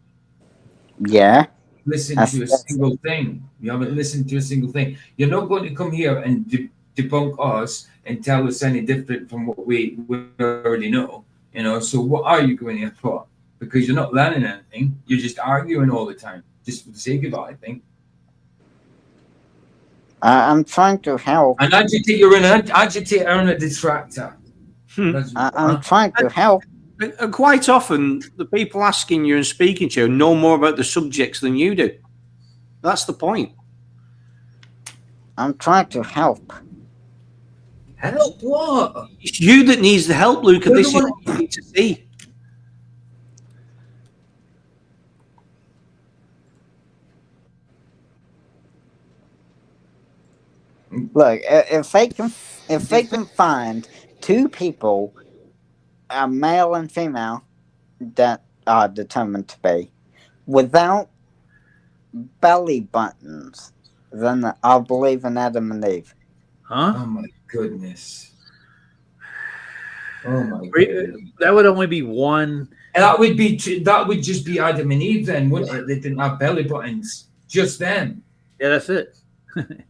Yeah. Listen to a single thing. You haven't listened to a single thing. You're not going to come here and debunk us and tell us any different from what we already know. You know, so what are you going here for? Because you're not learning anything. You're just arguing all the time, just for the sake of it, I think. I'm trying to help. An agitator and an agitator and a detractor. I'm trying to help. And quite often, the people asking you and speaking to you know more about the subjects than you do. That's the point. I'm trying to help. Help what? It's you that needs the help, Luca. This is what you need to see. Look, if they can find two people, a male and female, that are determined to be, without belly buttons, then I'll believe in Adam and Eve. Huh? Oh my goodness. Oh my goodness. That would only be one. And that would just be Adam and Eve then, wouldn't it? They didn't have belly buttons. Just them. Yeah, that's it.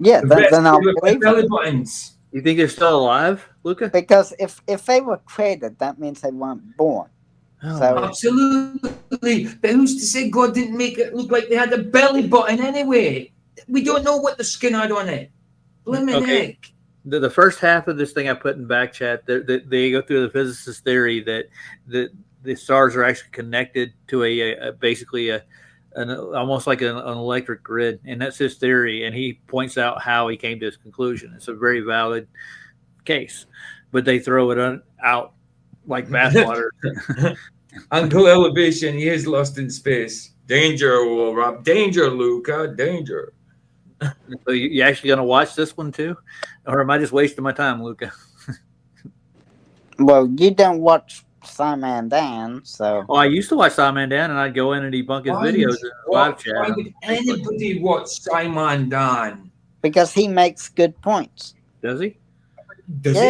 Yeah, then I'll believe belly buttons. You think they're still alive, Luca? Because if they were created, that means they weren't born. Oh, so absolutely. But who's to say God didn't make it look like they had a belly button anyway? We don't know what the skin had on it. Blimmin' heck. The first half of this thing I put in back chat, they go through the physicist theory that the stars are actually connected to a basically almost like an electric grid, and that's his theory. And he points out how he came to his conclusion. It's a very valid case, but they throw it out like bathwater. Uncle Elevation, he is lost in space. Danger, Rob. Danger, Luca. Danger. So you actually going to watch this one too? Or am I just wasting my time, Luca? Well, you don't watch Simon Dan, so... Oh, I used to watch Simon Dan, and I'd go in and debunk his videos in live chat. Why would anybody watch Simon Dan? Because he makes good points. Does he? Does he?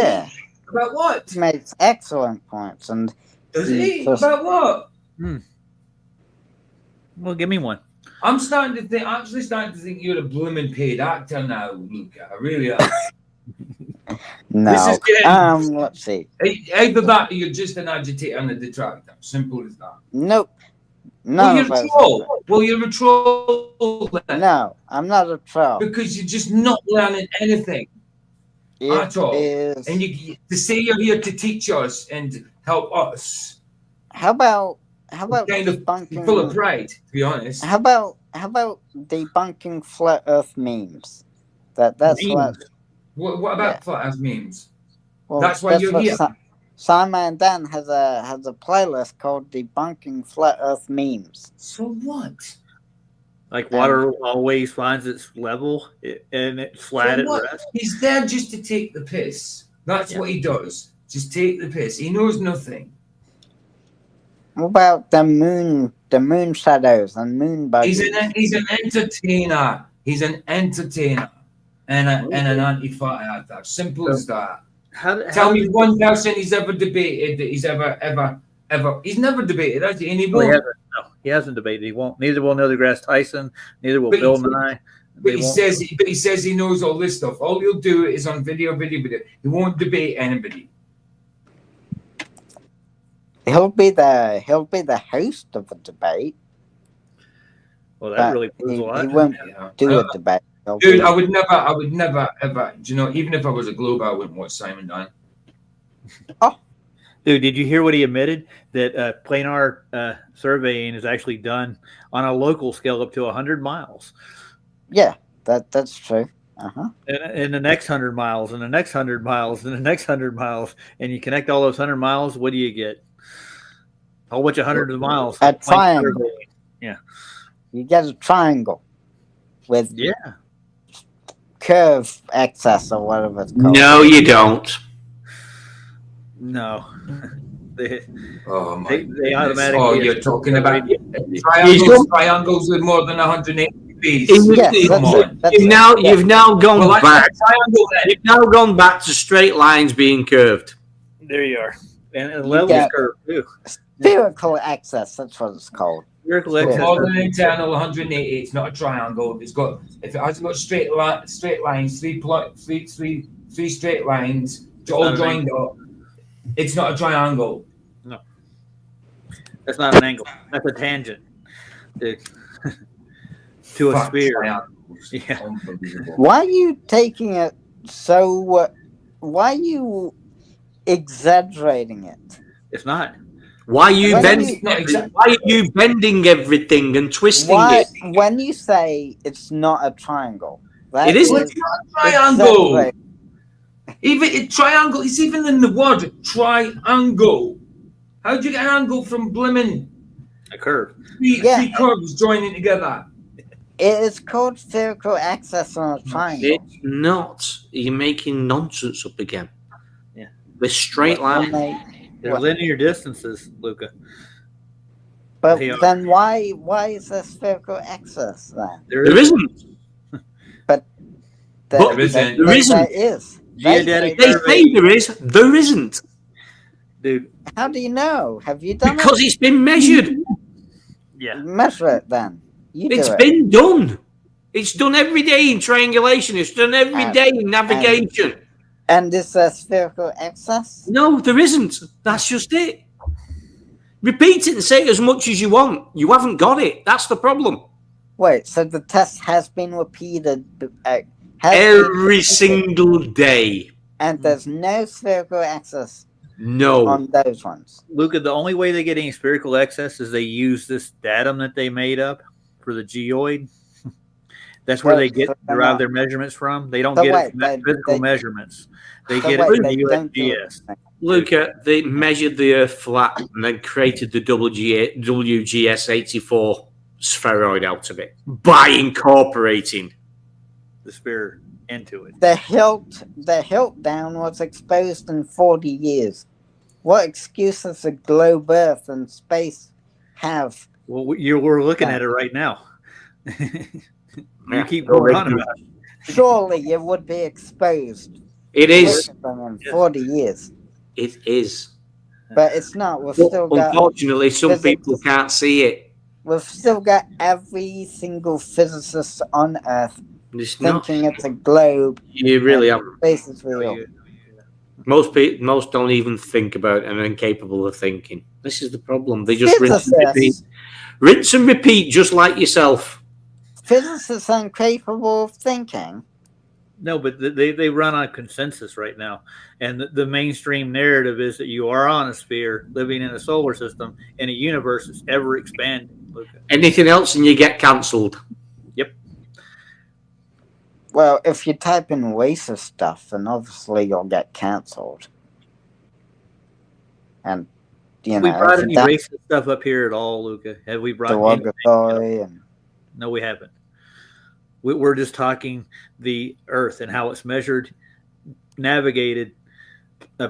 About what? He makes excellent points. And does he? About what? Well, give me one. I'm starting to think you're a blooming paid actor now, Luca. I really am. No. Let's see. Either that or you're just an agitator and a detractor. Simple as that. Nope. Well, you're a troll. Well, you're a troll then. No, I'm not a troll. Because you're just not learning anything at all. And you to say you're here to teach us and help us. How about kind of debunking, full of pride, to be honest. How about debunking flat Earth memes? That's memes. What about flat Earth memes? Well, that's why you're here. Simon Dan has a playlist called Debunking Flat Earth Memes. So what? Like water always finds its level and it's flat at rest. He's there just to take the piss. That's what he does. Just take the piss. He knows nothing. What about the moon shadows and moon bugs? He's an entertainer. He's an entertainer and an anti-flat earther. Simple as that. Tell me one person he's ever debated that he's ever. He's never debated, has he? And he won't. He hasn't debated. He won't. Neither will Neil deGrasse Tyson. Neither will Bill Nye. But he says he knows all this stuff. All he'll do is on video. He won't debate anybody. He'll be the host of a debate. Well, that really proves a lot. He won't do a debate. Dude, I would never ever. Do you know? Even if I was a globe, I wouldn't watch Simon Dan. Oh, dude, did you hear what he admitted? That planar surveying is actually done on a local scale up to 100 miles. Yeah, that's true. And the next 100 miles, and the next 100 miles, and the next 100 miles, and you connect all those 100 miles. What do you get? A whole bunch of hundreds of miles. A triangle. Yeah. You get a triangle with curve excess or whatever it's called. No, you don't. No. They automatically. Oh, you're talking about triangles with more than 180 degrees. You've now gone back. You've now gone back to straight lines being curved. There you are, and level curve too. Spherical excess. That's what it's called. Spherical excess. More than an internal 180. It's not a triangle. If it has got straight lines, three straight lines, all joined up. It's not a triangle. No, that's not an angle. That's a tangent to a sphere. Yeah. Why are you taking it so? Why are you exaggerating it? It's not. Why are you When bending? Why are you bending everything and twisting it? When you say it's not a triangle, that It isn't. It's not a triangle. Even a triangle, it's even in the word triangle. How do you get an angle from blimmin'? A curve. Three curves joining together. It is called spherical axis on a triangle. It's not. You're making nonsense up again. Yeah. The straight line. They're linear distances, Luca. But then why is there spherical axis then? There isn't. But there isn't. There is. They say there is. There isn't. Dude. How do you know? Have you done because it? It's been measured. Yeah. Measure it then. It's been done. It's done every day in triangulation. It's done every day in navigation. And is there spherical axis? No, there isn't. That's just it. Repeat it and say it as much as you want. You haven't got it. That's the problem. Wait, so the test has been repeated every single day. And there's no spherical axis no on those ones. Luca, the only way they get any spherical excess is they use this datum that they made up for the geoid. That's where they derive their measurements from. They don't get it from physical measurements. They get it from the USGS. Luca, they measured the Earth flat and then created the WGS-84 spheroid out of it by incorporating the sphere into it. The hilt down was exposed in 40 years. What excuse does the globe Earth and space have? Well, we're looking at it right now. You keep going on about it. Surely it would be exposed. It is. In 40 years. It is. But it's not. We've still got. Unfortunately, some people can't see it. We've still got every single physicist on Earth thinking it's a globe. You really have. Space is real. Most don't even think about it and are incapable of thinking. This is the problem. They just rinse and repeat. Rinse and repeat, just like yourself. Physicists are incapable of thinking. No, but they run on consensus right now. And the mainstream narrative is that you are on a sphere living in a solar system in a universe that's ever expanding. Anything else and you get cancelled. Yep. Well, if you type in racist stuff, then obviously you'll get cancelled. And, you know. Have we brought any racist stuff up here at all, Luca? Have we brought derogatory and... No, we haven't. We're just talking the Earth and how it's measured, navigated,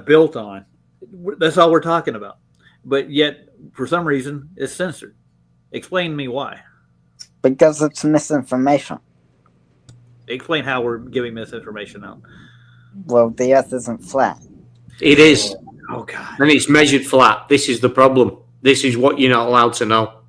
built on. That's all we're talking about. But yet, for some reason, it's censored. Explain to me why. Because it's misinformation. Explain how we're giving misinformation out. Well, the Earth isn't flat. It is. Oh, God. And it's measured flat. This is the problem. This is what you're not allowed to know.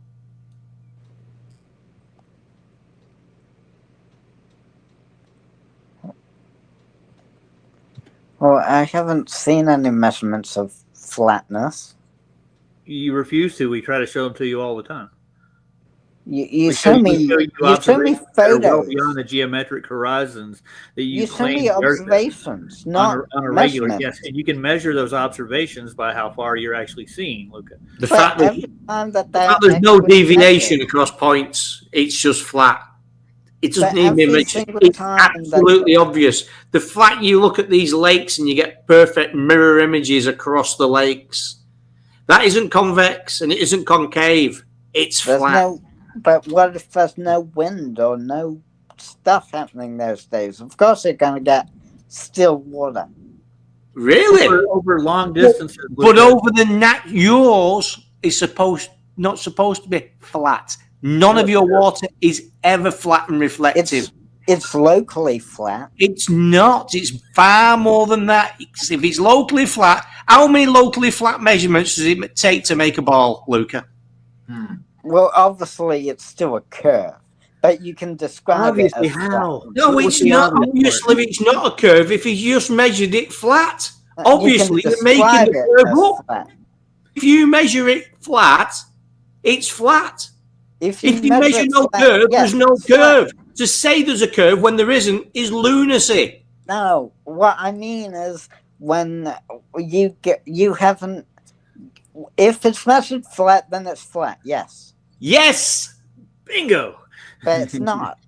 Well, I haven't seen any measurements of flatness. You refuse to. We try to show them to you all the time. You show me photos. Well beyond the geometric horizons that you show me observations, not on a regular. Yes, and you can measure those observations by how far you're actually seeing. Luca. The fact that there's no deviation across points, it's just flat. It doesn't even it's absolutely obvious. The fact you look at these lakes and you get perfect mirror images across the lakes, that isn't convex and it isn't concave. It's flat. But what if there's no wind or no stuff happening those days? Of course you're going to get still water. Really? Over long distances. But over the yours is not supposed to be flat. None of your water is ever flat and reflective. It's locally flat. It's not. It's far more than that. If it's locally flat, how many locally flat measurements does it take to make a ball, Luca? Well, obviously, it's still a curve, but you can describe it as how? No, it's not. Obviously, it's not a curve if you just measured it flat. Obviously, you're making the curve up. you measure it flat, it's flat. If you measure no flat, curve, yes, there's no it's flat. curve. To say there's a curve when there isn't is lunacy. No, what I mean is when you haven't. If it's measured flat, then it's flat. Yes. Yes. Bingo. But it's not.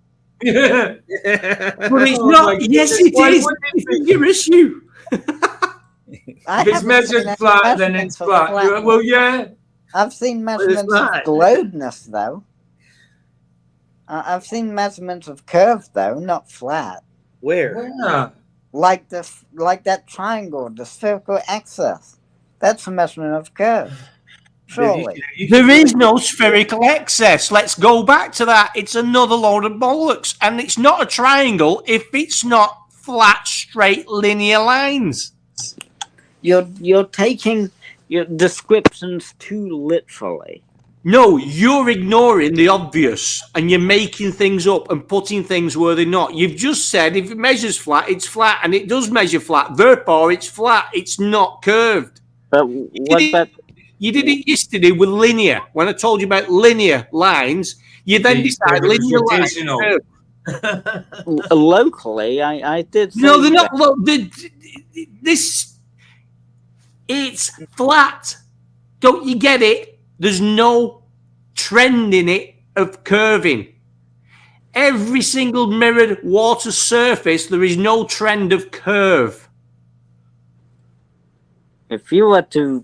But it's not. Yes, it is. It's your issue. If it's measured flat, then it's flat. Well, yeah. I've seen measurements of glowedness, though. I've seen measurements of curve, though, not flat. Where? Yeah. Like that triangle, the circle axis. That's a measurement of curve. Surely. There is no spherical excess. Let's go back to that. It's another load of bollocks. And it's not a triangle if it's not flat, straight, linear lines. You're taking your descriptions too literally. No, you're ignoring the obvious and you're making things up and putting things where they're not. You've just said if it measures flat, it's flat, and it does measure flat. Therefore, it's flat. It's not curved. But what about... You did it yesterday with linear. When I told you about linear lines, you then decide linear lines. Locally, I did. No, they're not. It's flat. Don't you get it? There's no trend in it of curving. Every single mirrored water surface, there is no trend of curve. If you were to,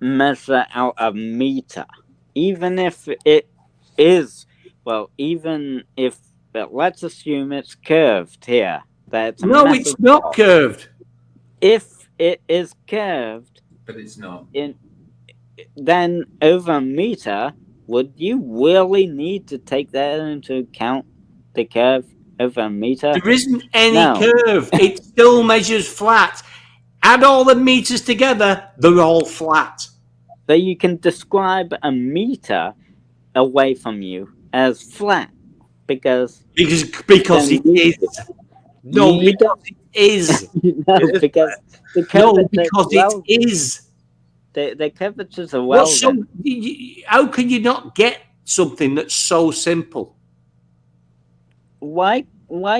measure out a meter, even if it is, even if, let's assume it's curved here. No, it's not curved. If it is curved, but it's not. Then over a meter, would you really need to take that into account, the curve over a meter? There isn't any curve. It still measures flat. Add all the meters together, they're all flat. So you can describe a meter away from you as flat because it is. No, because it is. No, because the curvature it is. The curvatures are well. How can you not get something that's so simple? Why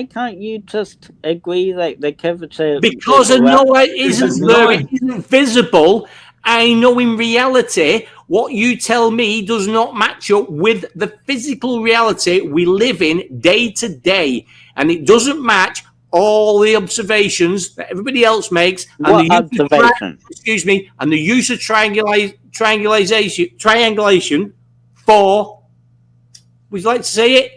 can't you just agree that the curvature? Because I know it isn't there. It isn't visible. I know in reality what you tell me does not match up with the physical reality we live in day to day, and it doesn't match all the observations that everybody else makes. And the use of triangulation for. Would you like to say it?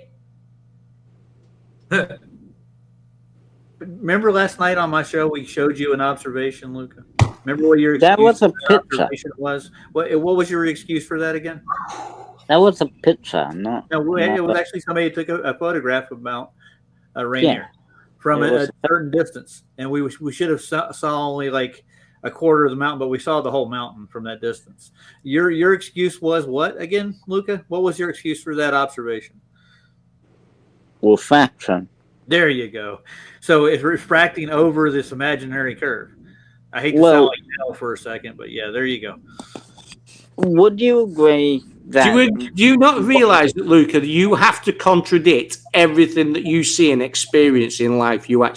Remember last night on my show we showed you an observation, Luca? Remember what your excuse that was a picture was? What was your excuse for that again? That was a picture, no. It was actually somebody who took a photograph about a reindeer from a certain distance, and we should have saw only like a quarter of the mountain, but we saw the whole mountain from that distance. Your excuse was what again, Luca? What was your excuse for that observation? Refraction. There you go. So it's refracting over this imaginary curve. I hate to sound like hell for a second, but yeah, there you go. Would you agree that... Do you not realize that, Luca, that you have to contradict everything that you see and experience in life? You have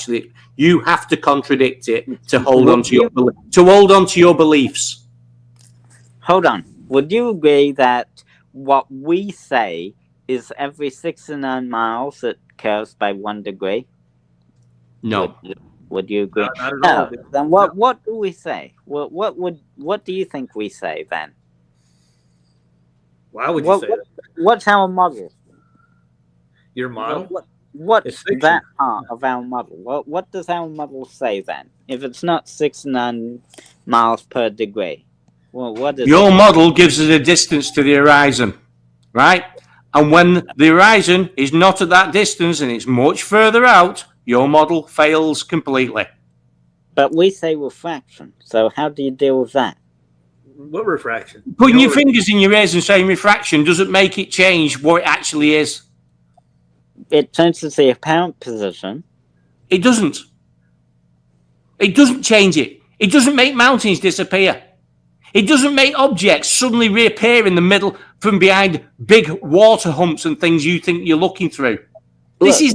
to contradict it to hold on to your beliefs. Hold on. Would you agree that what we say is every 69 miles it curves by 1 degree? No. Would you agree? Not at all. Then what do we say? What do you think we say then? Why would you say that? What's our model? Your model? What's that part of our model? What does our model say then? If it's not 69 miles per degree, what is your model gives us a distance to the horizon, right? And when the horizon is not at that distance and it's much further out, your model fails completely. But we say refraction. So how do you deal with that? What refraction? Putting your fingers in your ears and saying refraction doesn't make it change what it actually is. It changes the apparent position. It doesn't. It doesn't change it. It doesn't make mountains disappear. It doesn't make objects suddenly reappear in the middle from behind big water humps and things you think you're looking through. This is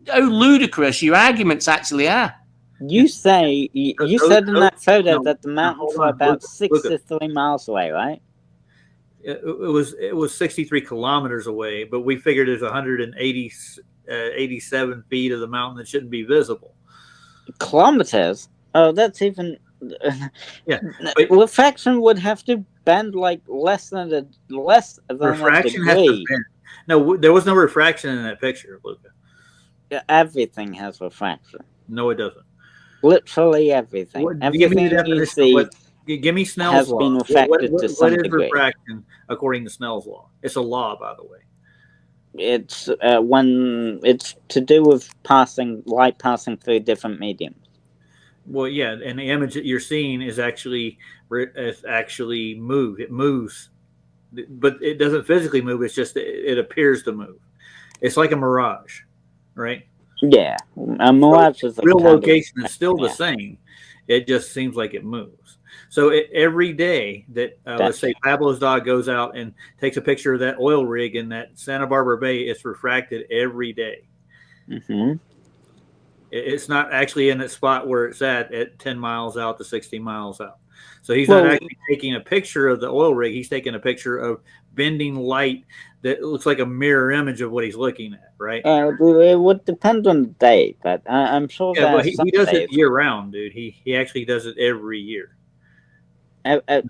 how ludicrous your arguments actually are. You say you said in that photo that the mountains were about 63 miles away, right? It was 63 kilometers away, but we figured there's 187 feet of the mountain that shouldn't be visible. Kilometers? Oh, that's even. Yeah, refraction would have to bend like less than a refraction has to degree. bend. No, there was no refraction in that picture, Luca. Yeah, everything has refraction. No, it doesn't. Literally everything. Give me the Everything you definition. see Give me Snell's has law. been refracted to some what is degree. refraction according to Snell's law? It's a law, by the way. It's when it's to do with light passing through different mediums. Well, yeah, and the image that you're seeing is actually moved. It moves, but it doesn't physically move. It's just it appears to move. It's like a mirage, right? Yeah, a mirage is a real kind of- location is still the same. It just seems like it moves. So every day that let's say Pablo's dog goes out and takes a picture of that oil rig in that Santa Barbara Bay, it's refracted every day. Mm-hmm. It's not actually in the spot where it's at 10 miles out to 60 miles out. So he's not actually taking a picture of the oil rig. He's taking a picture of bending light that looks like a mirror image of what he's looking at, right? It would depend on the day, but I'm sure Yeah, but that he does it year round, dude. He actually does it every year.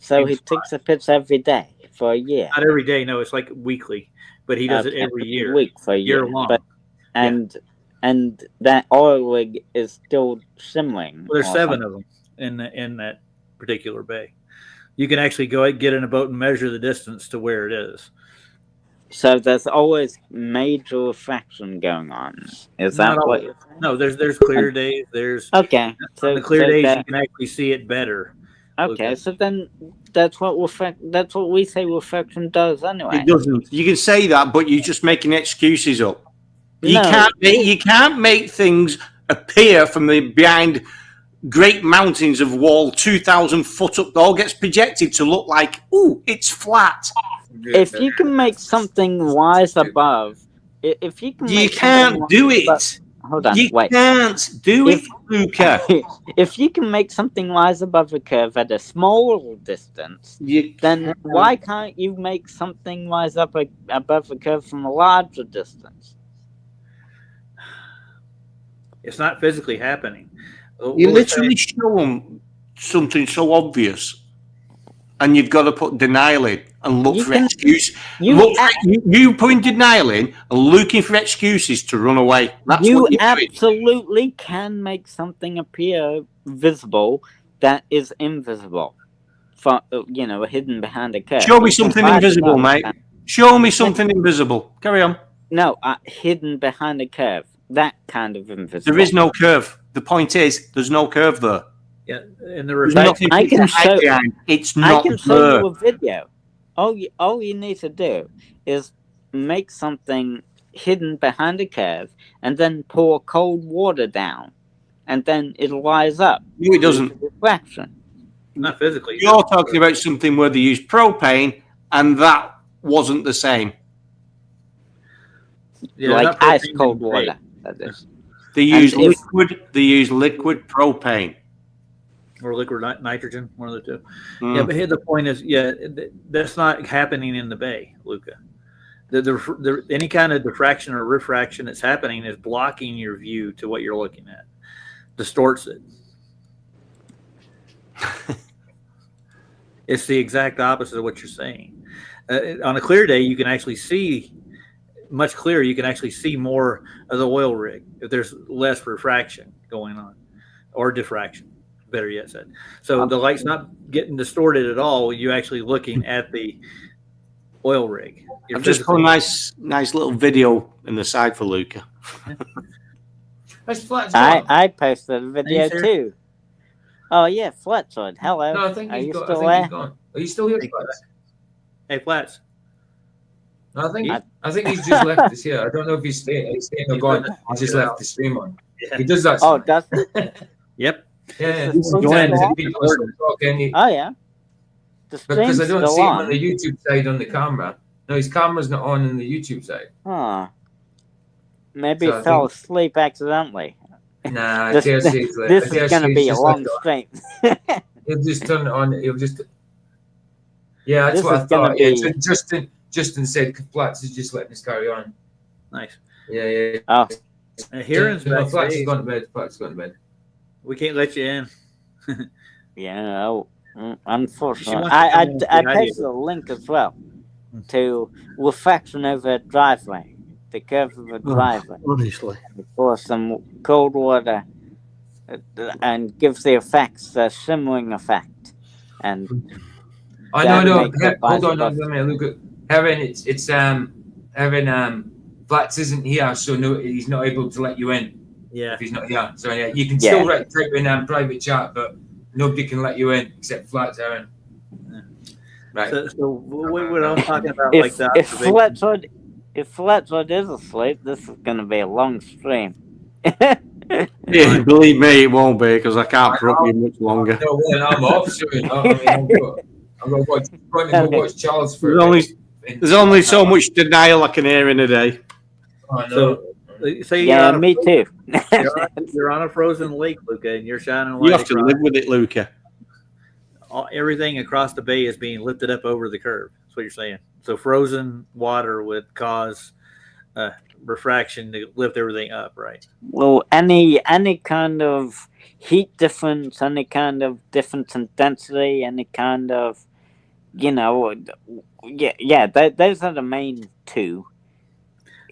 So he takes a picture every day for a year. Not every day, no. It's like weekly, but he does it every year, week for a year long. But, and that oil rig is still simmering. Well, there's 7 of them in that particular bay. You can actually go and get in a boat and measure the distance to where it is. So there's always major refraction going on. Is that what? No, there's clear days. There's okay. So the clear days you can actually see it better. Okay, so then that's what we say refraction does anyway. It doesn't. You can say that, but you're just making excuses up. You can't make things appear from behind great mountains of wall 2,000 foot up. It all gets projected to look like, ooh, it's flat. If you can make something rise above, if you can, you can't do it. Hold on, wait. You can't do it, Luca. If you can make something rise above a curve at a small distance, then why can't you make something rise up above a curve from a larger distance? It's not physically happening. You literally show them something so obvious, and you've got to put denial in and look for excuses. You putting denial in and looking for excuses to run away. That's you what you're absolutely doing. Can make something appear visible that is invisible, for hidden behind a curve. Show me something invisible, mate. Show me something invisible. Carry on. No, hidden behind a curve. That kind of invisible. There is no curve. The point is, there's no curve there. Yeah, and I can show. It's not I can show you a video. All you need to do is make something hidden behind a curve, and then pour cold water down, and then it'll rise up. No, it doesn't. Refraction. Not physically. You're talking about something where they used propane, and that wasn't the same. Yeah, like ice cold water. That is. They use liquid. They use liquid propane. Or liquid nitrogen, one of the two. Yeah, but here the point is, that's not happening in the bay, Luca. Any kind of diffraction or refraction that's happening is blocking your view to what you're looking at, distorts it. It's the exact opposite of what you're saying. On a clear day, you can actually see much clearer. You can actually see more of the oil rig if there's less refraction going on, or diffraction. Better yet said. So the light's not getting distorted at all. You're actually looking at the oil rig. I've just put a nice little video in the side for Luca. I posted a video too. Oh yeah, Flatzoid. Hello. No, I think he's still there? there? He's gone. Are you still here, Flats? Hey, Flats. No, I think he's just left us here. I don't know if he's staying or gone. He just left the stream on. He does that. Oh, does he? Yep. Yeah, This is sometimes still if people are talking, Oh yeah. The because I stream's don't still see him on. on the YouTube side on the camera. No, his camera's not on the YouTube side. Huh. Maybe So he I fell think asleep accidentally. nah, I This, dare say it's this is going to be a just like long stream. he'll just turn it on. He'll just yeah, that's This what I is gonna thought. Yeah, be- so Justin said Flats is just letting us carry on. Nice. Yeah. Oh. Hearing's No, Flats has backstage. gone to bed. Flats has gone to bed. We can't let you in. Yeah, unfortunately. wants to I come in and say hi to pasted you. a link as well to reflection over a driveway, the curve of a driveway. Honestly. For some cold water and gives the effects a shimmering effect. And I that know. makes up Hold on, ice let me look at Heaven. It's Heaven. Flats isn't here, so no, he's not able to let you in. Yeah. If he's not here, so yeah, you can still type in private chat, but nobody can let you in except Flats, Heaven. Yeah. Right. So what I'm talking about, if, like that. if Flatzoid is asleep, this is going to be a long stream. Yeah, believe me, it won't be because I can't put up you much longer. No, well, I'm off soon. I'm going to watch Charles for There's only so much denial I can hear in a day. I know. So yeah, me too. You're on a frozen lake, Luca, and you're shining light. You have to live with it, Luca. Everything across the bay is being lifted up over the curve. That's what you're saying. So frozen water would cause refraction to lift everything up, right? Well, any kind of heat difference, any kind of difference in density, any kind of, those are the main two.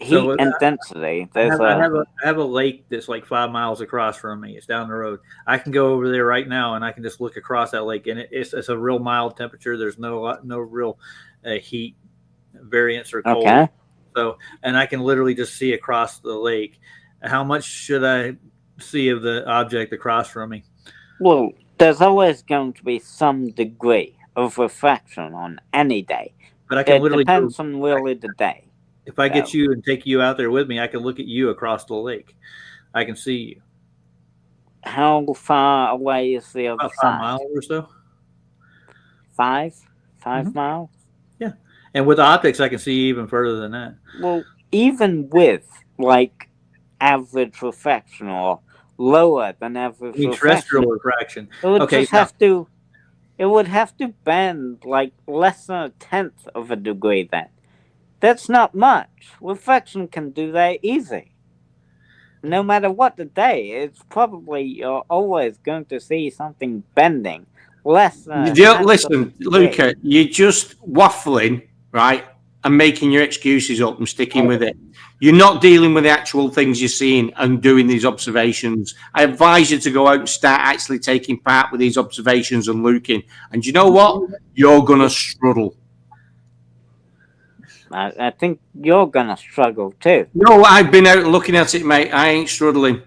Heat and density. I have a lake that's like 5 miles across from me. It's down the road. I can go over there right now and I can just look across that lake, and it's a real mild temperature. There's no real heat variance or cold. Okay. So, and I can literally just see across the lake. How much should I see of the object across from me? Well, there's always going to be some degree of refraction on any day. But I can literally depends on really the day. If I get you and take you out there with me, I can look at you across the lake. I can see you. How far away is the other side? 5 miles or so. 5 miles? Yeah. And with optics, I can see even further than that. Well, even with like average refraction or lower than average terrestrial refraction. It would it would have to bend like less than 1/10 of a degree then. That's not much. Refraction can do that easy. No matter what the day, it's probably you're always going to see something bending less than. Listen, Luca, you're just waffling, right, and making your excuses up and sticking with it. You're not dealing with the actual things you're seeing and doing these observations. I advise you to go out and start actually taking part with these observations and looking. And you know what? You're going to struggle. I think you're going to struggle too. No, I've been out looking at it, mate. I ain't struggling.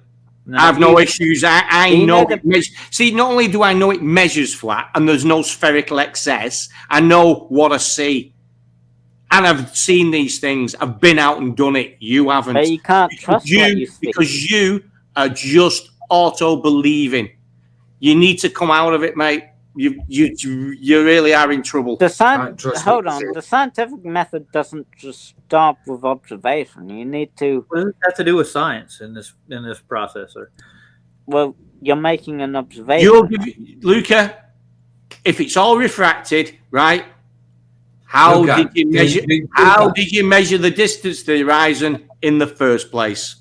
No, I have no issues. I know it measures. See, not only do I know it measures flat and there's no spherical excess, I know what I see. And I've seen these things. I've been out and done it. You haven't. But you can't trust what you see. Because you are just auto-believing. You need to come out of it, mate. You really are in trouble. The scientific method doesn't just stop with observation. You need to. What does it have to do with science in this process, sir? Well, you're making an observation. Luca, if it's all refracted, right? How did you measure? How did you measure the distance to the horizon in the first place?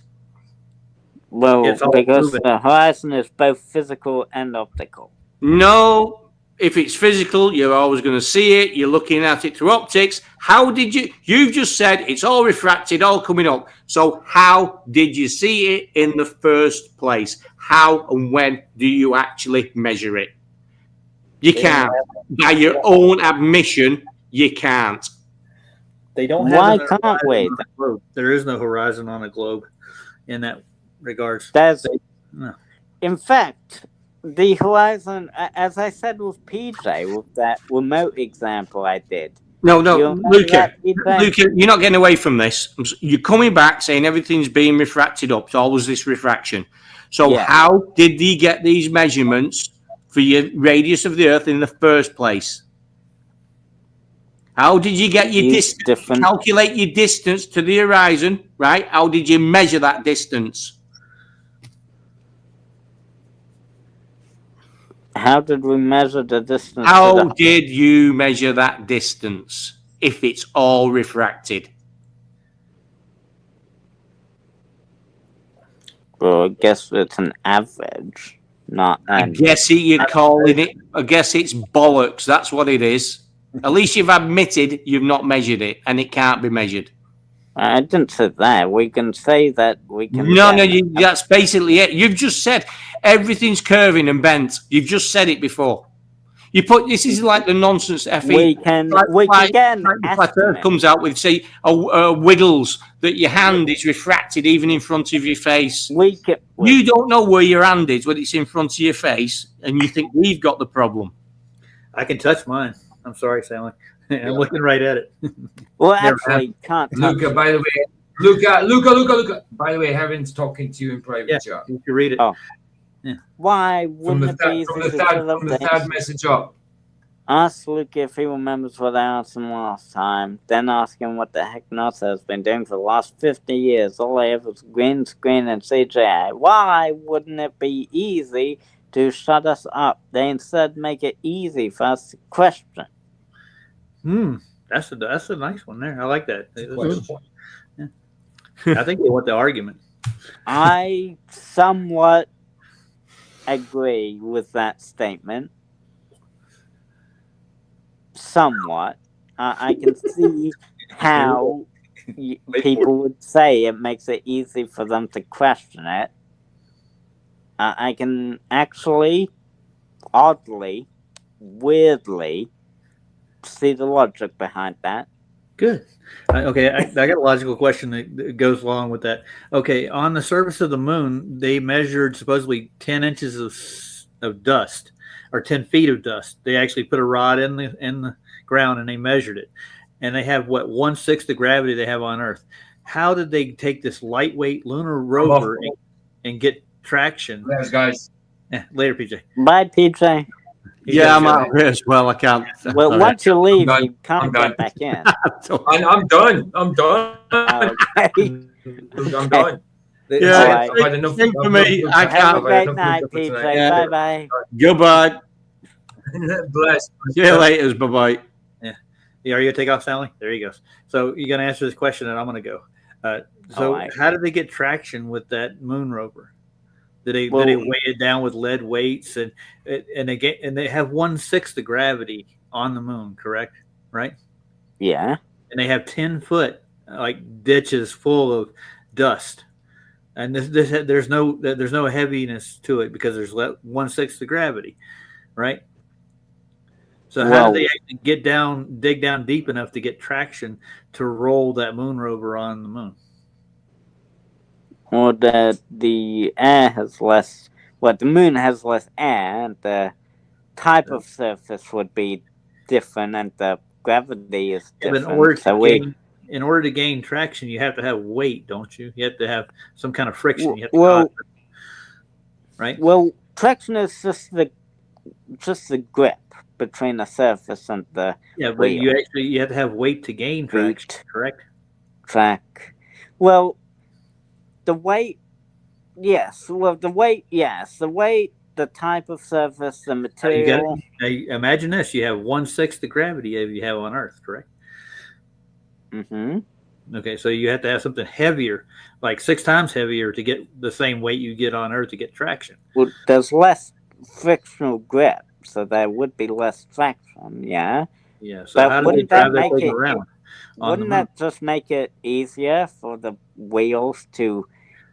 Well, because the horizon is both physical and optical. No, if it's physical, you're always going to see it. You're looking at it through optics. How did you? You've just said it's all refracted, all coming up. So how did you see it in the first place? How and when do you actually measure it? You can't. By your own admission, you can't. They don't have. Why can't we? There is no horizon on a globe in that regards. No. In fact, the horizon, as I said with PJ, with that remote example I did. No, Luca, you're not getting away from this. You're coming back saying everything's being refracted up. It's always this refraction. So Yeah. how did he get these measurements for your radius of the Earth in the first place? How did you get your Use distance? different- Calculate your distance to the horizon, right? How did you measure that distance? How did we measure the distance? How did you measure that distance if it's all refracted? Well, I guess it's an average, not I an. guess you're calling it. I guess it's bollocks. That's what it is. At least you've admitted you've not measured it, and it can't be measured. I didn't say that. We can say that we can. No, that's basically it. You've just said everything's curving and bent. You've just said it before. You put this is like the nonsense FE. We can get an estimate. Comes out with say wiggles that your hand is refracted even in front of your face. You don't know where your hand is when it's in front of your face, and you think we've got the problem. I can touch mine. I'm sorry, Sally. I'm looking right at it. Well, actually, can't. Luca, by the way, Luca. By the way, Heaven's talking to you in private chat. You can read it. Oh. Yeah. Why wouldn't it be from the third message up? Ask Luke if he remembers what I asked him last time. Then ask him what the heck NASA has been doing for the last 50 years. All I have is green screen and CGI. Why wouldn't it be easy to shut us up? They instead make it easy for us to question. That's a nice one there. I like that. Yeah. I think they want the argument. I somewhat agree with that statement. Somewhat. I can see how people would say it makes it easy for them to question it. I can actually, oddly, weirdly, see the logic behind that. Good. Okay, I got a logical question that goes along with that. Okay, on the surface of the moon, they measured supposedly 10 inches of dust, or 10 feet of dust. They actually put a rod in the ground and they measured it. And they have, 1/6 the gravity they have on Earth. How did they take this lightweight lunar rover and get traction? Thanks, guys. Yeah, later, PJ. Bye, PJ. Yeah, I'm out here as well. I can't. Well, once you leave, you can't get back in. I'm done. I'm done. Okay. I'm done. Yeah, right. Same for me. I Have can't. a great night, PJ. Yeah. Bye-bye. Goodbye. Bless. See you later. Bye-bye. Yeah. Are you going to take off, Stanley? There he goes. So you're going to answer this question, and I'm going to go. How did they get traction with that moon rover? Did they weigh it down with lead weights and they have 1/6 the gravity on the moon, correct? Right? Yeah. And they have 10-foot like ditches full of dust, and there's no heaviness to it because there's 1/6 the gravity, right? So how did they actually dig down deep enough to get traction to roll that moon rover on the moon? Or that the air has less. Well, the moon has less air, and the type of surface would be different, and the gravity is different. In order to gain traction, you have to have weight, don't you? You have to have some kind of friction. You have to right? Well, traction is just the grip between the surface and the but wheel. you have to have weight to gain traction, correct? Well, the weight, yes. Well, the weight, yes. The weight, the type of surface, the material. Now imagine this: you have 1/6 the gravity you have on Earth, correct? Mm-hmm. Okay, so you have to have something heavier, like 6 times heavier, to get the same weight you get on Earth to get traction. Well, there's less frictional grip, so there would be less traction. Yeah. Yeah. So but how do they drive that thing around? Wouldn't that just make it easier for the wheels to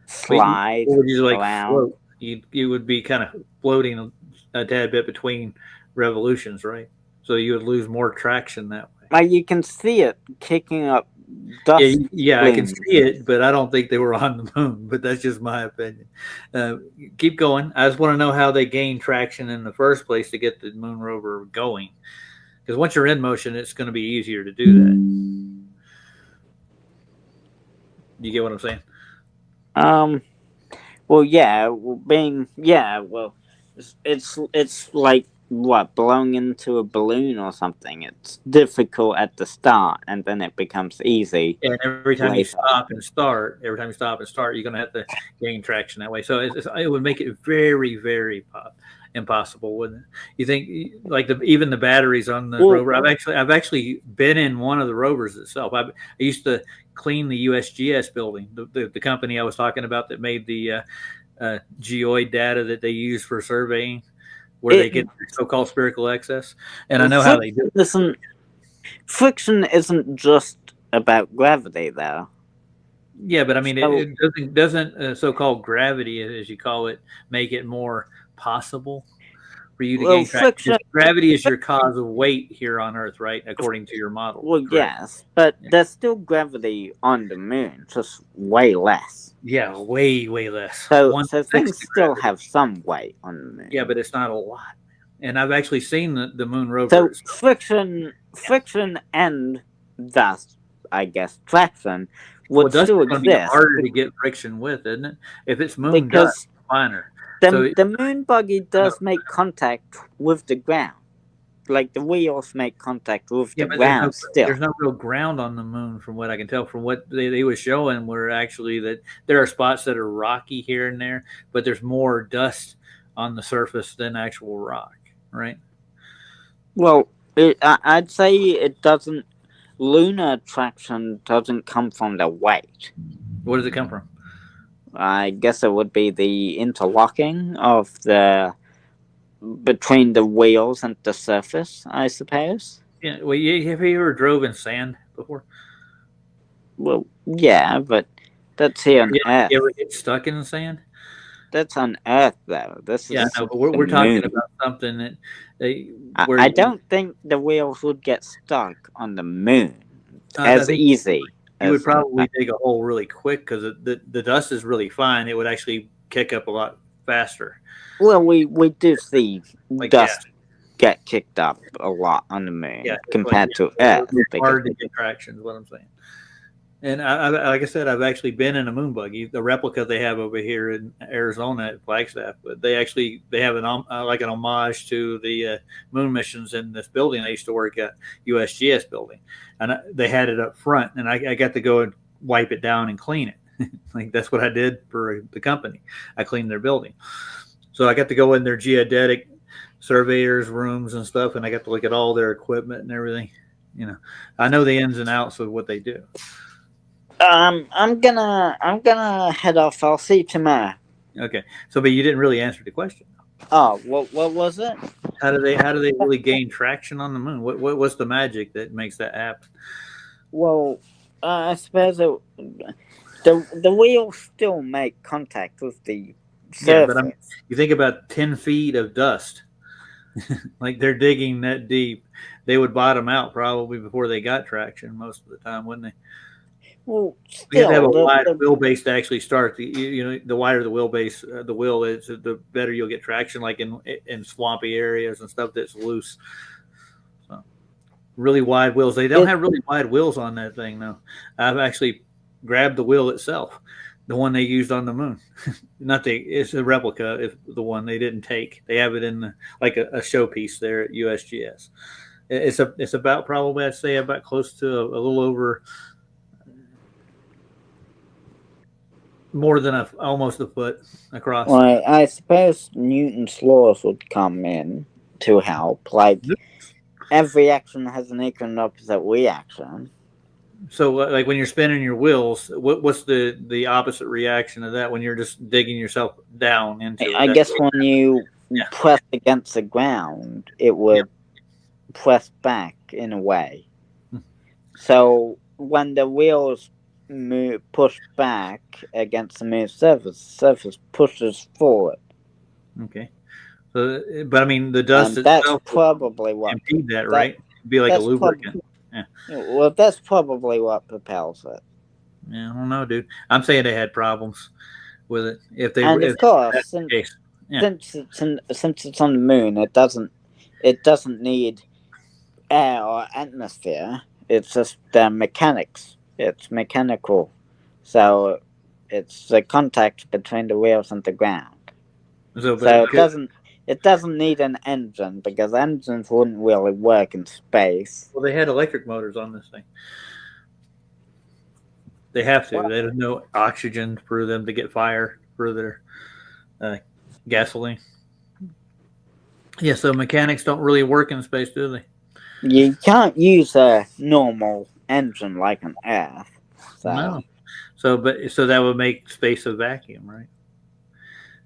slide around? Float. You would be kind of floating a tad bit between revolutions, right? So you would lose more traction that way. Like you can see it kicking up dust. Yeah, I can see it, but I don't think they were on the moon. But that's just my opinion. Keep going. I just want to know how they gained traction in the first place to get the moon rover going. Because once you're in motion, it's going to be easier to do that. You get what I'm saying? Well, yeah, well, it's like what, blowing into a balloon or something. It's difficult at the start, and then it becomes easy. And every time you later. stop and start, you're going to have to gain traction that way. So it would make it very, very impossible, wouldn't it? You think, like even the batteries on the rover? I've actually been in one of the rovers itself. I used to clean the USGS building, the company I was talking about that made the geoid data that they use for surveying, where they get so-called spherical excess. And I know how they do it. Friction isn't just about gravity, though. Yeah, but I mean, it doesn't so-called gravity, as you call it, make it more possible for you to gain traction. Gravity is your cause of weight here on Earth, right? According to your model. Well, correct? Yes, but there's still gravity on the moon, just way less. Yeah, way less. So things still have some weight on the moon. Yeah, but it's not a lot. And I've actually seen the moon rover. So friction and thus, I guess, traction would still exist. Be harder to get friction with, isn't it? If it's moon dust, finer. The moon buggy does make contact with the ground. Like the wheels make contact with the ground still. There's no real ground on the moon, from what I can tell. From what they were showing, were actually that there are spots that are rocky here and there, but there's more dust on the surface than actual rock, right? Well, I'd say it doesn't. Lunar traction doesn't come from the weight. Where does it come from? I guess it would be the interlocking of between the wheels and the surface, I suppose. Yeah. Well, have you ever drove in sand before? Well, yeah, but that's here on Earth. You ever get stuck in the sand? That's on Earth, though. This is no, but we're talking about something that I don't think the wheels would get stuck on the moon as easy. You would probably dig a hole really quick because the dust is really fine. It would actually kick up a lot faster. Well, we do see dust get kicked up a lot on the moon compared to Earth. It's hard to get traction is what I'm saying. And I, like I said, I've actually been in a moon buggy, the replica they have over here in Arizona at Flagstaff. But they have an homage to the moon missions in this building I used to work at, USGS building, and they had it up front, and I got to go and wipe it down and clean it. Like that's what I did for the company. I cleaned their building, so I got to go in their geodetic surveyors' rooms and stuff, and I got to look at all their equipment and everything. You know, I know the ins and outs of what they do. I'm gonna head off. I'll see you tomorrow. Okay. So, but you didn't really answer the question. Oh, what was it? How do they really gain traction on the moon? What's the magic that makes that happen? Well, I suppose the wheels still make contact with the surface. Yeah, but you think about 10 feet of dust. Like they're digging that deep. They would bottom out probably before they got traction most of the time, wouldn't they? Well, you have to have a wide wheelbase to actually start. The wider the wheelbase, the wheel is, the better you'll get traction. Like in swampy areas and stuff that's loose. So, really wide wheels. They don't have really wide wheels on that thing, though. I've actually grabbed the wheel itself, the one they used on the moon. It's a replica. If the one they didn't take, they have it in like a showpiece there at USGS. It's about probably, I'd say, about close to a little over. More than almost a foot across. Well, I suppose Newton's laws would come in to help. Like every action has an equal and opposite reaction. So, like when you're spinning your wheels, what's the opposite reaction of that when you're just digging yourself down into it? I guess when you press against the ground, it would press back in a way. So when the wheels push back against the moon's surface pushes forward. Okay. So, but I mean, the dust that's probably what impede that, right? It'd be like a lubricant. Well, that's probably what propels it. Yeah, I don't know, dude. I'm saying they had problems with it. Of course, since it's on the moon, it doesn't need air or atmosphere. It's just mechanics. It's mechanical. So It's the contact between the wheels and the ground. So it doesn't need an engine, because engines wouldn't really work in space. Well, they had electric motors on this thing. They have to. Well, There's no oxygen for them to get fire for their gasoline. Yeah, so mechanics don't really work in space, do they? You can't use a normal engine like an Earth. So. No. So that would make space a vacuum, right?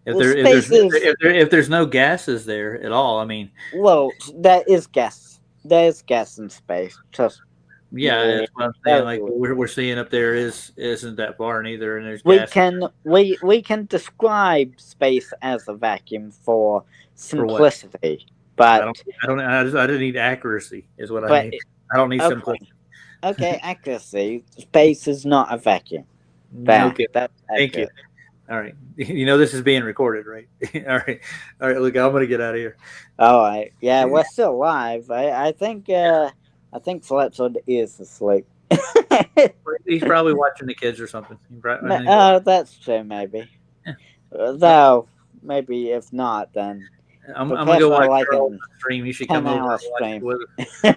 If Well, if there's no gases there at all, I mean. Well, there is gas. There's gas in space. Trust. Yeah, that's what I'm saying. Like we're seeing up there isn't that far neither, and there's we gas. we can describe space as a vacuum for simplicity, but I don't need accuracy. Is what I need. I don't need simplicity. Okay, accuracy. Space is not a vacuum. Okay. Thank you. All right. You know this is being recorded, right? All right. Look, I'm gonna get out of here. All right. Yeah, we're still live. I think Flatzoid is asleep. He's probably watching the kids or something. That's true. Maybe. Yeah. Though maybe if not, then I'm gonna go watch Charles stream. You should come over and watch it with us.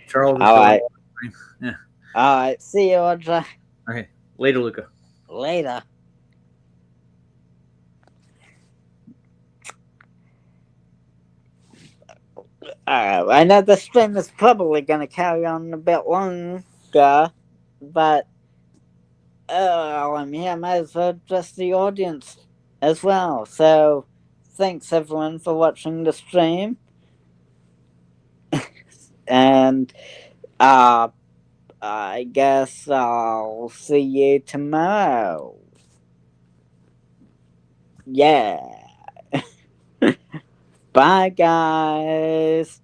Charles. All right. Yeah. All right. See you, Audra. Okay. Later, Luca. Later. I know the stream is probably going to carry on a bit longer, but I'm here, might as well address the audience as well. So, thanks everyone for watching the stream. And I guess I'll see you tomorrow. Yeah. Bye, guys.